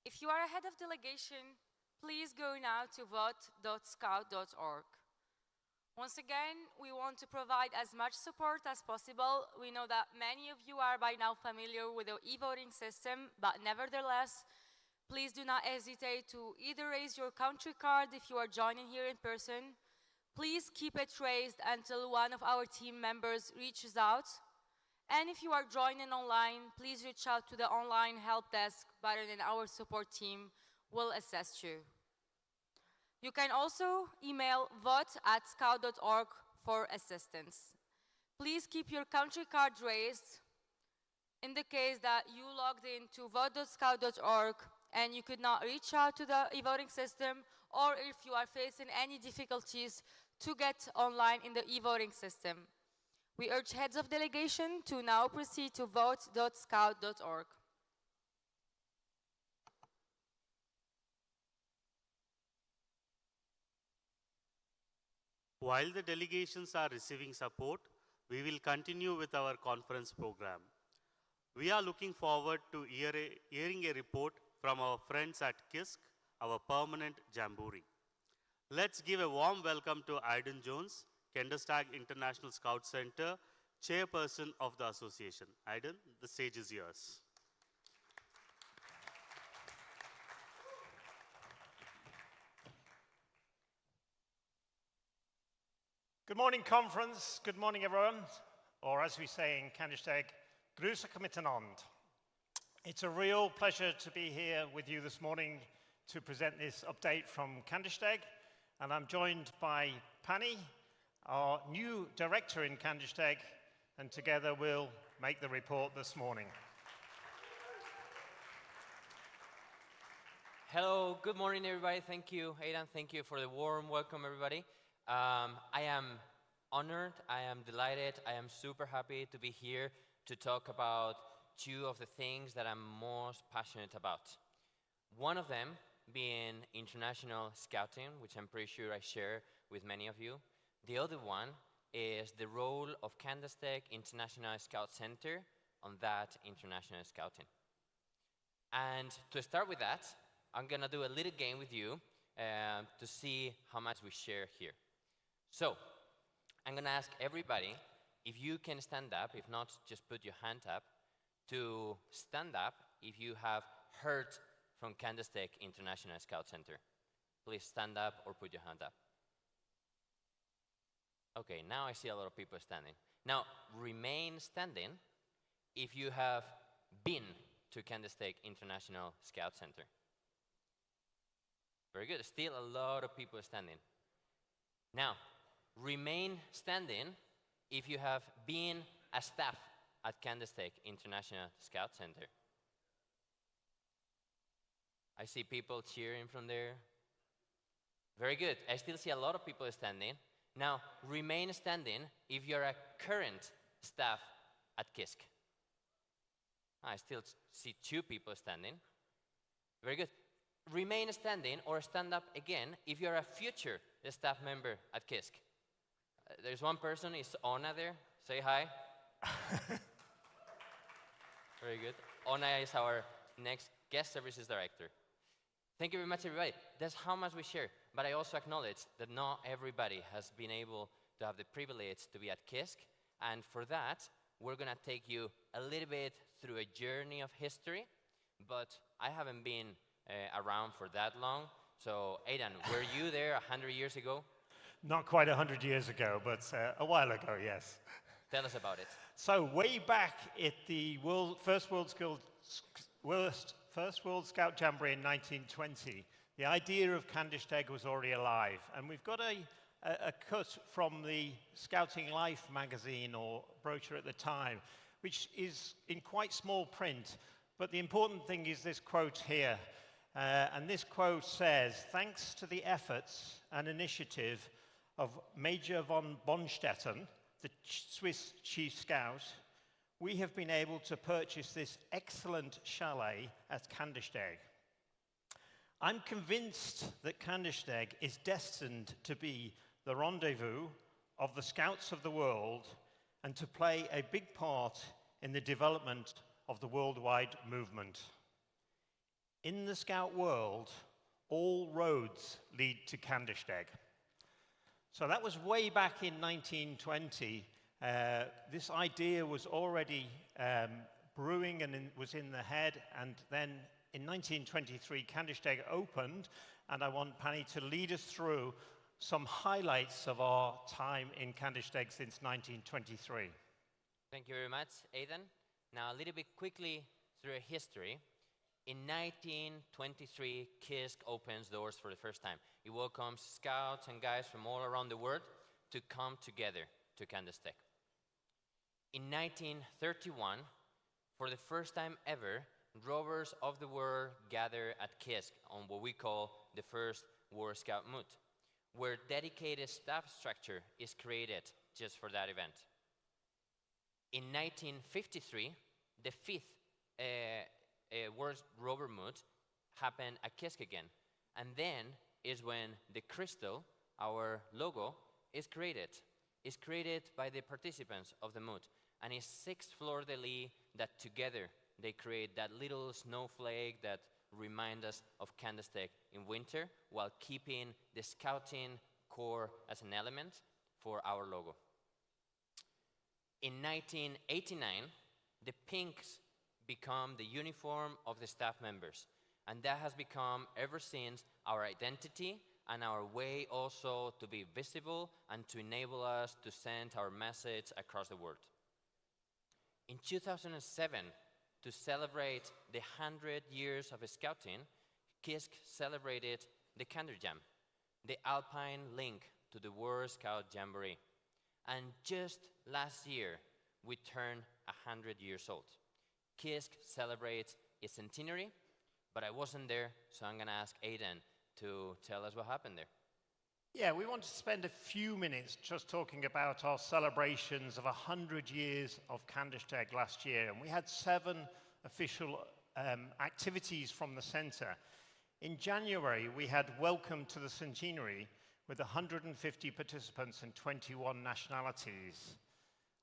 If you are a head of delegation, please go now to vote.scout.org. Once again, we want to provide as much support as possible. We know that many of you are by now familiar with the e-voting system, but nevertheless, please do not hesitate to either raise your country card if you are joining here in person. Please keep it raised until one of our team members reaches out. And if you are joining online, please reach out to the online help desk button and our support team will assist you. You can also email vote@scout.org for assistance. Please keep your country card raised in the case that you logged into vote.scout.org and you could not reach out to the e-voting system, or if you are facing any difficulties to get online in the e-voting system. We urge heads of delegation to now proceed to vote.scout.org. While the delegations are receiving support, we will continue with our conference program. We are looking forward to hearing a report from our friends at KISK, our permanent jamboree. Let's give a warm welcome to Aidan Jones, Kandersteg International Scout Center, Chairperson of the association. Aidan, the stage is yours. Good morning, conference. Good morning, everyone. Or as we say in Kandersteg, grüße miteinander. It's a real pleasure to be here with you this morning to present this update from Kandersteg. And I'm joined by Pani, our new director in Kandersteg, and together we'll make the report this morning. Hello, good morning, everybody. Thank you, Aidan. Thank you for the warm welcome, everybody. I am honored, I am delighted, I am super happy to be here to talk about two of the things that I'm most passionate about. One of them being international scouting, which I'm pretty sure I share with many of you. The other one is the role of Kandersteg International Scout Center on that international scouting. And to start with that, I'm going to do a little game with you to see how much we share here. So, I'm going to ask everybody if you can stand up, if not, just put your hand up, to stand up if you have heard from Kandersteg International Scout Center. Please stand up or put your hand up. Okay, now I see a lot of people standing. Now, remain standing if you have been to Kandersteg International Scout Center. Very good, still a lot of people standing. Now, remain standing if you have been a staff at Kandersteg International Scout Center. I see people cheering from there. Very good, I still see a lot of people standing. Now, remain standing if you're a current staff at KISK. I still see 2 people standing. Very good. Remain standing or stand up again if you're a future staff member at KISK. There's one person, is Ona there? Say hi. Very good. Ona is our next guest services director. Thank you very much, everybody. That's how much we share. But I also acknowledge that not everybody has been able to have the privilege to be at KISK. And for that, we're going to take you a little bit through a journey of history. But I haven't been around for that long. So, Aidan, were you there 100 years ago? Not quite 100 years ago, but a while ago, yes. Tell us about it. So way back at the first World Scout Jamboree in 1920, the idea of Kandersteg was already alive. And we've got a cut from the Scouting Life magazine or brochure at the time, which is in quite small print. But the important thing is this quote here. And this quote says, "Thanks to the efforts and initiative of Major von Bonstetten, the Swiss chief scout, we have been able to purchase this excellent chalet at Kandersteg. I'm convinced that Kandersteg is destined to be the rendezvous of the scouts of the world and to play a big part in the development of the worldwide movement. In the scout world, all roads lead to Kandersteg." So that was way back in 1920. This idea was already brewing and was in the head. And then in 1923, Kandersteg opened. And I want Pani to lead us through some highlights of our time in Kandersteg since 1923. Thank you very much, Aidan. Now, a little bit quickly through a history. In 1923, KISK opens doors for the first time. It welcomes scouts and guides from all around the world to come together to Kandersteg. In 1931, for the first time ever, rovers of the world gather at KISK on what we call the first World Scout Moot, where dedicated staff structure is created just for that event. In 1953, the fifth World Rover Moot happened at KISK again. And then is when the crystal, our logo, is created. It's created by the participants of the Moot. And it's 6 fleur-de-lis that together they create that little snowflake that remind us of Kandersteg in winter while keeping the scouting core as an element for our logo. In 1989, the pinks become the uniform of the staff members. And that has become, ever since, our identity and our way also to be visible and to enable us to send our message across the world. In 2007, to celebrate the 100 years of Scouting, KISK celebrated the Kanderjam, the Alpine link to the World Scout Jamboree. And just last year, we turned 100 years old. KISK celebrates its centenary, but I wasn't there, so I'm going to ask Aidan to tell us what happened there. Yeah, we want to spend a few minutes just talking about our celebrations of 100 years of Kandersteg last year. And we had 7 official activities from the centre. In January, we had Welcome to the Centenary with 150 participants and 21 nationalities.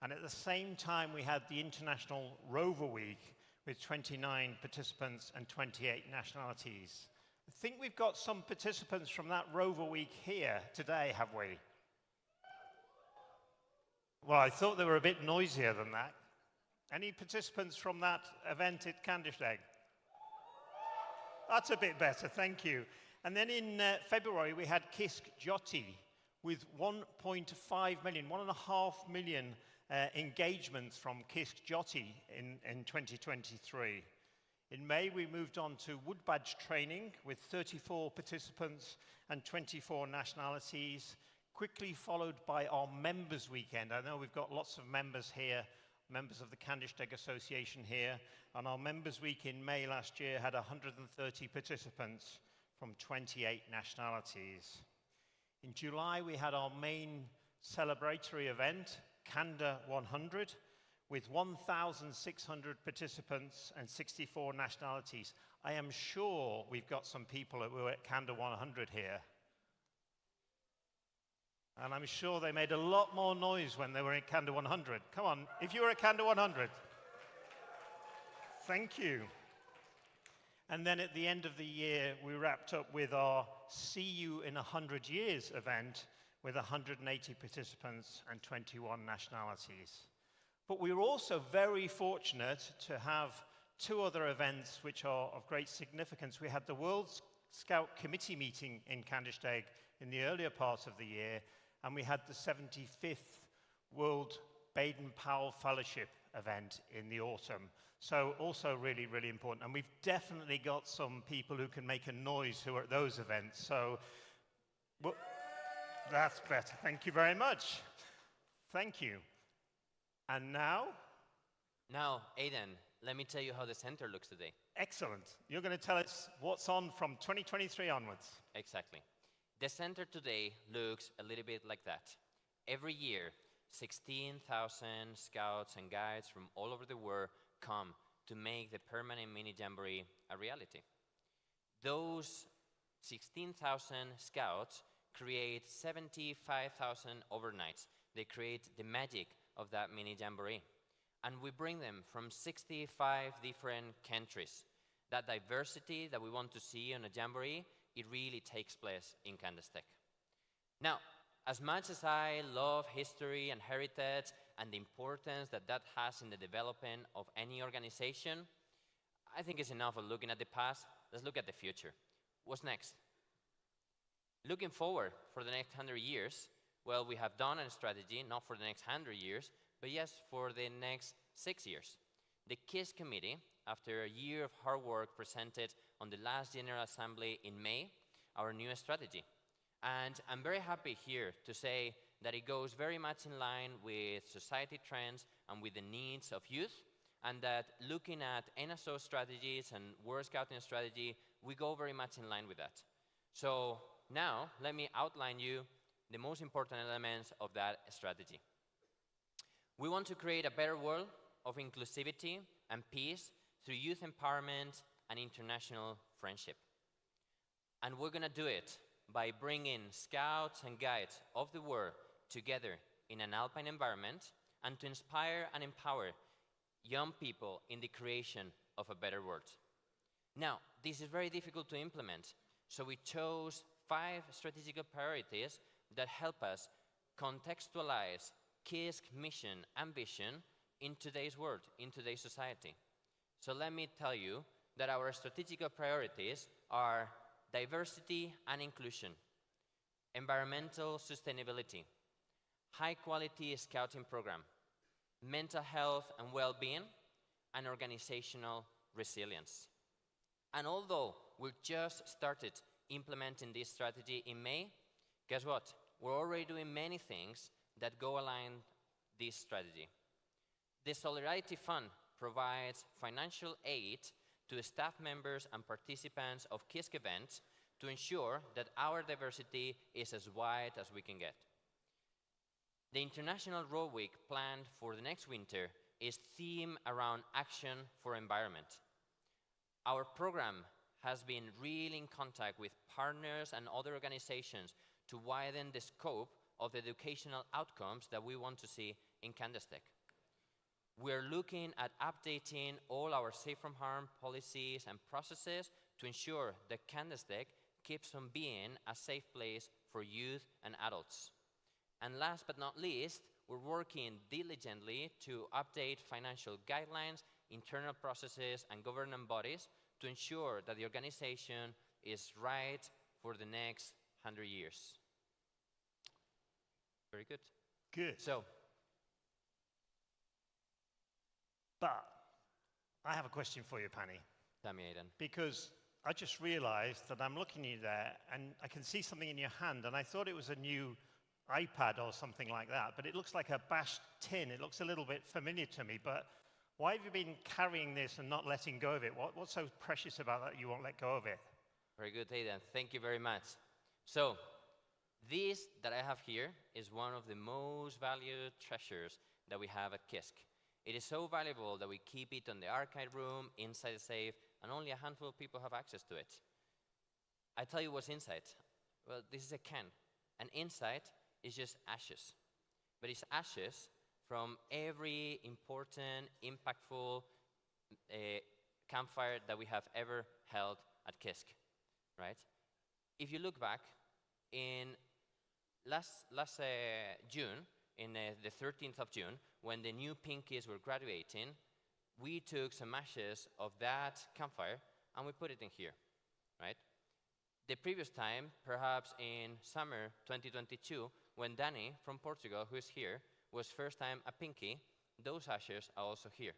And at the same time, we had the International Rover Week with 29 participants and 28 nationalities. I think we've got some participants from that Rover Week here today, have we? Well, I thought they were a bit noisier than that. Any participants from that event at Kandersteg? That's a bit better, thank you. And then in February, we had KISK Joti with 1.5 million, 1.5 million engagements from KISK Joti in 2023. In May, we moved on to Wood Badge training with 34 participants and 24 nationalities, quickly followed by our Members Weekend. I know we've got lots of members here, members of the Kandersteg Association here, and our Members Week in May last year had 130 participants from 28 nationalities. In July, we had our main celebratory event, Kanda 100, with 1,600 participants and 64 nationalities. I am sure we've got some people who were at Kanda 100 here. And I'm sure they made a lot more noise when they were at Kanda 100. Come on, if you were at Kanda 100. Thank you. And then at the end of the year, we wrapped up with our See You in 100 Years event with 180 participants and 21 nationalities. But we were also very fortunate to have 2 other events which are of great significance. We had the World Scout Committee meeting in Kandersteg in the earlier part of the year, and we had the 75th World Baden-Powell Fellowship event in the autumn. So also really, really important. And we've definitely got some people who can make a noise who are at those events. So well, that's better. Thank you very much. Thank you. And now? Now, Aidan, let me tell you how the center looks today. Excellent. You're going to tell us what's on from 2023 onwards. Exactly. The center today looks a little bit like that. Every year, 16,000 scouts and guides from all over the world come to make the permanent mini jamboree a reality. Those 16,000 scouts create 75,000 overnights. They create the magic of that mini jamboree. And we bring them from 65 different countries. That diversity that we want to see on a jamboree, it really takes place in Kandersteg. Now, as much as I love history and heritage and the importance that that has in the development of any organization, I think it's enough of looking at the past. Let's look at the future. What's next? Looking forward for the next 100 years, well, we have done a strategy, not for the next 100 years, but yes, for the next 6 years. The KISS committee, after a year of hard work, presented on the last General Assembly in May, our new strategy. And I'm very happy here to say that it goes very much in line with society trends and with the needs of youth, and that looking at NSO strategies and World Scouting strategy, we go very much in line with that. So now, let me outline you the most important elements of that strategy. We want to create a better world of inclusivity and peace through youth empowerment and international friendship. And we're going to do it by bringing scouts and guides of the world together in an alpine environment and to inspire and empower young people in the creation of a better world. Now, this is very difficult to implement, so we chose 5 strategic priorities that help us contextualize KISS mission and vision in today's world, in today's society. So let me tell you that our strategic priorities are diversity and inclusion, environmental sustainability, high-quality scouting program, mental health and well-being, and organizational resilience. And although we just started implementing this strategy in May, guess what? We're already doing many things that go along this strategy. The Solidarity Fund provides financial aid to staff members and participants of KISS events to ensure that our diversity is as wide as we can get. The International Road Week planned for the next winter is themed around action for environment. Our program has been really in contact with partners and other organizations to widen the scope of the educational outcomes that we want to see in Kandersteg. We're looking at updating all our safe from harm policies and processes to ensure that Kandersteg keeps on being a safe place for youth and adults. And last but not least, we're working diligently to update financial guidelines, internal processes, and governance bodies to ensure that the organization is right for the next 100 years. Very good. Good. So, but I have a question for you, Pani. Tell me, Aidan. Because I just realized that I'm looking at you there and I can see something in your hand, and I thought it was a new iPad or something like that, but it looks like a bashed tin. It looks a little bit familiar to me, but why have you been carrying this and not letting go of it? What's so precious about that you won't let go of it? Very good, Aidan. Thank you very much. So, this that I have here is one of the most valued treasures that we have at KISK. It is so valuable that we keep it in the archive room, inside the safe, and only a handful of people have access to it. I tell you what's inside. Well, this is a can, and inside is just ashes. But it's ashes from every important, impactful campfire that we have ever held at KISK, right? If you look back, in last June, in the 13th of June, when the new pinkies were graduating, we took some ashes of that campfire and we put it in here, right? The previous time, perhaps in summer 2022, when Danny from Portugal, who is here, was first time a pinky, those ashes are also here.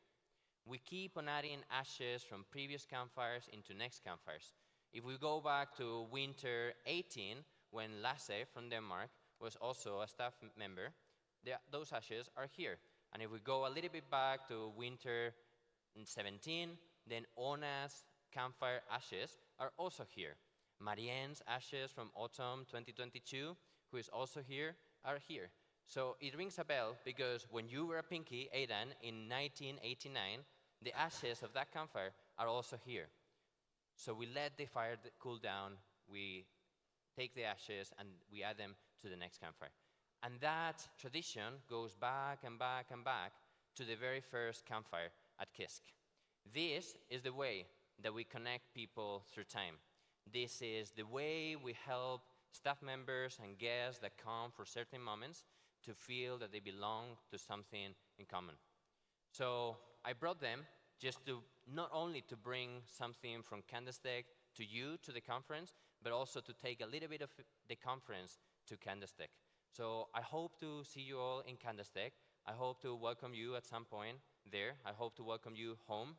We keep on adding ashes from previous campfires into next campfires. If we go back to winter 18, when Lasse from Denmark was also a staff member, those ashes are here. And if we go a little bit back to winter 17, then Ona's campfire ashes are also here. Marianne's ashes from autumn 2022, who is also here, are here. So it rings a bell because when you were a pinky, Aidan, in 1989, the ashes of that campfire are also here. So we let the fire cool down, we take the ashes, and we add them to the next campfire. And that tradition goes back and back and back to the very first campfire at Kisk. This is the way that we connect people through time. This is the way we help staff members and guests that come for certain moments to feel that they belong to something in common. So I brought them just to not only to bring something from Kandersteg to you, to the conference, but also to take a little bit of the conference to Kandersteg. So I hope to see you all in Kandersteg. I hope to welcome you at some point there. I hope to welcome you home.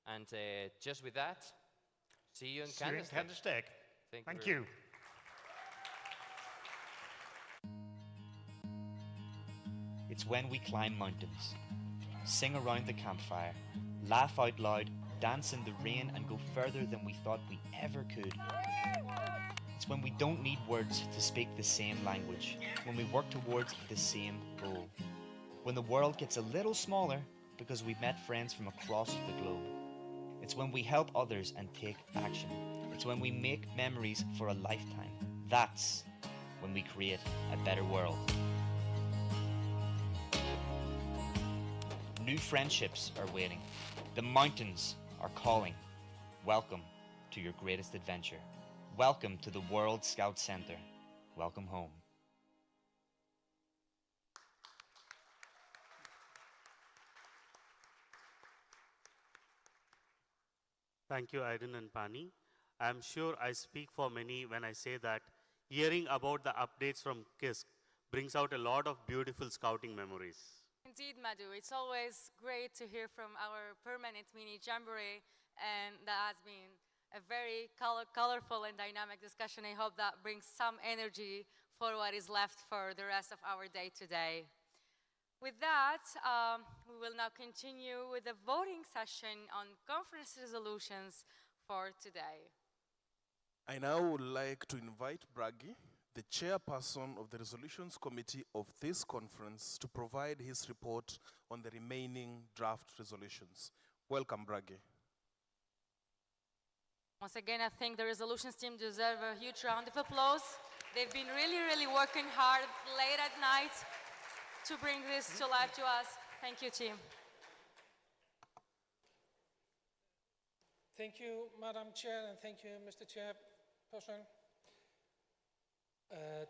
And just with that, see you in Kandersteg. See you in Kandersteg. Thank you. It's when we climb mountains, sing around the campfire, laugh out loud, dance in the rain, and go further than we thought we ever could. It's when we don't need words to speak the same language, when we work towards the same goal. When the world gets a little smaller because we've met friends from across the globe. It's when we help others and take action. It's when we make memories for a lifetime. That's when we create a better world. New friendships are waiting. The mountains are calling. Welcome to your greatest adventure. Welcome to the World Scout Center. Welcome home. Thank you, Aiden and Pani. I'm sure I speak for many when I say that hearing about the updates from Kisk brings out a lot of beautiful scouting memories. Indeed, Madhu. It's always great to hear from our permanent mini jamboree, and that has been a very colorful and dynamic discussion. I hope that brings some energy for what is left for the rest of our day today. With that, we will now continue with the voting session on conference resolutions for today. I now would like to invite Bragi, the chairperson of the Resolutions Committee of this conference, to provide his report on the remaining draft resolutions. Welcome, Bragi. Once again, I think the resolutions team deserve a huge round of applause. They've been really working hard late at night to bring this to life to us. Thank you, team. Thank you, Madam Chair, and thank you, Mr. Chairperson.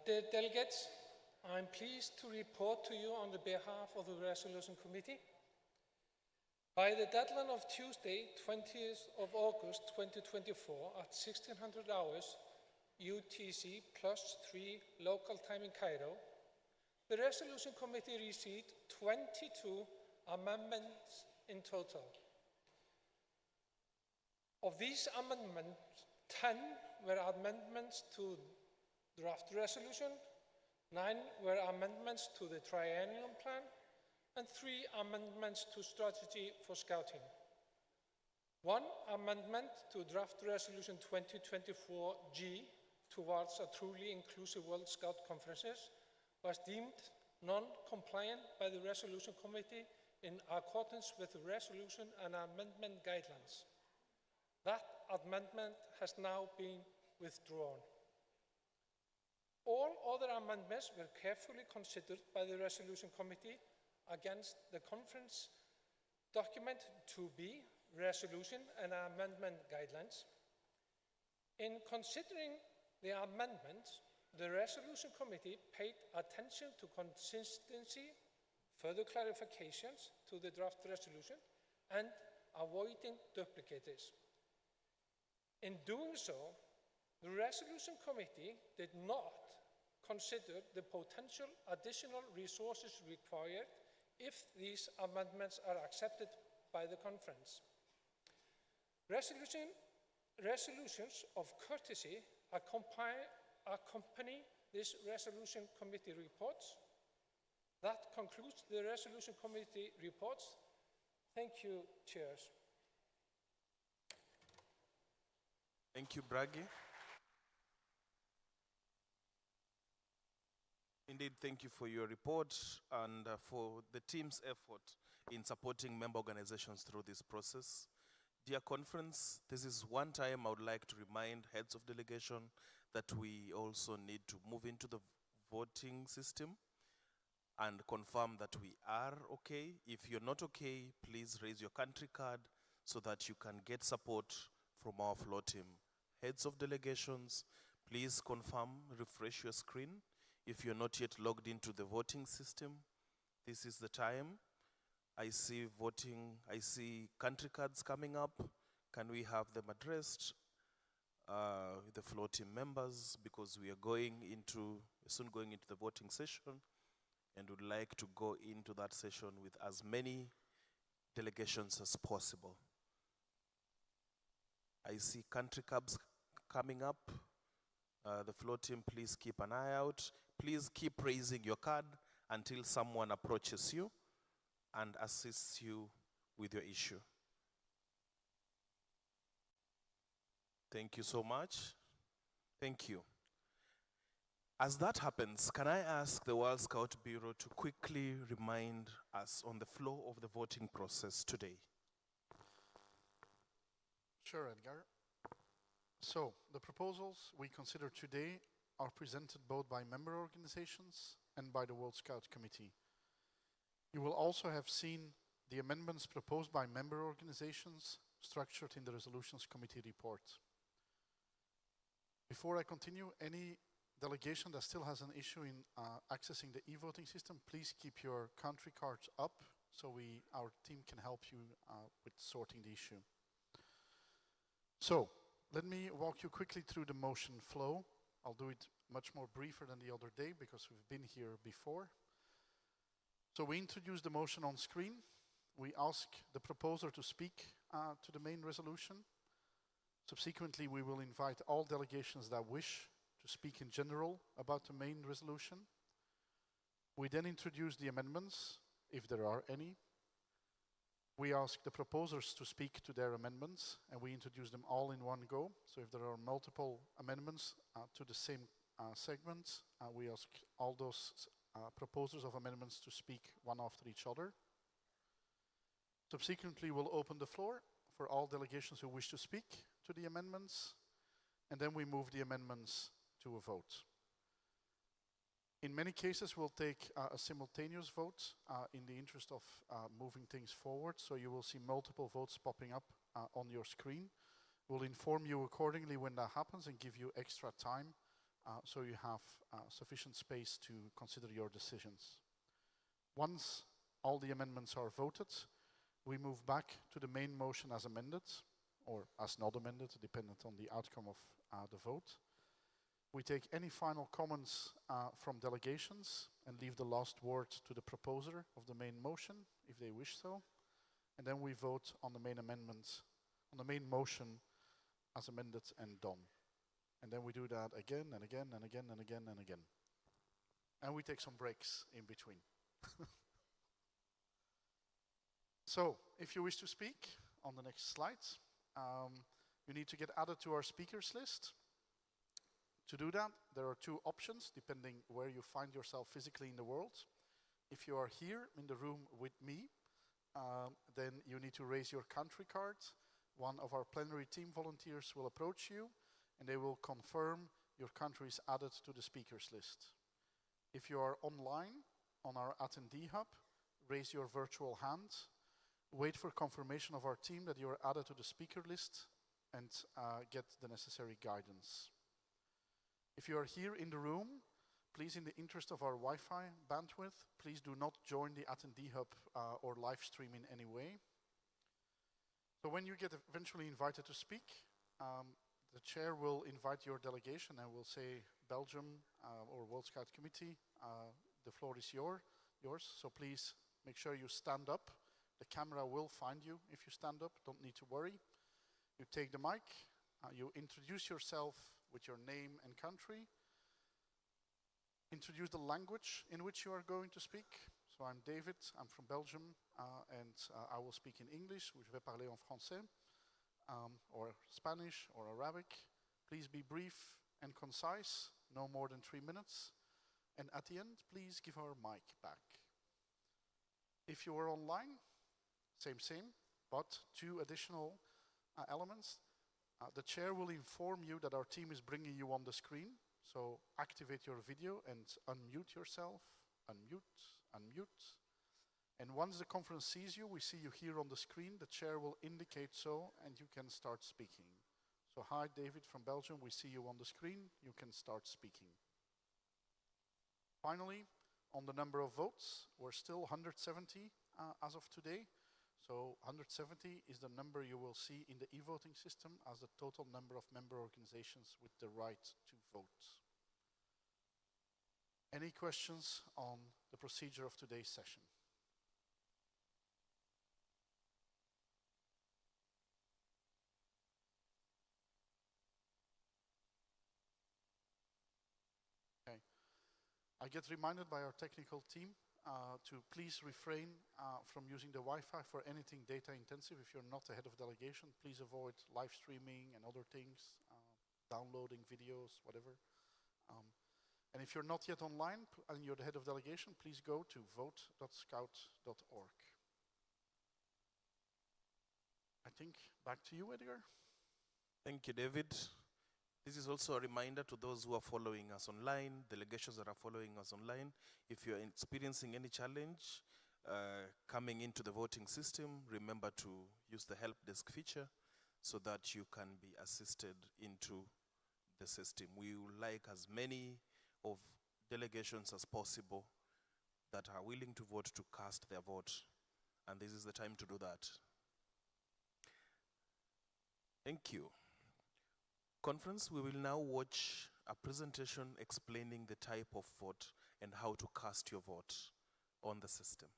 Dear delegates, I'm pleased to report to you on the behalf of the Resolution Committee. By the deadline of Tuesday, 20th of August 2024 at 1600 hours UTC +3 local time in Cairo, the Resolution Committee received 22 amendments in total. Of these amendments, 10 were amendments to draft resolution, 9 were amendments to the triennial plan, and 3 amendments to strategy for scouting. 1 amendment to draft resolution 2024G towards a truly inclusive World Scout conferences was deemed non-compliant by the Resolution Committee in accordance with the resolution and amendment guidelines. That amendment has now been withdrawn. All other amendments were carefully considered by the Resolution Committee against the conference document 2B, resolution and amendment guidelines. In considering the amendments, the Resolution Committee paid attention to consistency, further clarifications to the draft resolution, and avoiding duplicates. In doing so, the Resolution Committee did not consider the potential additional resources required if these amendments are accepted by the conference. Resolutions of courtesy accompany this resolution committee reports. That concludes the resolution committee reports. Thank you, chairs. Thank you, Bragi. Indeed, thank you for your report and for the team's effort in supporting member organizations through this process. Dear conference, this is one time I would like to remind heads of delegation that we also need to move into the voting system and confirm that we are okay. If you're not okay, please raise your country card so that you can get support from our floor team. Heads of delegations, please confirm, refresh your screen. If you're not yet logged into the voting system, this is the time. I see country cards coming up. Can we have them addressed? The floor team members, because we are soon going into the voting session and would like to go into that session with as many delegations as possible. I see country cards coming up. The floor team, please keep an eye out. Please keep raising your card until someone approaches you and assists you with your issue. Thank you so much. Thank you. As that happens, can I ask the World Scout Bureau to quickly remind us on the flow of the voting process today? Sure, Edgar. So, the proposals we consider today are presented both by member organizations and by the World Scout Committee. You will also have seen the amendments proposed by member organizations structured in the Resolutions Committee report. Before I continue, any delegation that still has an issue in accessing the e-voting system, please keep your country cards up so our team can help you with sorting the issue. So, let me walk you quickly through the motion flow. I'll do it much more briefer than the other day because we've been here before. So we introduce the motion on screen. We ask the proposer to speak to the main resolution. Subsequently, we will invite all delegations that wish to speak in general about the main resolution. We then introduce the amendments, if there are any. We ask the proposers to speak to their amendments, and we introduce them all in one go. So if there are multiple amendments to the same segment, we ask all those proposers of amendments to speak one after each other. Subsequently, we'll open the floor for all delegations who wish to speak to the amendments, and then we move the amendments to a vote. In many cases, we'll take a simultaneous vote in the interest of moving things forward, so you will see multiple votes popping up on your screen. We'll inform you accordingly when that happens and give you extra time so you have sufficient space to consider your decisions. Once all the amendments are voted, we move back to the main motion as amended, or as not amended, dependent on the outcome of the vote. We take any final comments from delegations and leave the last word to the proposer of the main motion, if they wish so. And then we vote on the main amendments, on the main motion as amended and done. And then we do that again and again and again and again and again. And we take some breaks in between. So, if you wish to speak on the next slides, you need to get added to our speakers list. To do that, there are two options depending where you find yourself physically in the world. If you are here in the room with me, then you need to raise your country card. One of our plenary team volunteers will approach you and they will confirm your country is added to the speakers list. If you are online on our attendee hub, raise your virtual hand, wait for confirmation of our team that you are added to the speaker list, and get the necessary guidance. If you are here in the room, please, in the interest of our Wi-Fi bandwidth, please do not join the attendee hub or live stream in any way. So when you get eventually invited to speak, the chair will invite your delegation and will say Belgium or World Scout Committee, the floor is yours. So please make sure you stand up. The camera will find you if you stand up, don't need to worry. You take the mic, you introduce yourself with your name and country. Introduce the language in which you are going to speak. So I'm David, I'm from Belgium, and I will speak in English. Je vais parler en français, or Spanish, or Arabic. Please be brief and concise, no more than 3 minutes. And at the end, please give our mic back. If you are online, same, but 2 additional elements. The chair will inform you that our team is bringing you on the screen. So activate your video and unmute yourself. Unmute. And once the conference sees you, we see you here on the screen. The chair will indicate so, and you can start speaking. So hi, David from Belgium. We see you on the screen. You can start speaking. Finally, on the number of votes, we're still 170 as of today. So 170 is the number you will see in the e-voting system as the total number of member organizations with the right to vote. Any questions on the procedure of today's session? Okay. I get reminded by our technical team to please refrain from using the Wi-Fi for anything data intensive. If you're not the head of delegation, please avoid live streaming and other things, downloading videos, whatever. And if you're not yet online and you're the head of delegation, please go to vote.scout.org. I think back to you, Edgar. Thank you, David. This is also a reminder to those who are following us online, delegations that are following us online. If you're experiencing any challenge coming into the voting system, remember to use the help desk feature so that you can be assisted into the system. We would like as many of delegations as possible that are willing to vote to cast their vote, and this is the time to do that. Thank you. Conference, we will now watch a presentation explaining the type of vote and how to cast your vote on the system.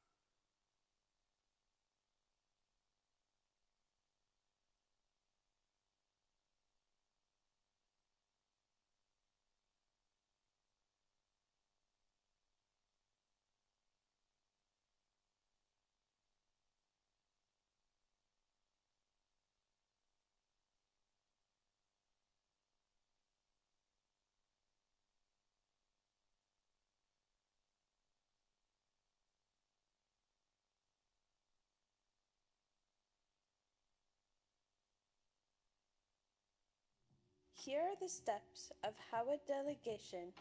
Here are the steps of how a delegation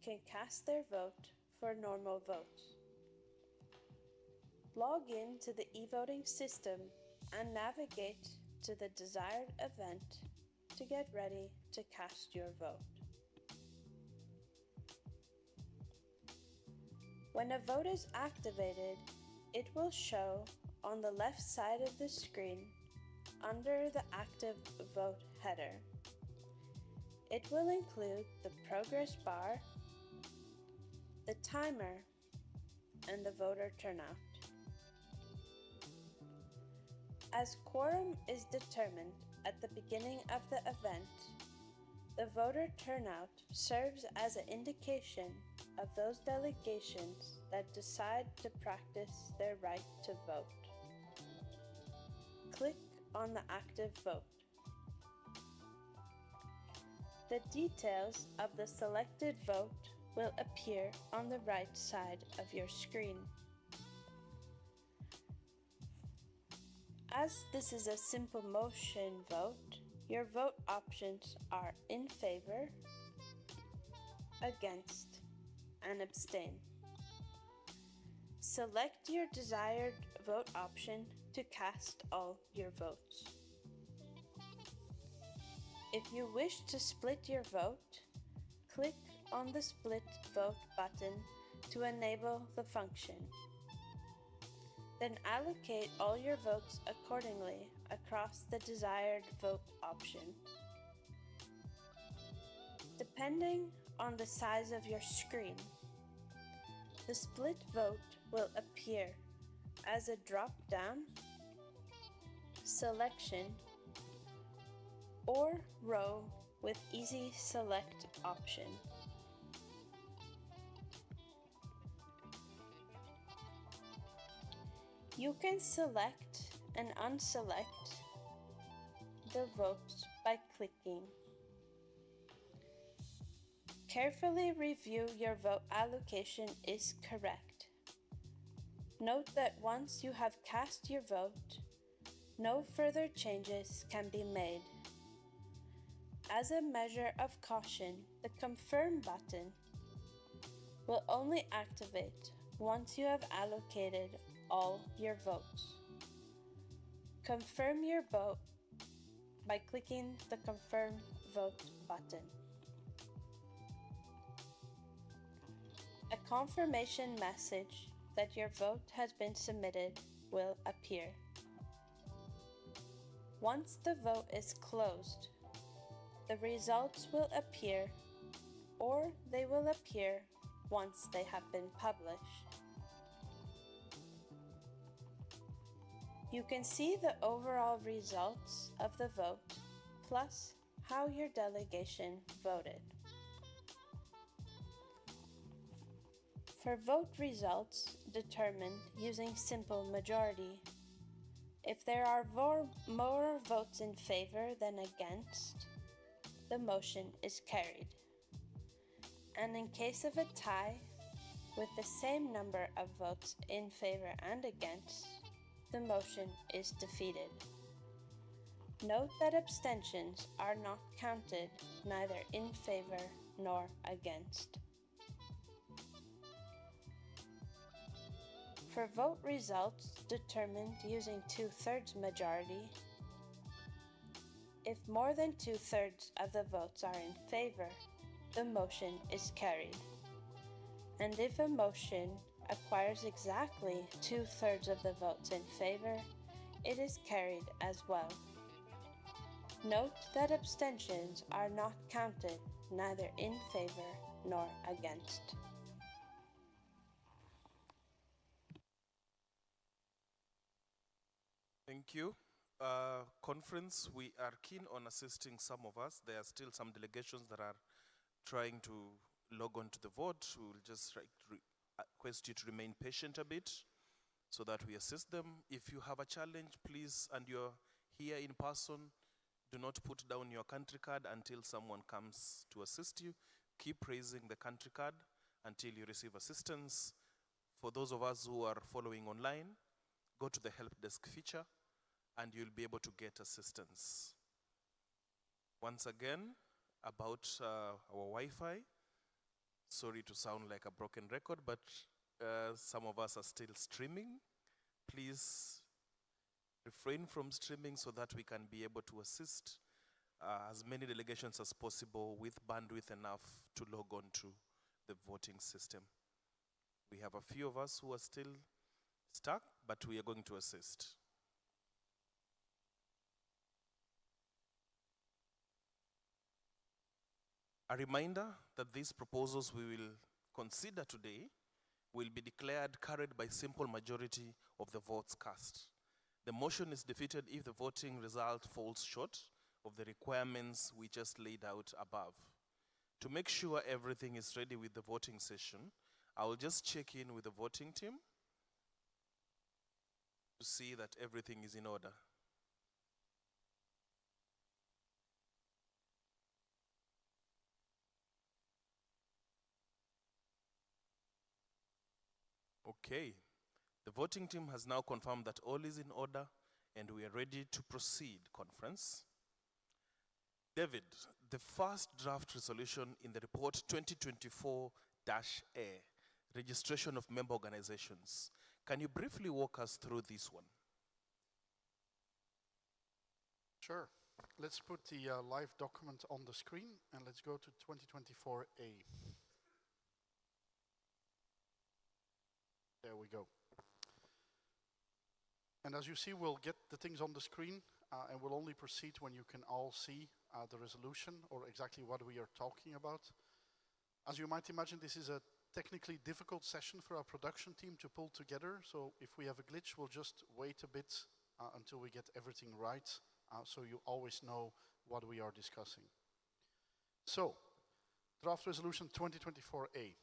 can cast their vote for normal votes. Log in to the e-voting system and navigate to the desired event to get ready to cast your vote. When a vote is activated, it will show on the left side of the screen under the active vote header. It will include the progress bar, the timer, and the voter turnout. As quorum is determined at the beginning of the event, the voter turnout serves as an indication of those delegations that decide to practice their right to vote. Click on the active vote. The details of the selected vote will appear on the right side of your screen. As this is a simple motion vote, your vote options are in favor, against, and abstain. Select your desired vote option to cast all your votes. If you wish to split your vote, click on the Split Vote button to enable the function. Then allocate all your votes accordingly across the desired vote option. Depending on the size of your screen, the split vote will appear as a drop-down, selection, or row with easy select option. You can select and unselect the votes by clicking. Carefully review your vote allocation is correct. Note that once you have cast your vote, no further changes can be made. As a measure of caution, the confirm button will only activate once you have allocated all your votes. Confirm your vote by clicking the confirm vote button. A confirmation message that your vote has been submitted will appear. Once the vote is closed, the results will appear, or they will appear once they have been published. You can see the overall results of the vote, plus how your delegation voted. For vote results determined using simple majority, if there are more votes in favor than against, the motion is carried. And in case of a tie, with the same number of votes in favor and against, the motion is defeated. Note that abstentions are not counted, neither in favor nor against. For vote results determined using 2/3 majority, if more than 2/3 of the votes are in favor, the motion is carried. And if a motion acquires exactly 2/3 of the votes in favor, it is carried as well. Note that abstentions are not counted, neither in favor nor against. Thank you. Conference, we are keen on assisting some of us. There are still some delegations that are trying to log on to the vote. We will just request you to remain patient a bit so that we assist them. If you have a challenge, please, and you're here in person, do not put down your country card until someone comes to assist you. Keep raising the country card until you receive assistance. For those of us who are following online, go to the help desk feature and you'll be able to get assistance. Once again, about our Wi-Fi, sorry to sound like a broken record, but some of us are still streaming. Please refrain from streaming so that we can be able to assist as many delegations as possible with bandwidth enough to log on to the voting system. We have a few of us who are still stuck, but we are going to assist. A reminder that these proposals we will consider today will be declared carried by simple majority of the votes cast. The motion is defeated if the voting result falls short of the requirements we just laid out above. To make sure everything is ready with the voting session, I will just check in with the voting team to see that everything is in order. Okay, the voting team has now confirmed that all is in order and we are ready to proceed, conference. David, the first draft resolution in the report 2024-A, registration of member organizations. Can you briefly walk us through this one? Sure. Let's put the live document on the screen and let's go to 2024-A. There we go. And as you see, we'll get the things on the screen and will only proceed when you can all see the resolution or exactly what we are talking about. As you might imagine, this is a technically difficult session for our production team to pull together, so if we have a glitch, we'll just wait a bit until we get everything right, so you always know what we are discussing. So, Draft Resolution 2024A.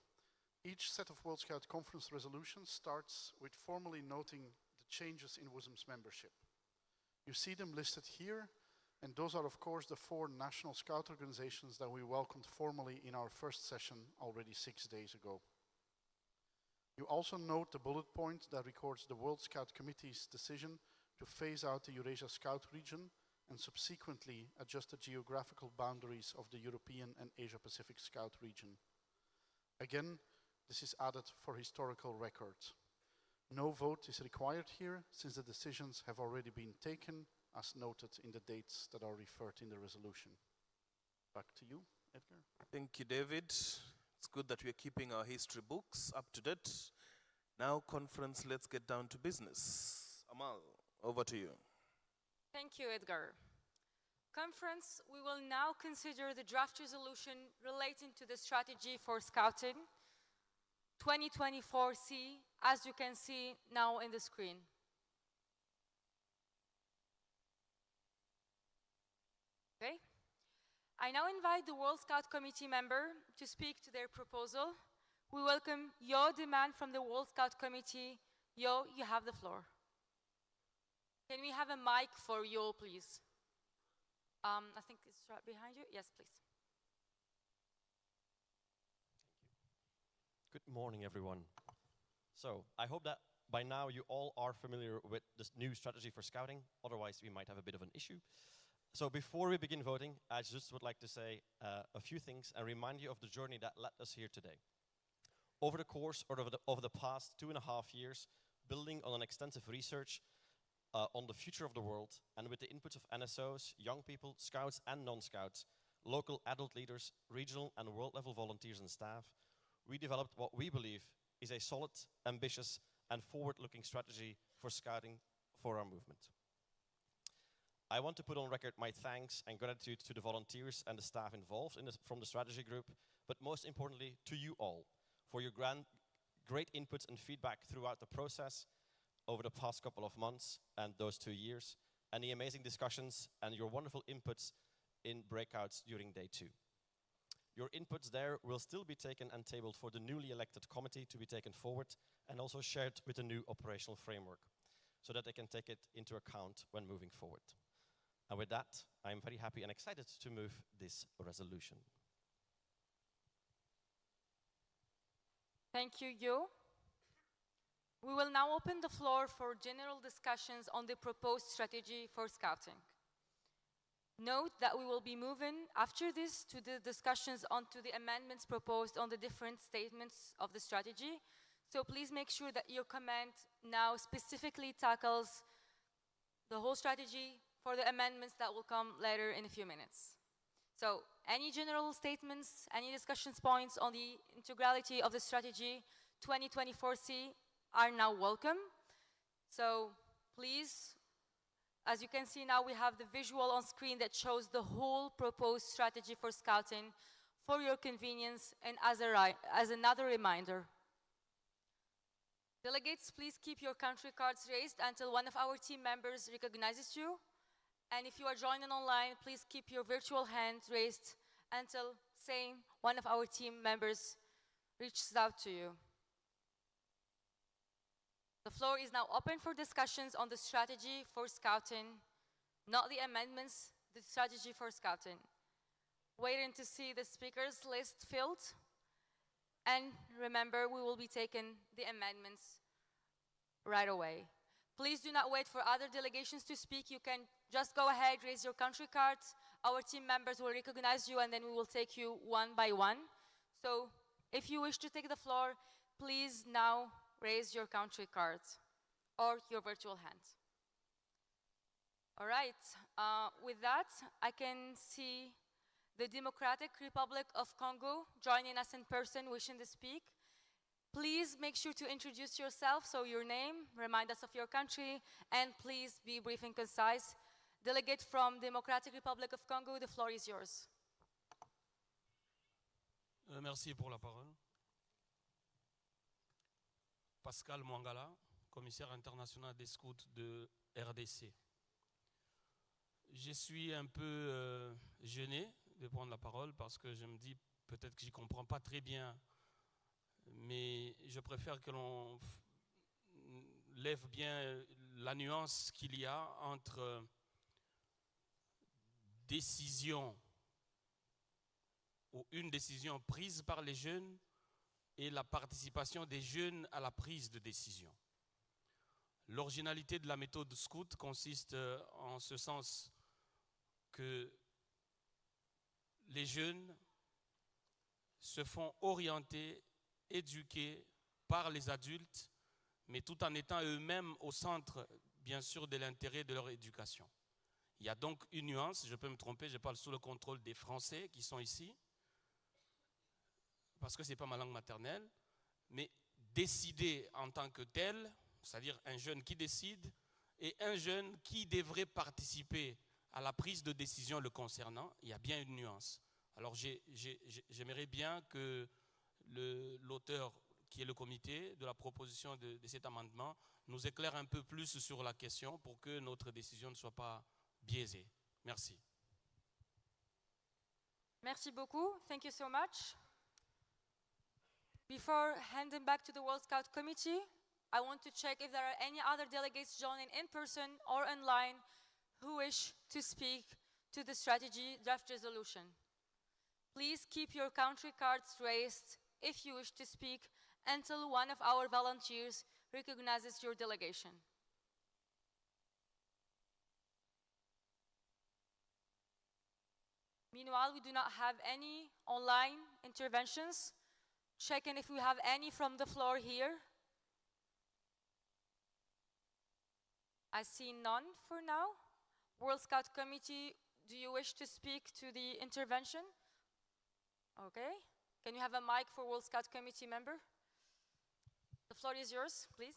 Each set of World Scout Conference resolutions starts with formally noting the changes in WSM's membership. You see them listed here, and those are of course the 4 national Scout organizations that we welcomed formally in our first session already 6 days ago. You also note the bullet point that records the World Scout Committee's decision to phase out the Eurasia Scout region and subsequently adjust the geographical boundaries of the European and Asia-Pacific Scout region. Again, this is added for historical record. No vote is required here since the decisions have already been taken as noted in the dates that are referred in the resolution. Back to you, Edgar. Thank you, David. It's good that we're keeping our history books up to date. Now, conference, let's get down to business. Amal, over to you. Thank you, Edgar. Conference, we will now consider the draft resolution relating to the strategy for Scouting 2024C, as you can see now in the screen. Okay. I now invite the World Scout Committee member to speak to their proposal. We welcome Yo Demand from the World Scout Committee. Yo, you have the floor. Can we have a mic for Yo, please? I think it's right behind you. Yes, please. Good morning, everyone. So, I hope that by now you all are familiar with this new strategy for Scouting. Otherwise, we might have a bit of an issue. So before we begin voting, I just would like to say a few things and remind you of the journey that led us here today. Over the course of the past 2.5 years, building on an extensive research on the future of the world, and with the inputs of NSOs, young people, Scouts and non-Scouts, local adult leaders, regional and world-level volunteers and staff, we developed what we believe is a solid, ambitious and forward-looking strategy for Scouting for our movement. I want to put on record my thanks and gratitude to the volunteers and the staff involved from the strategy group, but most importantly to you all for your great inputs and feedback throughout the process over the past couple of months and those 2 years, and the amazing discussions and your wonderful inputs in breakouts during day 2. Your inputs there will still be taken and tabled for the newly elected committee to be taken forward and also shared with the new operational framework so that they can take it into account when moving forward. And with that, I'm very happy and excited to move this resolution. Thank you, Yo. We will now open the floor for general discussions on the proposed strategy for Scouting. Note that we will be moving after this to the discussions onto the amendments proposed on the different statements of the strategy. So please make sure that your comment now specifically tackles the whole strategy for the amendments that will come later in a few minutes. So any general statements, any discussions points on the integrality of the strategy 2024C are now welcome. So please, as you can see now, we have the visual on screen that shows the whole proposed strategy for Scouting for your convenience and as another reminder. Delegates, please keep your country cards raised until one of our team members recognizes you. And if you are joining online, please keep your virtual hand raised until one of our team members reaches out to you. The floor is now open for discussions on the strategy for Scouting, not the amendments, the strategy for Scouting. Waiting to see the speakers list filled. And remember, we will be taking the amendments right away. Please do not wait for other delegations to speak. You can just go ahead, raise your country cards. Our team members will recognize you and then we will take you one by one. So if you wish to take the floor, please now raise your country cards or your virtual hand. All right, with that, I can see the Democratic Republic of Congo joining us in person, wishing to speak. Please make sure to introduce yourself, so your name, remind us of your country, and please be brief and concise. Delegate from Democratic Republic of Congo, the floor is yours. Merci pour la parole. Pascal Mwangala, commissaire international des scouts de RDC. Je suis un peu gêné de prendre la parole parce que je me dis peut-être que je ne comprends pas très bien, mais je préfère que l'on lève bien la nuance qu'il y a entre décision ou une décision prise par les jeunes et la participation des jeunes à la prise de décision. L'originalité de la méthode scout consiste en ce sens que les jeunes se font orienter, éduquer par les adultes, mais tout en étant eux-mêmes au centre, bien sûr, de l'intérêt de leur éducation. Il y a donc une nuance, je peux me tromper, je parle sous le contrôle des Français qui sont ici, parce que ce n'est pas ma langue maternelle, mais décider en tant que tel, c'est-à-dire un jeune qui décide et un jeune qui devrait participer à la prise de décision le concernant, il y a bien une nuance. Alors j'aimerais bien que l'auteur, qui est le comité de la proposition de cet amendement, nous éclaire un peu plus sur la question pour que notre décision ne soit pas biaisée. Merci. Merci beaucoup. Thank you so much. Before handing back to the World Scout Committee, I want to check if there are any other delegates joining in person or online who wish to speak to the strategy draft resolution. Please keep your country cards raised if you wish to speak until one of our volunteers recognizes your delegation. Meanwhile, we do not have any online interventions. Checking if we have any from the floor here. I see none for now. World Scout Committee, do you wish to speak to the intervention? Okay. Can you have a mic for World Scout Committee member? The floor is yours, please.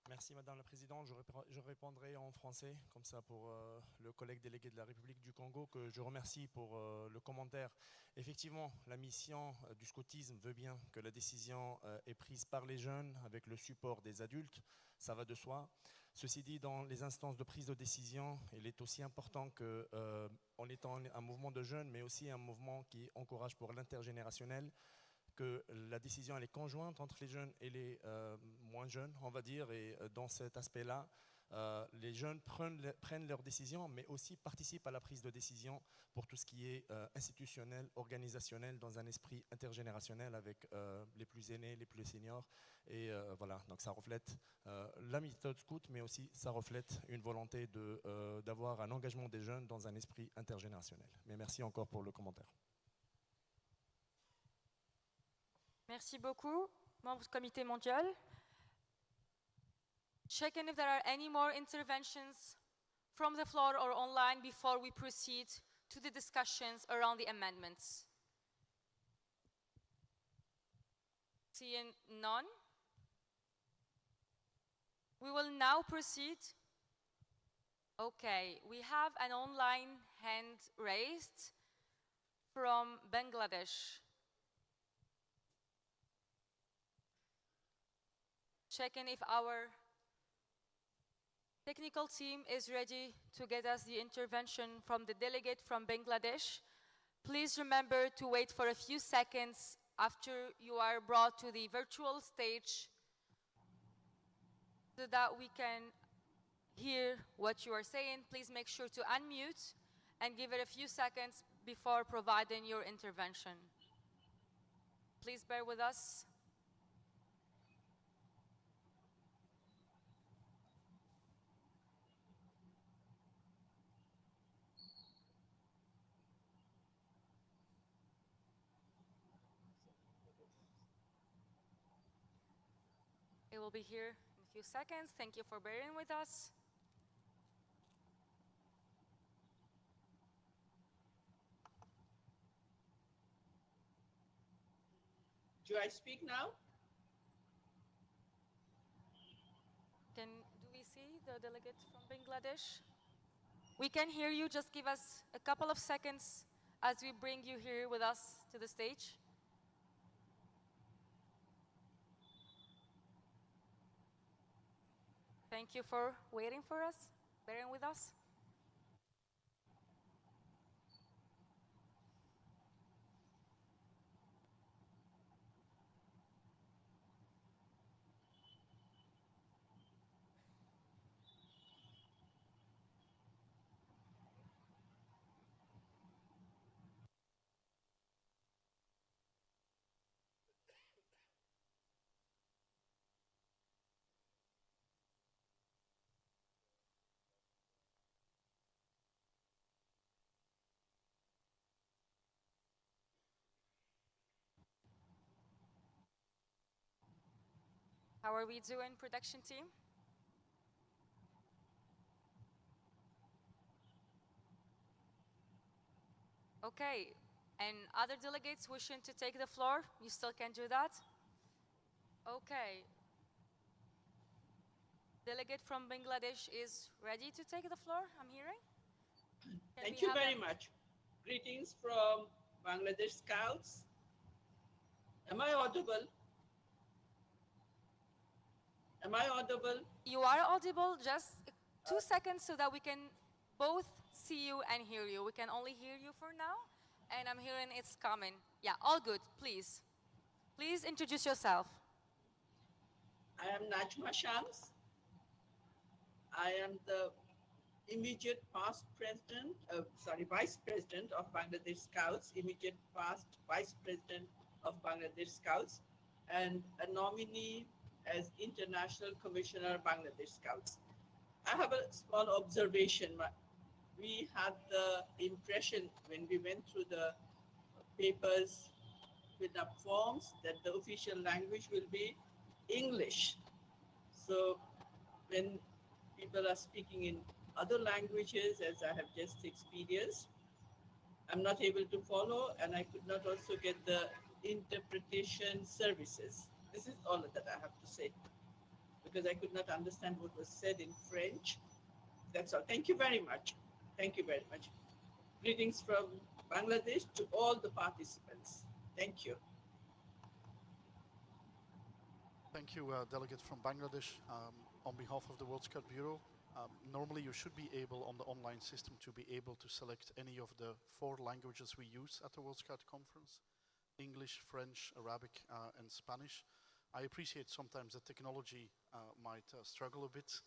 Merci Madame la Présidente. Je répondrai en français, comme ça pour le collègue délégué de la République du Congo, que je remercie pour le commentaire. Effectivement, la mission du scoutisme veut bien que la décision est prise par les jeunes avec le support des adultes, ça va de soi. Ceci dit, dans les instances de prise de décision, il est aussi important qu'en étant un mouvement de jeunes, mais aussi un mouvement qui encourage pour l'intergénérationnel, que la décision elle est conjointe entre les jeunes et les moins jeunes, on va dire, et dans cet aspect-là, les jeunes prennent leurs décisions, mais aussi participent à la prise de décision pour tout ce qui est institutionnel, organisationnel, dans un esprit intergénérationnel avec les plus aînés, les plus seniors, et voilà, donc ça reflète la méthode scout, mais aussi ça reflète une volonté d'avoir un engagement des jeunes dans un esprit intergénérationnel. Mais merci encore pour le commentaire. Merci beaucoup, membres du comité mondial. Checking if there are any more interventions from the floor or online before we proceed to the discussions around the amendments. Seeing none, we will now proceed. Okay, we have an online hand raised from Bangladesh. Checking if our technical team is ready to get us the intervention from the delegate from Bangladesh. Please remember to wait for a few seconds after you are brought to the virtual stage so that we can hear what you are saying. Please make sure to unmute and give it a few seconds before providing your intervention. Please bear with us. It will be here in a few seconds. Thank you for bearing with us. Do I speak now? Do we see the delegate from Bangladesh? We can hear you. Just give us a couple of seconds as we bring you here with us to the stage. Thank you for waiting for us, bearing with us. How are we doing, production team? Okay, and other delegates wishing to take the floor, you still can do that? Okay. Delegate from Bangladesh is ready to take the floor, I'm hearing. Thank you very much. Greetings from Bangladesh Scouts. Am I audible? Am I audible? You are audible, just 2 seconds so that we can both see you and hear you. We can only hear you for now, and I'm hearing it's coming. Yeah, all good, please. Please introduce yourself. I am Najma Shams. I am the immediate past president, vice president of Bangladesh Scouts, immediate past vice president of Bangladesh Scouts, and a nominee as International Commissioner Bangladesh Scouts. I have a small observation. We had the impression when we went through the papers with the forms that the official language will be English. So when people are speaking in other languages, as I have just experienced, I'm not able to follow, and I could not also get the interpretation services. This is all that I have to say, because I could not understand what was said in French. That's all. Thank you very much. Thank you very much. Greetings from Bangladesh to all the participants. Thank you. Thank you, Delegate from Bangladesh. On behalf of the World Scout Bureau, normally you should be able, on the online system, to be able to select any of the 4 languages we use at the World Scout Conference: English, French, Arabic, and Spanish. I appreciate sometimes that technology might struggle a bit.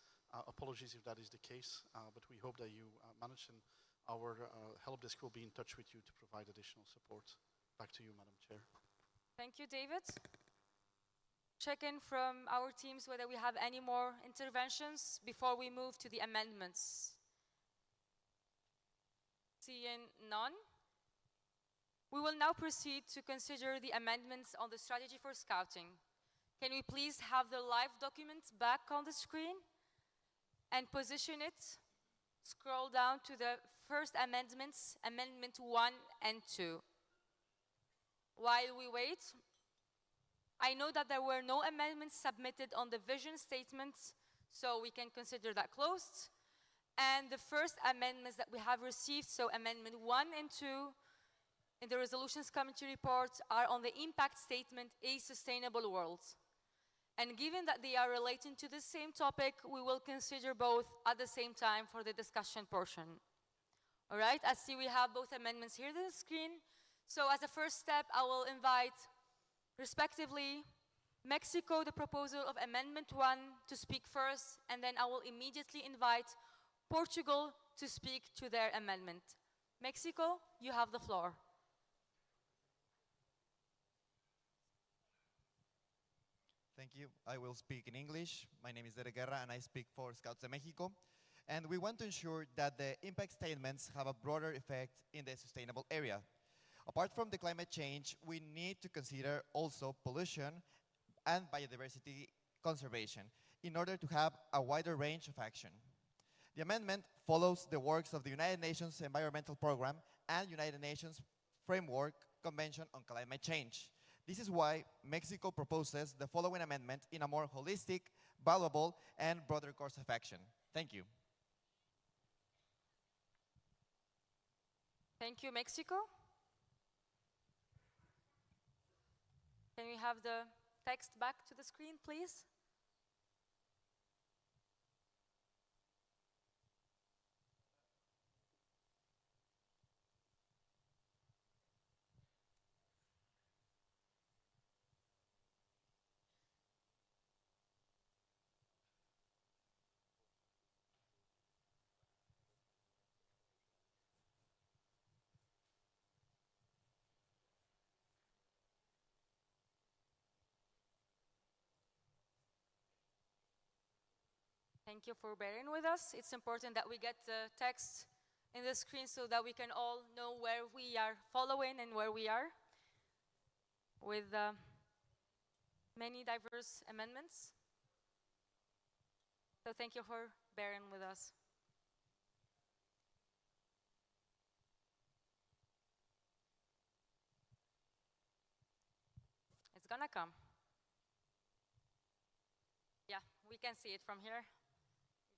Apologies if that is the case, but we hope that you manage, and our help desk will be in touch with you to provide additional support. Back to you, Madam Chair. Thank you, David. Check in from our teams whether we have any more interventions before we move to the amendments. Seeing none, we will now proceed to consider the amendments on the strategy for scouting. Can we please have the live document back on the screen and position it? Scroll down to the first amendments, Amendment 1 and 2. While we wait, I know that there were no amendments submitted on the vision statement, so we can consider that closed. And the first amendments that we have received, so Amendment 1 and 2, in the Resolutions Committee report, are on the impact statement, A Sustainable World. And given that they are relating to the same topic, we will consider both at the same time for the discussion portion. All right, I see we have both amendments here on the screen. So as a first step, I will invite, respectively, Mexico, the proposal of Amendment 1, to speak first, and then I will immediately invite Portugal to speak to their amendment. Mexico, you have the floor. Thank you. I will speak in English. My name is Derek Guerra, and I speak for Scouts de Mexico. And we want to ensure that the impact statements have a broader effect in the sustainable area. Apart from the climate change, we need to consider also pollution and biodiversity conservation in order to have a wider range of action. The amendment follows the works of the United Nations Environmental Programme and United Nations Framework Convention on Climate Change. This is why Mexico proposes the following amendment in a more holistic, valuable, and broader course of action. Thank you. Thank you, Mexico. Can we have the text back to the screen, please? Thank you for bearing with us. It's important that we get the text in the screen so that we can all know where we are following and where we are with many diverse amendments. So thank you for bearing with us. It's gonna come. Yeah, we can see it from here.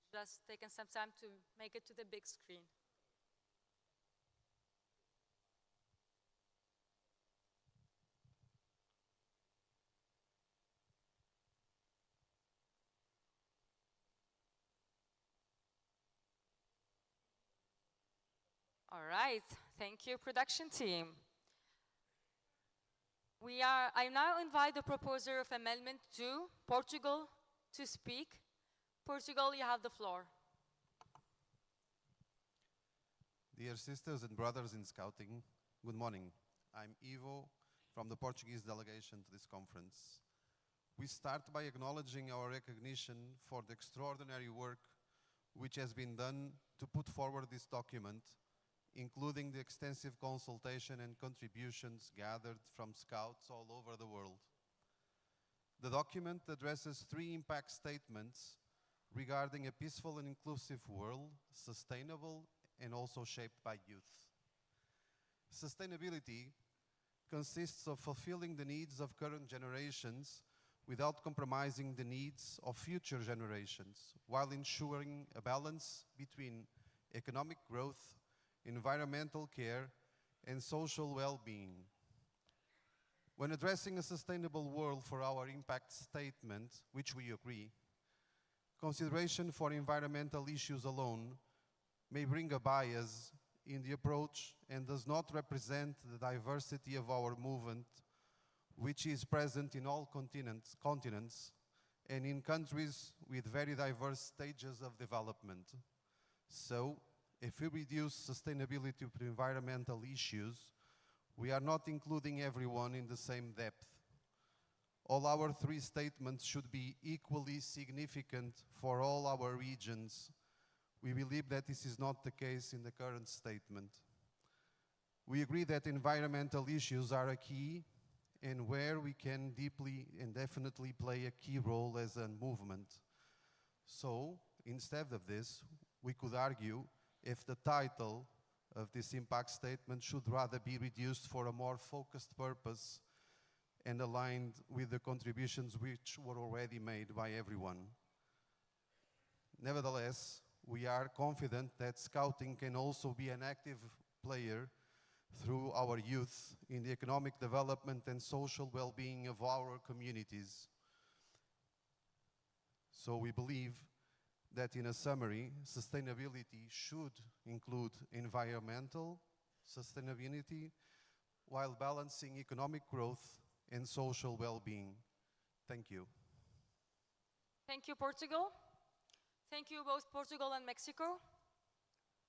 It's just taken some time to make it to the big screen. All right, thank you, production team. I now invite the proposer of Amendment 2, Portugal, to speak. Portugal, you have the floor. Dear sisters and brothers in Scouting, good morning. I'm Ivo from the Portuguese delegation to this conference. We start by acknowledging our recognition for the extraordinary work which has been done to put forward this document, including the extensive consultation and contributions gathered from Scouts all over the world. The document addresses 3 impact statements regarding a peaceful and inclusive world, sustainable and also shaped by youth. Sustainability consists of fulfilling the needs of current generations without compromising the needs of future generations, while ensuring a balance between economic growth, environmental care, and social well-being. When addressing a sustainable world for our impact statement, which we agree, consideration for environmental issues alone may bring a bias in the approach and does not represent the diversity of our movement, which is present in all continents and in countries with very diverse stages of development. So, if we reduce sustainability to environmental issues, we are not including everyone in the same depth. All our 3 statements should be equally significant for all our regions. We believe that this is not the case in the current statement. We agree that environmental issues are a key and where we can deeply and definitely play a key role as a movement. So, instead of this, we could argue if the title of this impact statement should rather be reduced for a more focused purpose and aligned with the contributions which were already made by everyone. Nevertheless, we are confident that Scouting can also be an active player through our youth in the economic development and social well-being of our communities. So we believe that in a summary, sustainability should include environmental sustainability while balancing economic growth and social well-being. Thank you. Thank you, Portugal. Thank you, both Portugal and Mexico.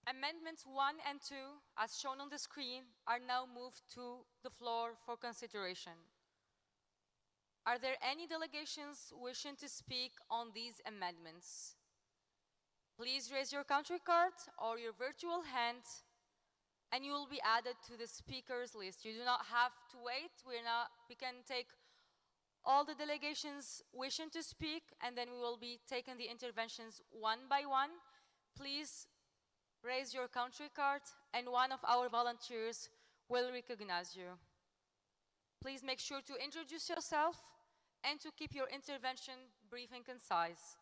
Amendments 1 and 2, as shown on the screen, are now moved to the floor for consideration. Are there any delegations wishing to speak on these amendments? Please raise your country card or your virtual hand, and you will be added to the speakers list. You do not have to wait. We can take all the delegations wishing to speak, and then we will be taking the interventions one by one. Please raise your country card, and one of our volunteers will recognize you. Please make sure to introduce yourself and to keep your intervention brief and concise,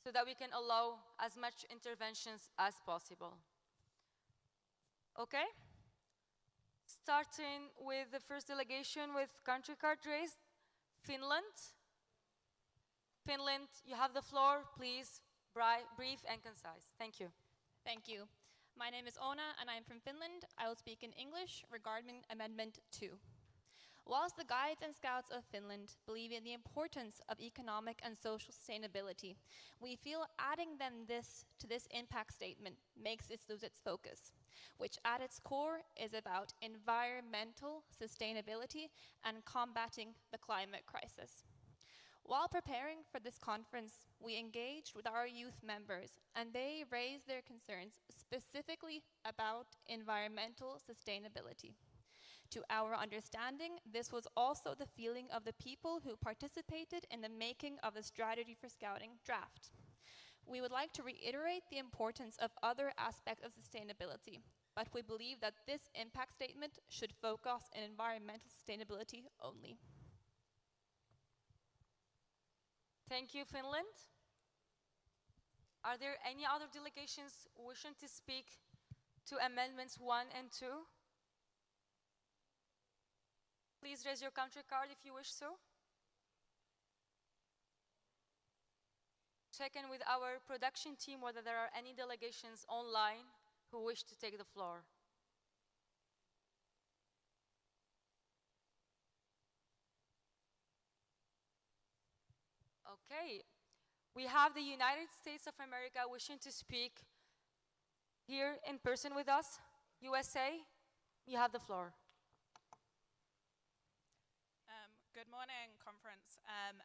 so that we can allow as much interventions as possible. Okay? Starting with the first delegation with country card raised, Finland. Finland, you have the floor. Please, brief and concise. Thank you. Thank you. My name is Ona and I am from Finland. I will speak in English regarding Amendment 2. Whilst the Guides and Scouts of Finland believe in the importance of economic and social sustainability, we feel adding them to this impact statement makes it lose its focus, which at its core is about environmental sustainability and combating the climate crisis. While preparing for this conference, we engaged with our youth members and they raised their concerns specifically about environmental sustainability. To our understanding, this was also the feeling of the people who participated in the making of the Strategy for Scouting draft. We would like to reiterate the importance of other aspects of sustainability, but we believe that this impact statement should focus on environmental sustainability only. Thank you, Finland. Are there any other delegations wishing to speak to Amendments 1 and 2? Please raise your country card if you wish so. Check in with our production team whether there are any delegations online who wish to take the floor. Okay, we have the United States of America wishing to speak here in person with us. USA, you have the floor. Good morning, conference.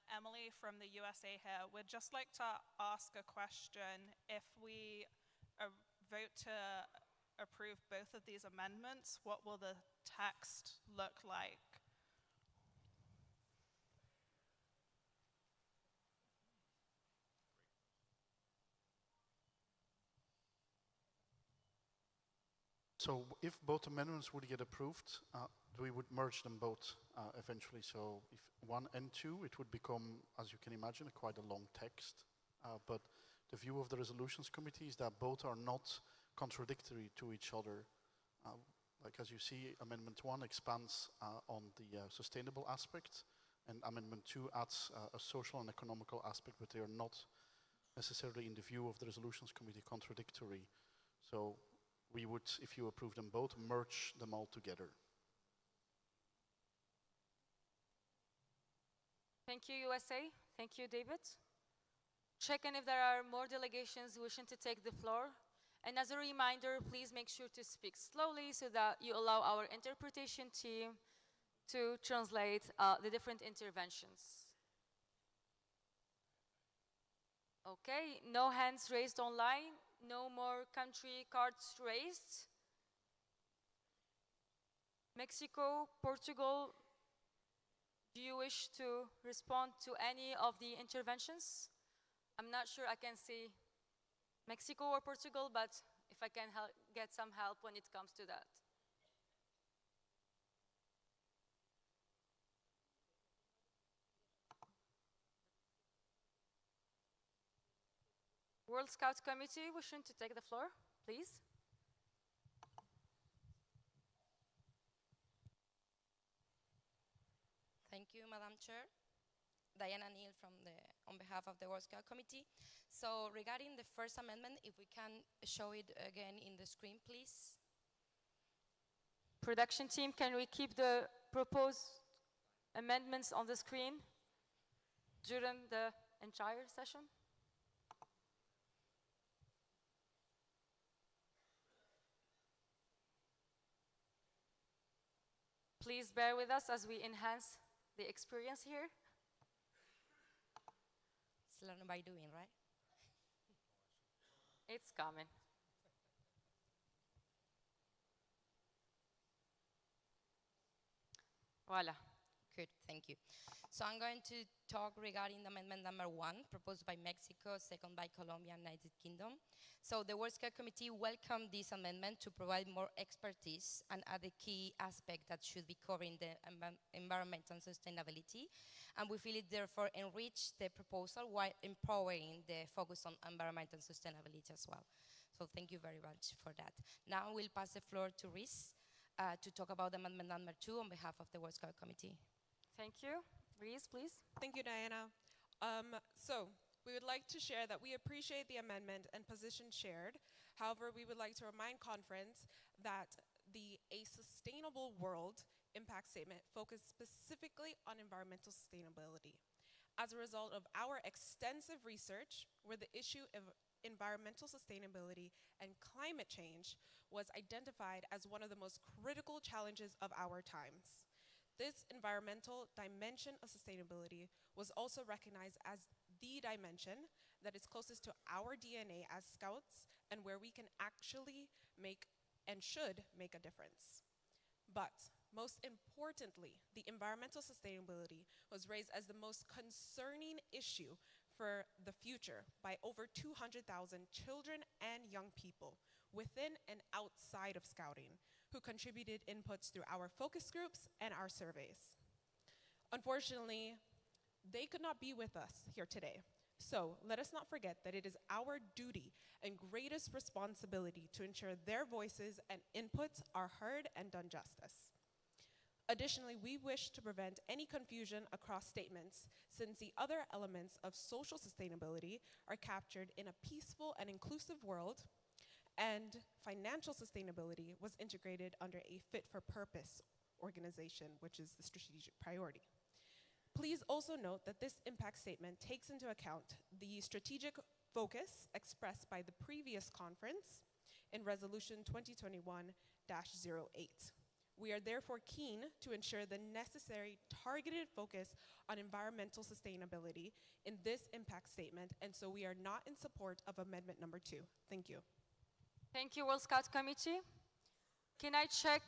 Emily from the USA here. We'd just like to ask a question. If we vote to approve both of these amendments, what will the text look like? So if both amendments would get approved, we would merge them both eventually. So if 1 and 2, it would become, as you can imagine, quite a long text. But the view of the resolutions committee is that both are not contradictory to each other. Like as you see, Amendment 1 expands on the sustainable aspect, and Amendment 2 adds a social and economical aspect, but they are not necessarily, in the view of the resolutions committee, contradictory. So we would, if you approve them both, merge them all together. Thank you, USA. Thank you, David. Check in if there are more delegations wishing to take the floor. And as a reminder, please make sure to speak slowly so that you allow our interpretation team to translate the different interventions. Okay, no hands raised online. No more country cards raised. Mexico, Portugal, do you wish to respond to any of the interventions? I'm not sure I can see Mexico or Portugal, but if I can get some help when it comes to that. World Scout Committee wishing to take the floor, please. Thank you, Madam Chair. Diana Neal on behalf of the World Scout Committee. So regarding the first amendment, if we can show it again in the screen, please. Production team, can we keep the proposed amendments on the screen during the entire session? Please bear with us as we enhance the experience here. It's learning by doing, right? It's coming. Voila. Good, thank you. So I'm going to talk regarding the amendment number 1, proposed by Mexico, second by Colombia and United Kingdom. So the World Scout Committee welcomed this amendment to provide more expertise and add a key aspect that should be covering the environment and sustainability. And we feel it therefore enrich the proposal while empowering the focus on environment and sustainability as well. So thank you very much for that. Now we'll pass the floor to Rhys to talk about amendment number 2 on behalf of the World Scout Committee. Thank you. Reese, please. Thank you, Diana. So we would like to share that we appreciate the amendment and position shared. However, we would like to remind conference that A Sustainable World impact statement focused specifically on environmental sustainability. As a result of our extensive research, where the issue of environmental sustainability and climate change was identified as one of the most critical challenges of our times. This environmental dimension of sustainability was also recognized as the dimension that is closest to our DNA as Scouts and where we can actually make and should make a difference. But most importantly, the environmental sustainability was raised as the most concerning issue for the future by over 200,000 children and young people within and outside of Scouting who contributed inputs through our focus groups and our surveys. Unfortunately, they could not be with us here today. So let us not forget that it is our duty and greatest responsibility to ensure their voices and inputs are heard and done justice. Additionally, we wish to prevent any confusion across statements since the other elements of social sustainability are captured in a peaceful and inclusive world, and financial sustainability was integrated under a fit-for-purpose organization, which is the strategic priority. Please also note that this impact statement takes into account the strategic focus expressed by the previous conference in Resolution 2021-08. We are therefore keen to ensure the necessary targeted focus on environmental sustainability in this impact statement, and so we are not in support of amendment number 2. Thank you. Thank you, World Scout Committee. Can I check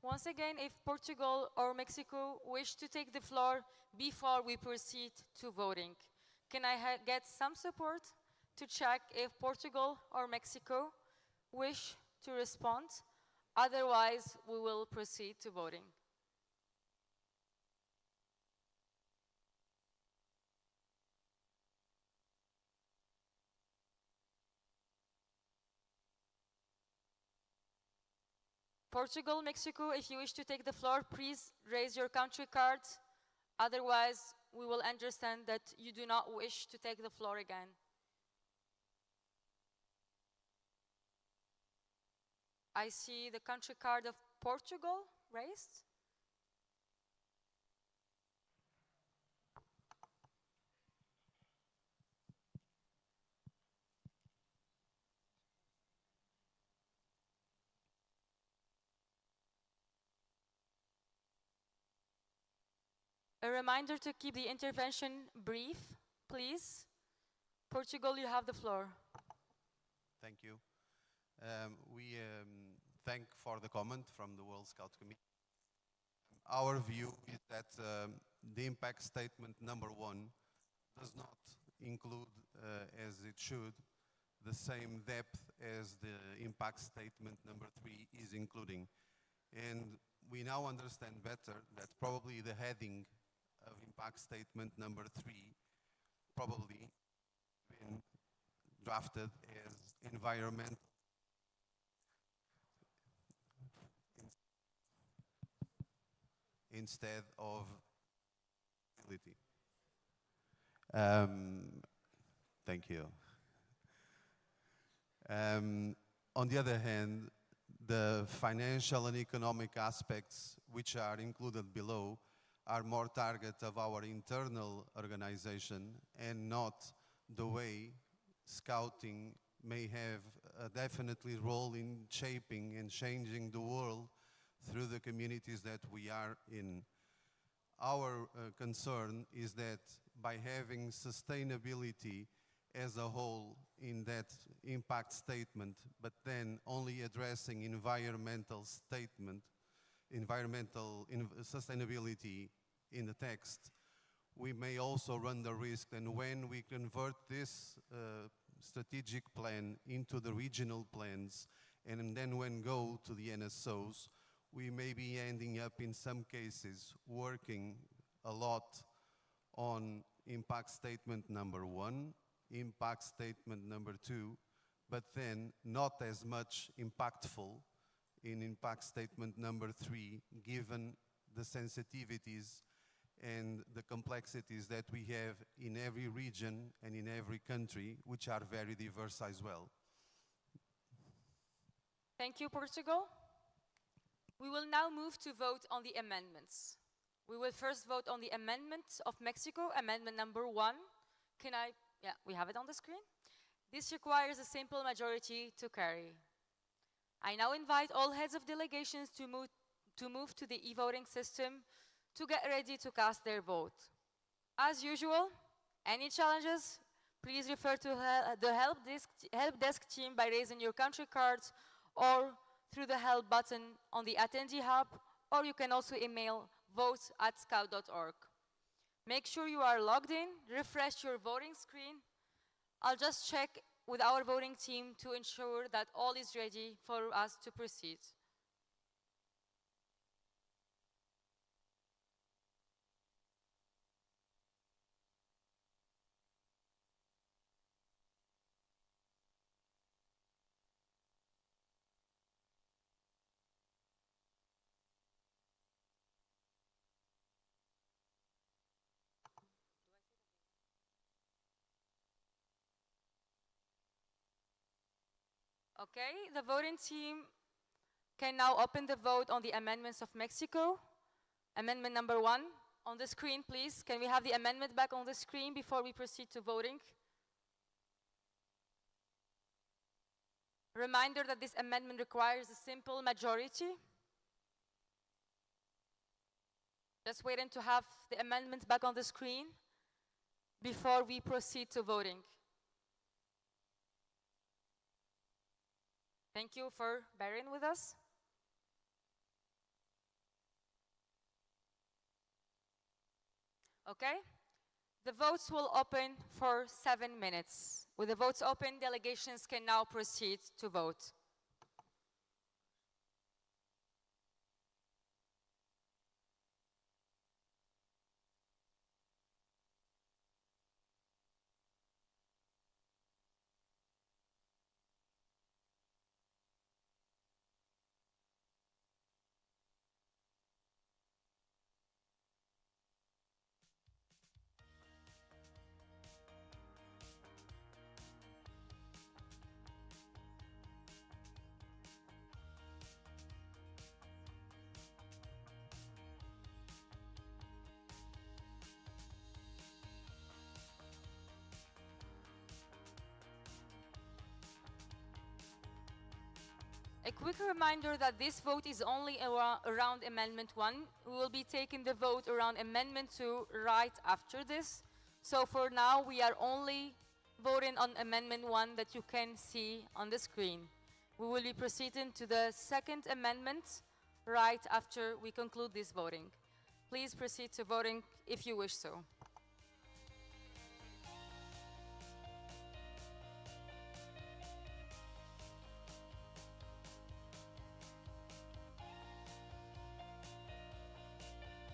once again if Portugal or Mexico wish to take the floor before we proceed to voting? Can I get some support to check if Portugal or Mexico wish to respond? Otherwise, we will proceed to voting. Portugal, Mexico, if you wish to take the floor, please raise your country cards. Otherwise, we will understand that you do not wish to take the floor again. I see the country card of Portugal raised. A reminder to keep the intervention brief, please. Portugal, you have the floor. Thank you. We thank for the comment from the World Scout Committee. Our view is that the impact statement number 1 does not include, as it should, the same depth as the impact statement number 3 is including. And we now understand better that probably the heading of impact statement number 3 probably been drafted as environmental instead of ability. Thank you. On the other hand, the financial and economic aspects which are included below are more target of our internal organization and not the way Scouting may have a definitely role in shaping and changing the world through the communities that we are in. Our concern is that by having sustainability as a whole in that impact statement, but then only addressing environmental sustainability in the text, we may also run the risk, and when we convert this strategic plan into the regional plans, and then when go to the NSOs, we may be ending up in some cases working a lot on impact statement number 1, impact statement number 2, but then not as much impactful in impact statement number 3, given the sensitivities and the complexities that we have in every region and in every country, which are very diverse as well. Thank you, Portugal. We will now move to vote on the amendments. We will first vote on the amendment of Mexico, amendment number 1. Yeah, we have it on the screen. This requires a simple majority to carry. I now invite all heads of delegations to move to the e-voting system to get ready to cast their vote. As usual, any challenges, please refer to the help desk team by raising your country cards or through the help button on the attendee hub, or you can also email vote@scout.org. Make sure you are logged in, refresh your voting screen. I'll just check with our voting team to ensure that all is ready for us to proceed. Okay, the voting team can now open the vote on the amendments of Mexico. Amendment number 1 on the screen, please. Can we have the amendment back on the screen before we proceed to voting? Reminder that this amendment requires a simple majority. Just waiting to have the amendment back on the screen before we proceed to voting. Thank you for bearing with us. Okay, the votes will open for 7 minutes. With the votes open, delegations can now proceed to vote. A quick reminder that this vote is only around Amendment 1. We will be taking the vote around Amendment 2 right after this. So for now, we are only voting on Amendment 1 that you can see on the screen. We will be proceeding to the second amendment right after we conclude this voting. Please proceed to voting if you wish so.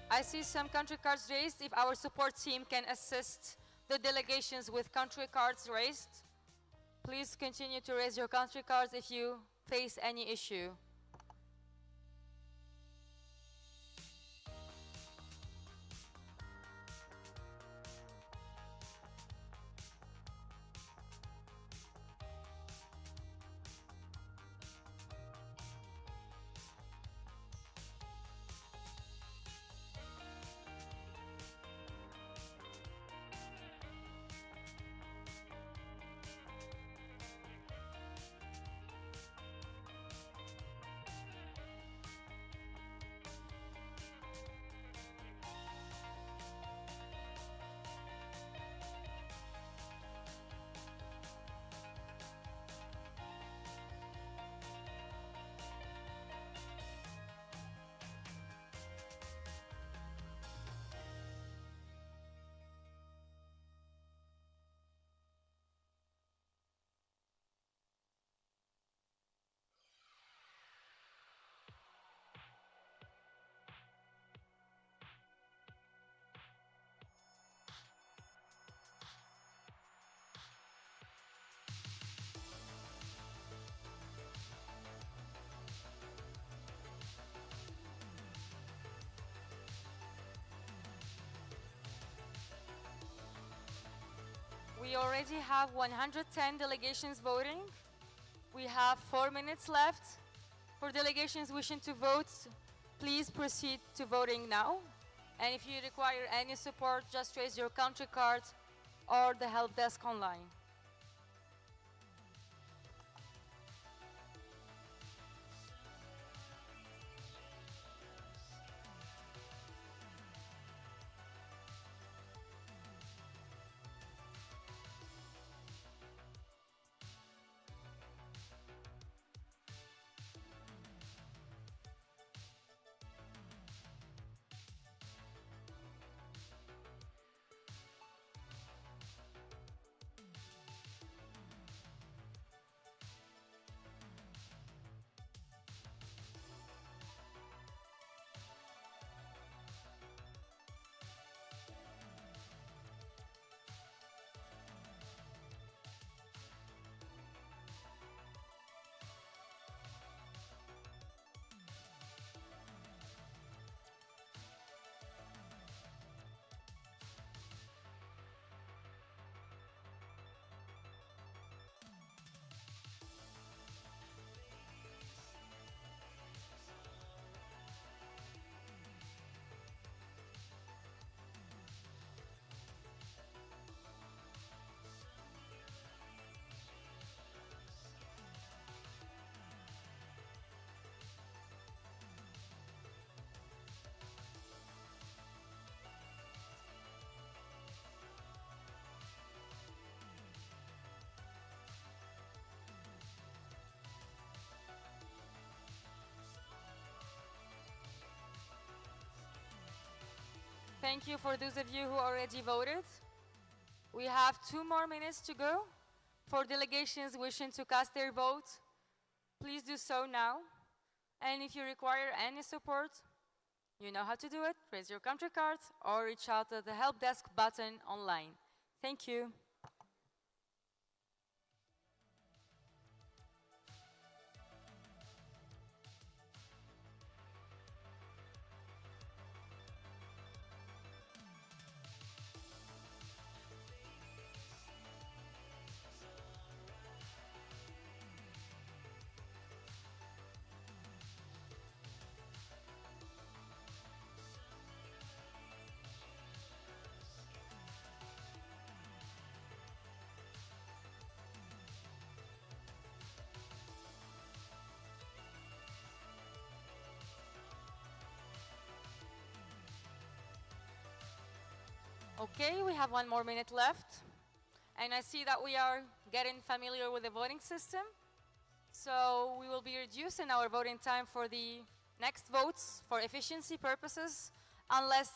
I see some country cards raised. If our support team can assist the delegations with country cards raised, please continue to raise your country cards if you face any issue. We already have 110 delegations voting. We have 4 minutes left. For delegations wishing to vote, please proceed to voting now. And if you require any support, just raise your country card or the help desk online. Thank you for those of you who already voted. We have 2 more minutes to go. For delegations wishing to cast their vote, please do so now. And if you require any support, you know how to do it. Raise your country card or reach out to the help desk button online. Thank you. Okay, we have 1 more minute left. And I see that we are getting familiar with the voting system. So we will be reducing our voting time for the next votes for efficiency purposes, unless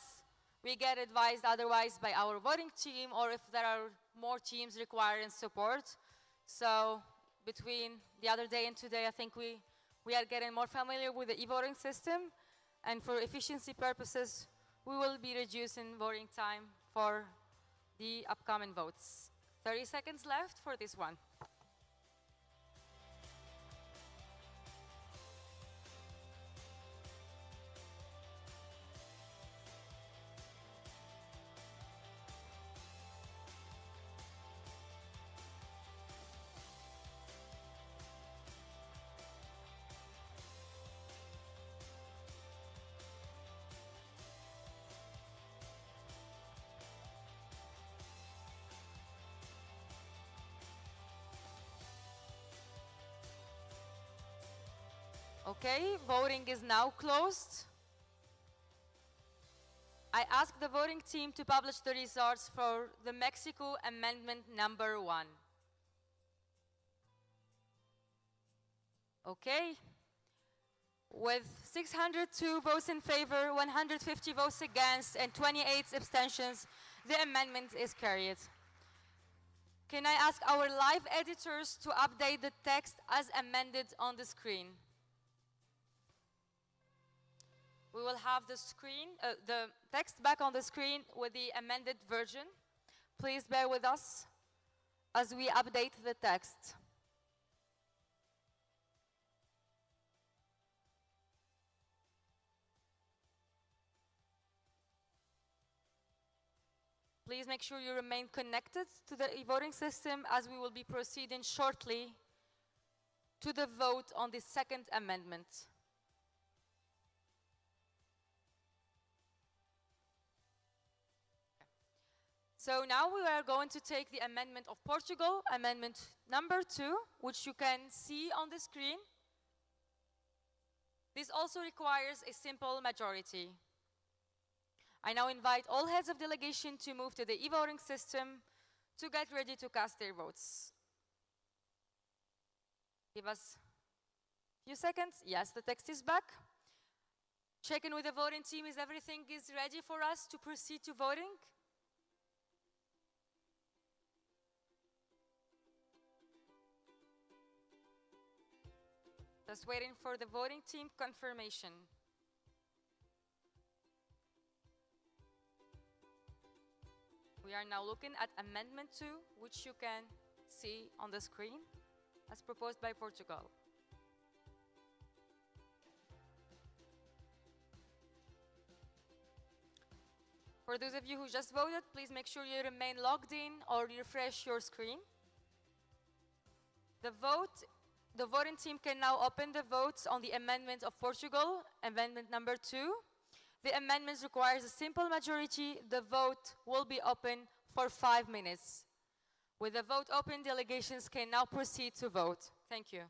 we get advised otherwise by our voting team or if there are more teams requiring support. So between the other day and today, I think we are getting more familiar with the e-voting system. And for efficiency purposes, we will be reducing voting time for the upcoming votes. 30 seconds left for this one. Okay, voting is now closed. I ask the voting team to publish the results for the Mexico Amendment number 1. Okay. With 602 votes in favor, 150 votes against, and 28 abstentions, the amendment is carried. Can I ask our live editors to update the text as amended on the screen? We will have the text back on the screen with the amended version. Please bear with us as we update the text. Please make sure you remain connected to the e-voting system as we will be proceeding shortly to the vote on the second amendment. So now we are going to take the amendment of Portugal, amendment number 2, which you can see on the screen. This also requires a simple majority. I now invite all heads of delegation to move to the e-voting system to get ready to cast their votes. Give us a few seconds. Yes, the text is back. Check in with the voting team. Is everything ready for us to proceed to voting? Just waiting for the voting team confirmation. We are now looking at Amendment 2, which you can see on the screen, as proposed by Portugal. For those of you who just voted, please make sure you remain logged in or refresh your screen. The voting team can now open the votes on the amendment of Portugal, amendment number 2. The amendment requires a simple majority. The vote will be open for 5 minutes. With the vote open, delegations can now proceed to vote. Thank you.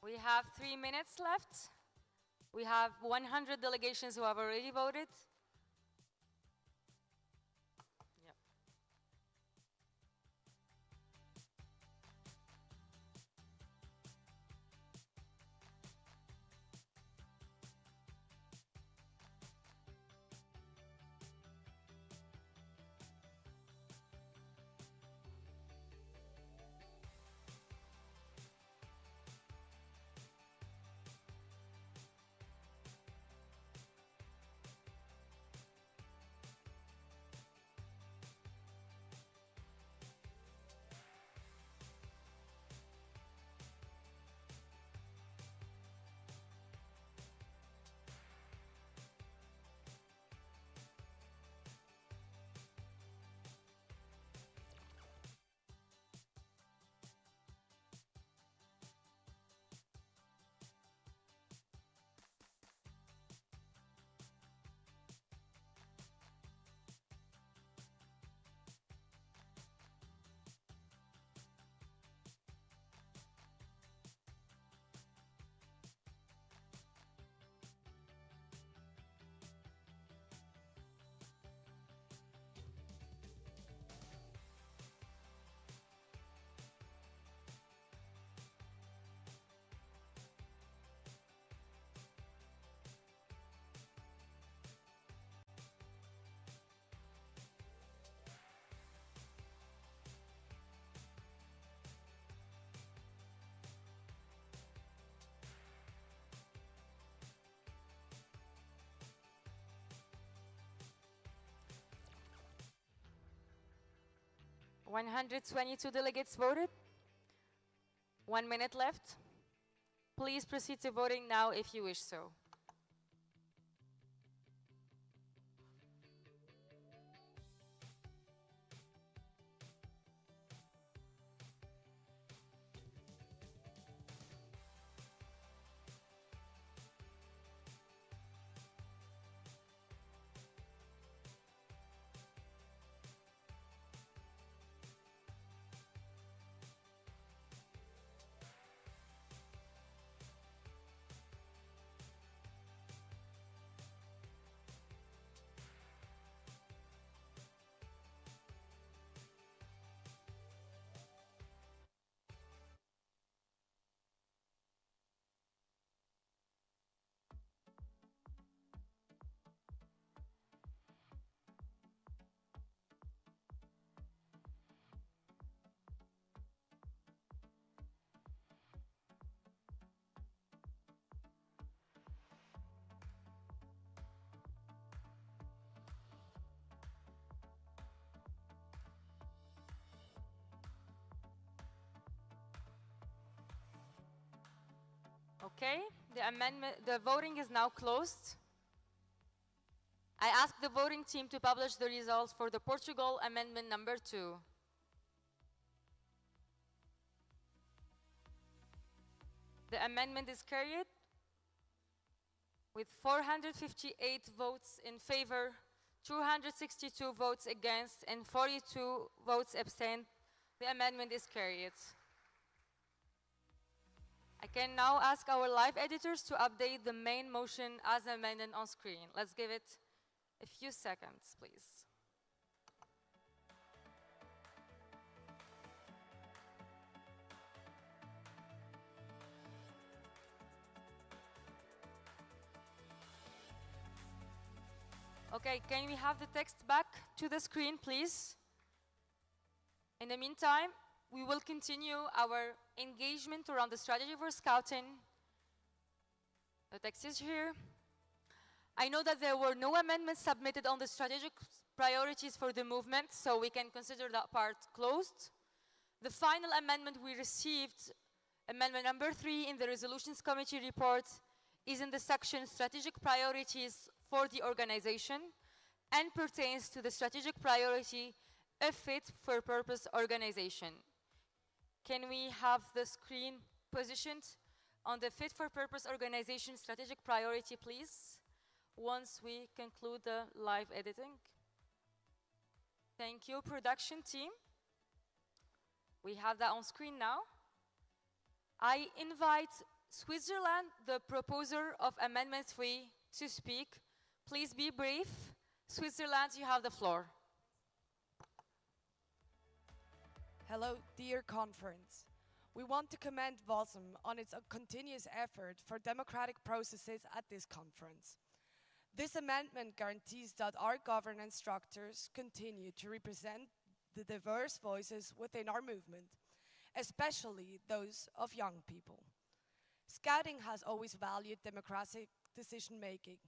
We have 3 minutes left. We have 100 delegations who have already voted. Yep. 122 delegates voted. 1 minute left. Please proceed to voting now if you wish so. Okay, the voting is now closed. I ask the voting team to publish the results for the Portugal amendment number 2. The amendment is carried with 458 votes in favor, 262 votes against, and 42 votes abstained. The amendment is carried. I can now ask our live editors to update the main motion as amended on screen. Let's give it a few seconds, please. Okay, can we have the text back to the screen, please? In the meantime, we will continue our engagement around the strategy for scouting. The text is here. I know that there were no amendments submitted on the strategic priorities for the movement, so we can consider that part closed. The final amendment we received, amendment number 3 in the Resolutions Committee report, is in the section Strategic Priorities for the organization and pertains to the strategic priority, a fit-for-purpose organization. Can we have the screen positioned on the fit-for-purpose organization strategic priority, please, once we conclude the live editing? Thank you, production team. We have that on screen now. I invite Switzerland, the proposer of Amendment 3, to speak. Please be brief. Switzerland, you have the floor. Hello, dear conference. We want to commend WASM on its continuous effort for democratic processes at this conference. This amendment guarantees that our governance structures continue to represent the diverse voices within our movement, especially those of young people. Scouting has always valued democratic decision-making.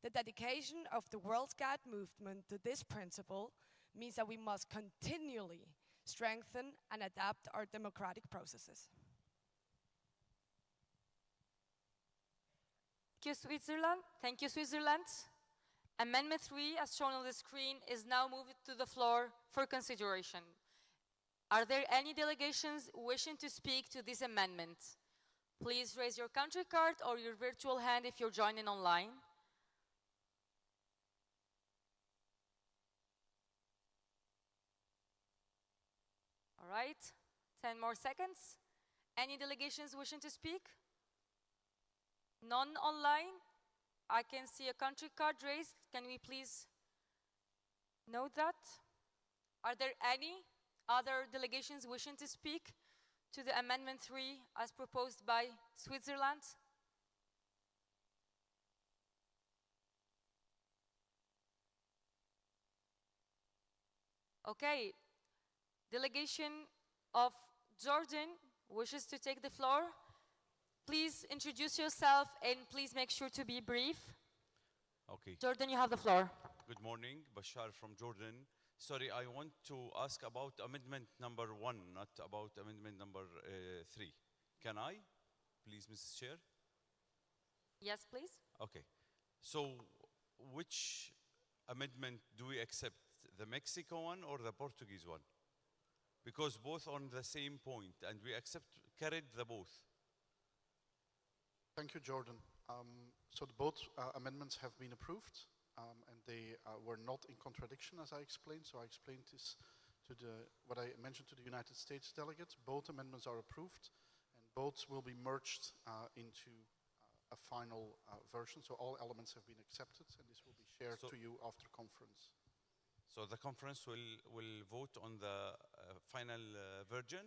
The dedication of the World Scout movement to this principle means that we must continually strengthen and adapt our democratic processes. Thank you, Switzerland. Thank you, Switzerland. Amendment 3, as shown on the screen, is now moved to the floor for consideration. Are there any delegations wishing to speak to this amendment? Please raise your country card or your virtual hand if you're joining online. All right, 10 more seconds. Any delegations wishing to speak? None online? I can see a country card raised. Can we please note that? Are there any other delegations wishing to speak to the Amendment 3 as proposed by Switzerland? Okay, delegation of Jordan wishes to take the floor. Please introduce yourself and please make sure to be brief. Okay. Jordan, you have the floor. Good morning, Bashar from Jordan. Sorry, I want to ask about amendment number 1, not about amendment number 3. Can I, please, Mrs. Chair? Yes, please. Okay. So, which amendment do we accept? The Mexico one or the Portuguese one? Because both on the same point, and we carried the both. Thank you, Jordan. So both amendments have been approved, and they were not in contradiction, as I explained. So I explained this to what I mentioned to the United States delegates. Both amendments are approved, and both will be merged into a final version. So all elements have been accepted, and this will be shared to you after conference. So the conference will vote on the final version?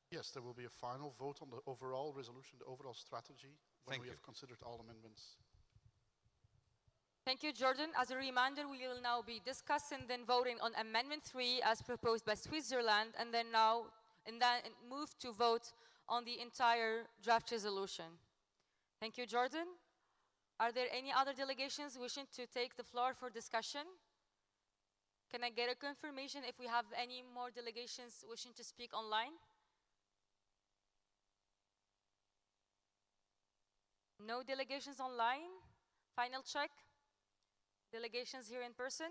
Yes, there will be a final vote on the overall resolution, the overall strategy, when Thank we you. have considered all amendments. Thank you, Jordan. As a reminder, we will now be discussing then voting on Amendment 3 as proposed by Switzerland, and then move to vote on the entire draft resolution. Thank you, Jordan. Are there any other delegations wishing to take the floor for discussion? Can I get a confirmation if we have any more delegations wishing to speak online? No delegations online? Final check. Delegations here in person?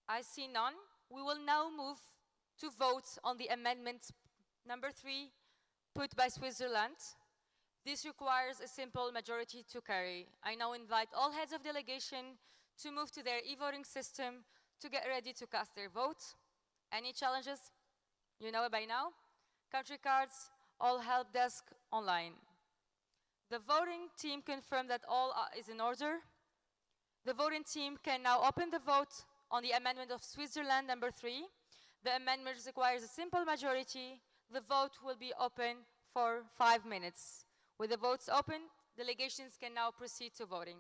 I see none. We will now move to vote on the amendment number 3 put by Switzerland. This requires a simple majority to carry. I now invite all heads of delegation to move to their e-voting system to get ready to cast their vote. Any challenges? You know it by now. Country cards, all help desk online. The voting team confirmed that all is in order. The voting team can now open the vote on the amendment of Switzerland number 3. The amendment requires a simple majority. The vote will be open for 5 minutes. With the votes open, delegations can now proceed to voting.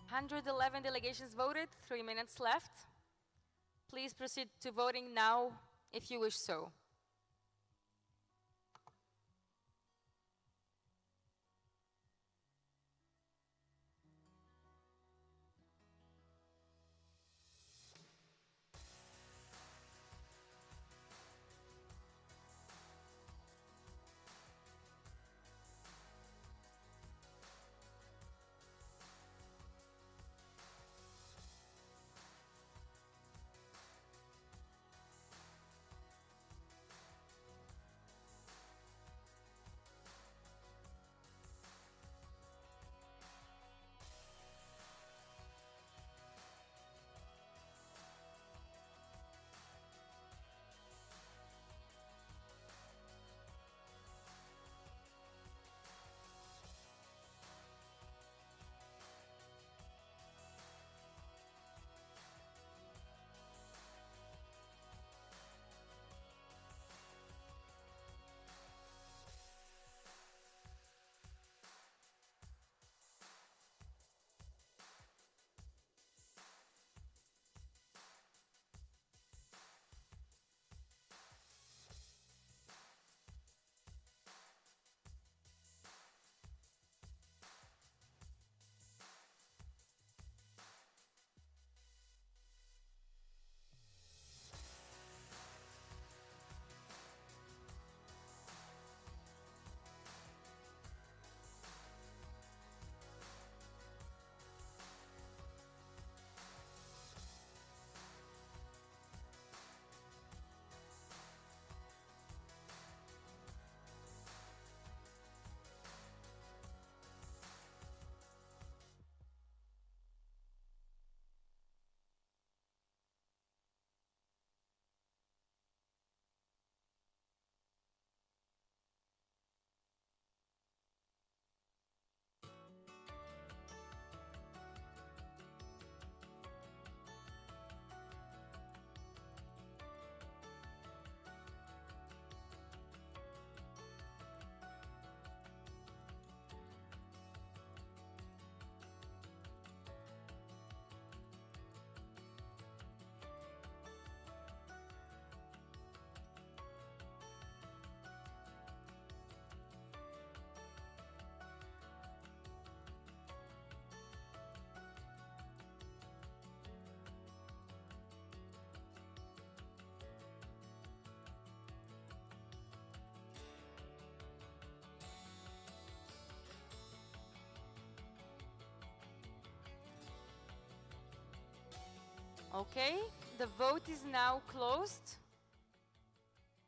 (111) delegations voted, 3 minutes left. Please proceed to voting now if you wish so. Okay, the vote is now closed.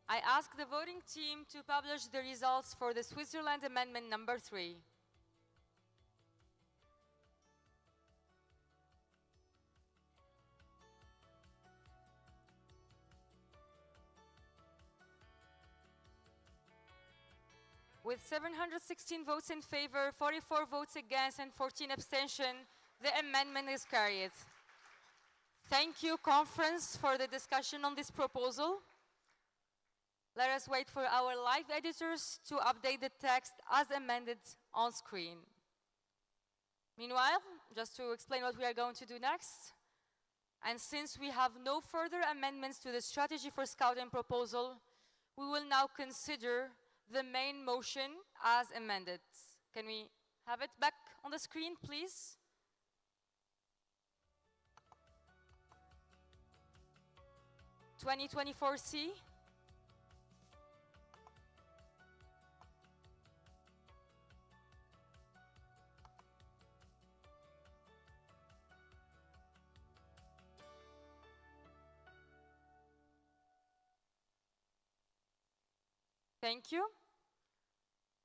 I ask the voting team to publish the results for the Switzerland Amendment number 3. With 716 votes in favor, 44 votes against, and 14 abstention, the amendment is carried. Thank you, conference, for the discussion on this proposal. Let us wait for our live editors to update the text as amended on screen. Meanwhile, just to explain what we are going to do next, and since we have no further amendments to the strategy for scouting proposal, we will now consider the main motion as amended. Can we have it back on the screen, please? (2024C). Thank you.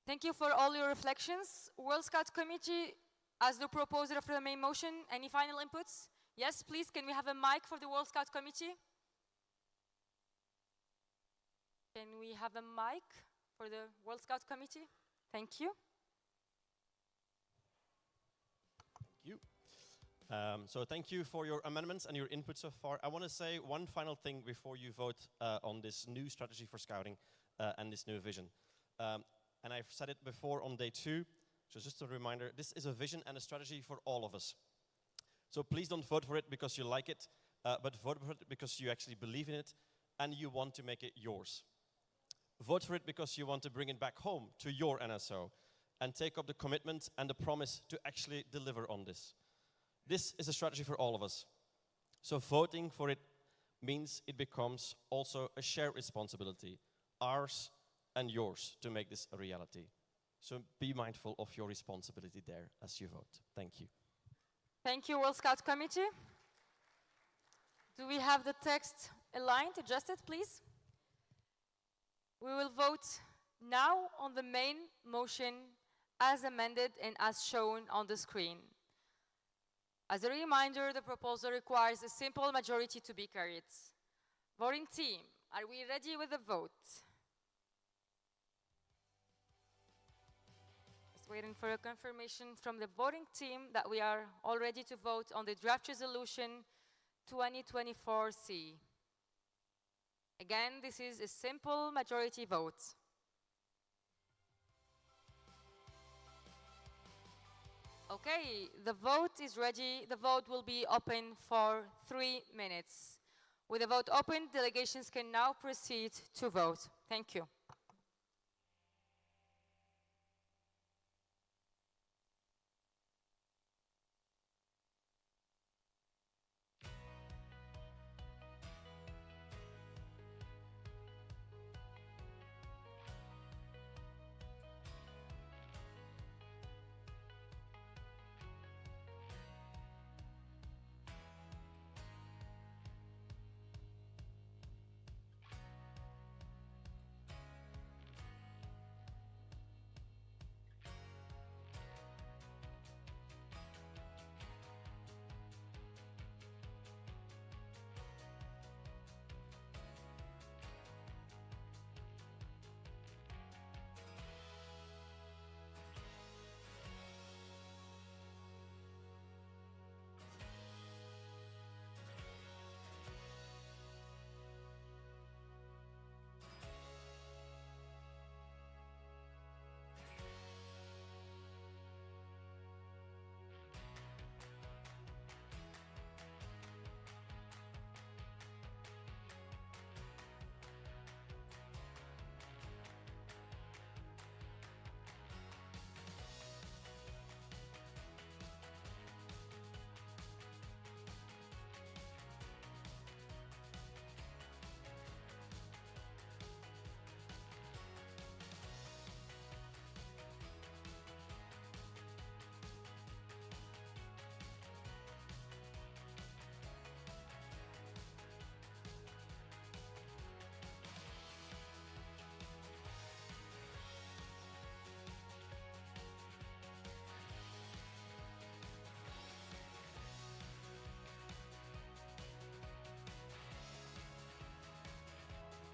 Thank you for all your reflections. World Scout Committee, as the proposer of the main motion, any final inputs? Yes, please, can we have a mic for the World Scout Committee? Can we have a mic for the World Scout Committee? Thank you. Thank you. So thank you for your amendments and your input so far. I want to say one final thing before you vote on this new strategy for scouting and this new vision. And I've said it before on day 2, so just a reminder, this is a vision and a strategy for all of us. So please don't vote for it because you like it, but vote for it because you actually believe in it and you want to make it yours. Vote for it because you want to bring it back home to your NSO and take up the commitment and the promise to actually deliver on this. This is a strategy for all of us. So voting for it means it becomes also a shared responsibility, ours and yours, to make this a reality. So be mindful of your responsibility there as you vote. Thank you. Thank you, World Scout Committee. Do we have the text aligned, adjusted, please? We will vote now on the main motion as amended and as shown on the screen. As a reminder, the proposal requires a simple majority to be carried. Voting team, are we ready with the vote? Just waiting for a confirmation from the voting team that we are all ready to vote on the draft resolution 2024C. Again, this is a simple majority vote. Okay, the vote is ready. The vote will be open for 3 minutes. With the vote open, delegations can now proceed to vote. Thank you.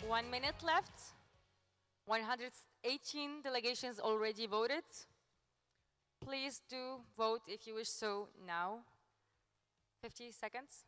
1 minute left. 118 delegations already voted. Please do vote if you wish so now. 50 seconds.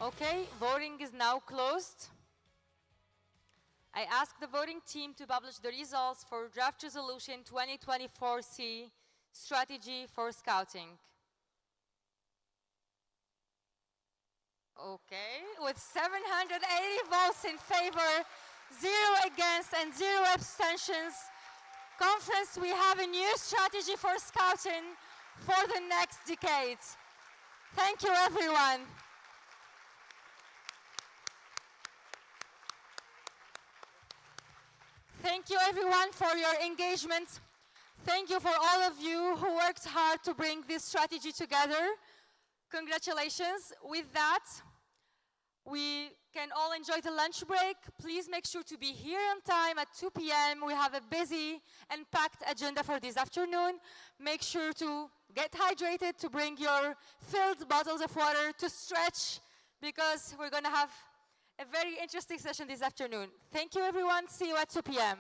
Okay, voting is now closed. I ask the voting team to publish the results for Draft Resolution 2024C, Strategy for Scouting. Okay, with 780 votes in favor, 0 against, and 0 abstentions, Conference, we have a new strategy for Scouting for the next decade. Thank you, everyone. Thank you, everyone, for your engagement. Thank you for all of you who worked hard to bring this strategy together. Congratulations. With that, we can all enjoy the lunch break. Please make sure to be here on time at 2 p.m. We have a busy and packed agenda for this afternoon. Make sure to get hydrated, to bring your filled bottles of water, to stretch, because we're going to have a very interesting session this afternoon. Thank you, everyone. See you at 2 p.m.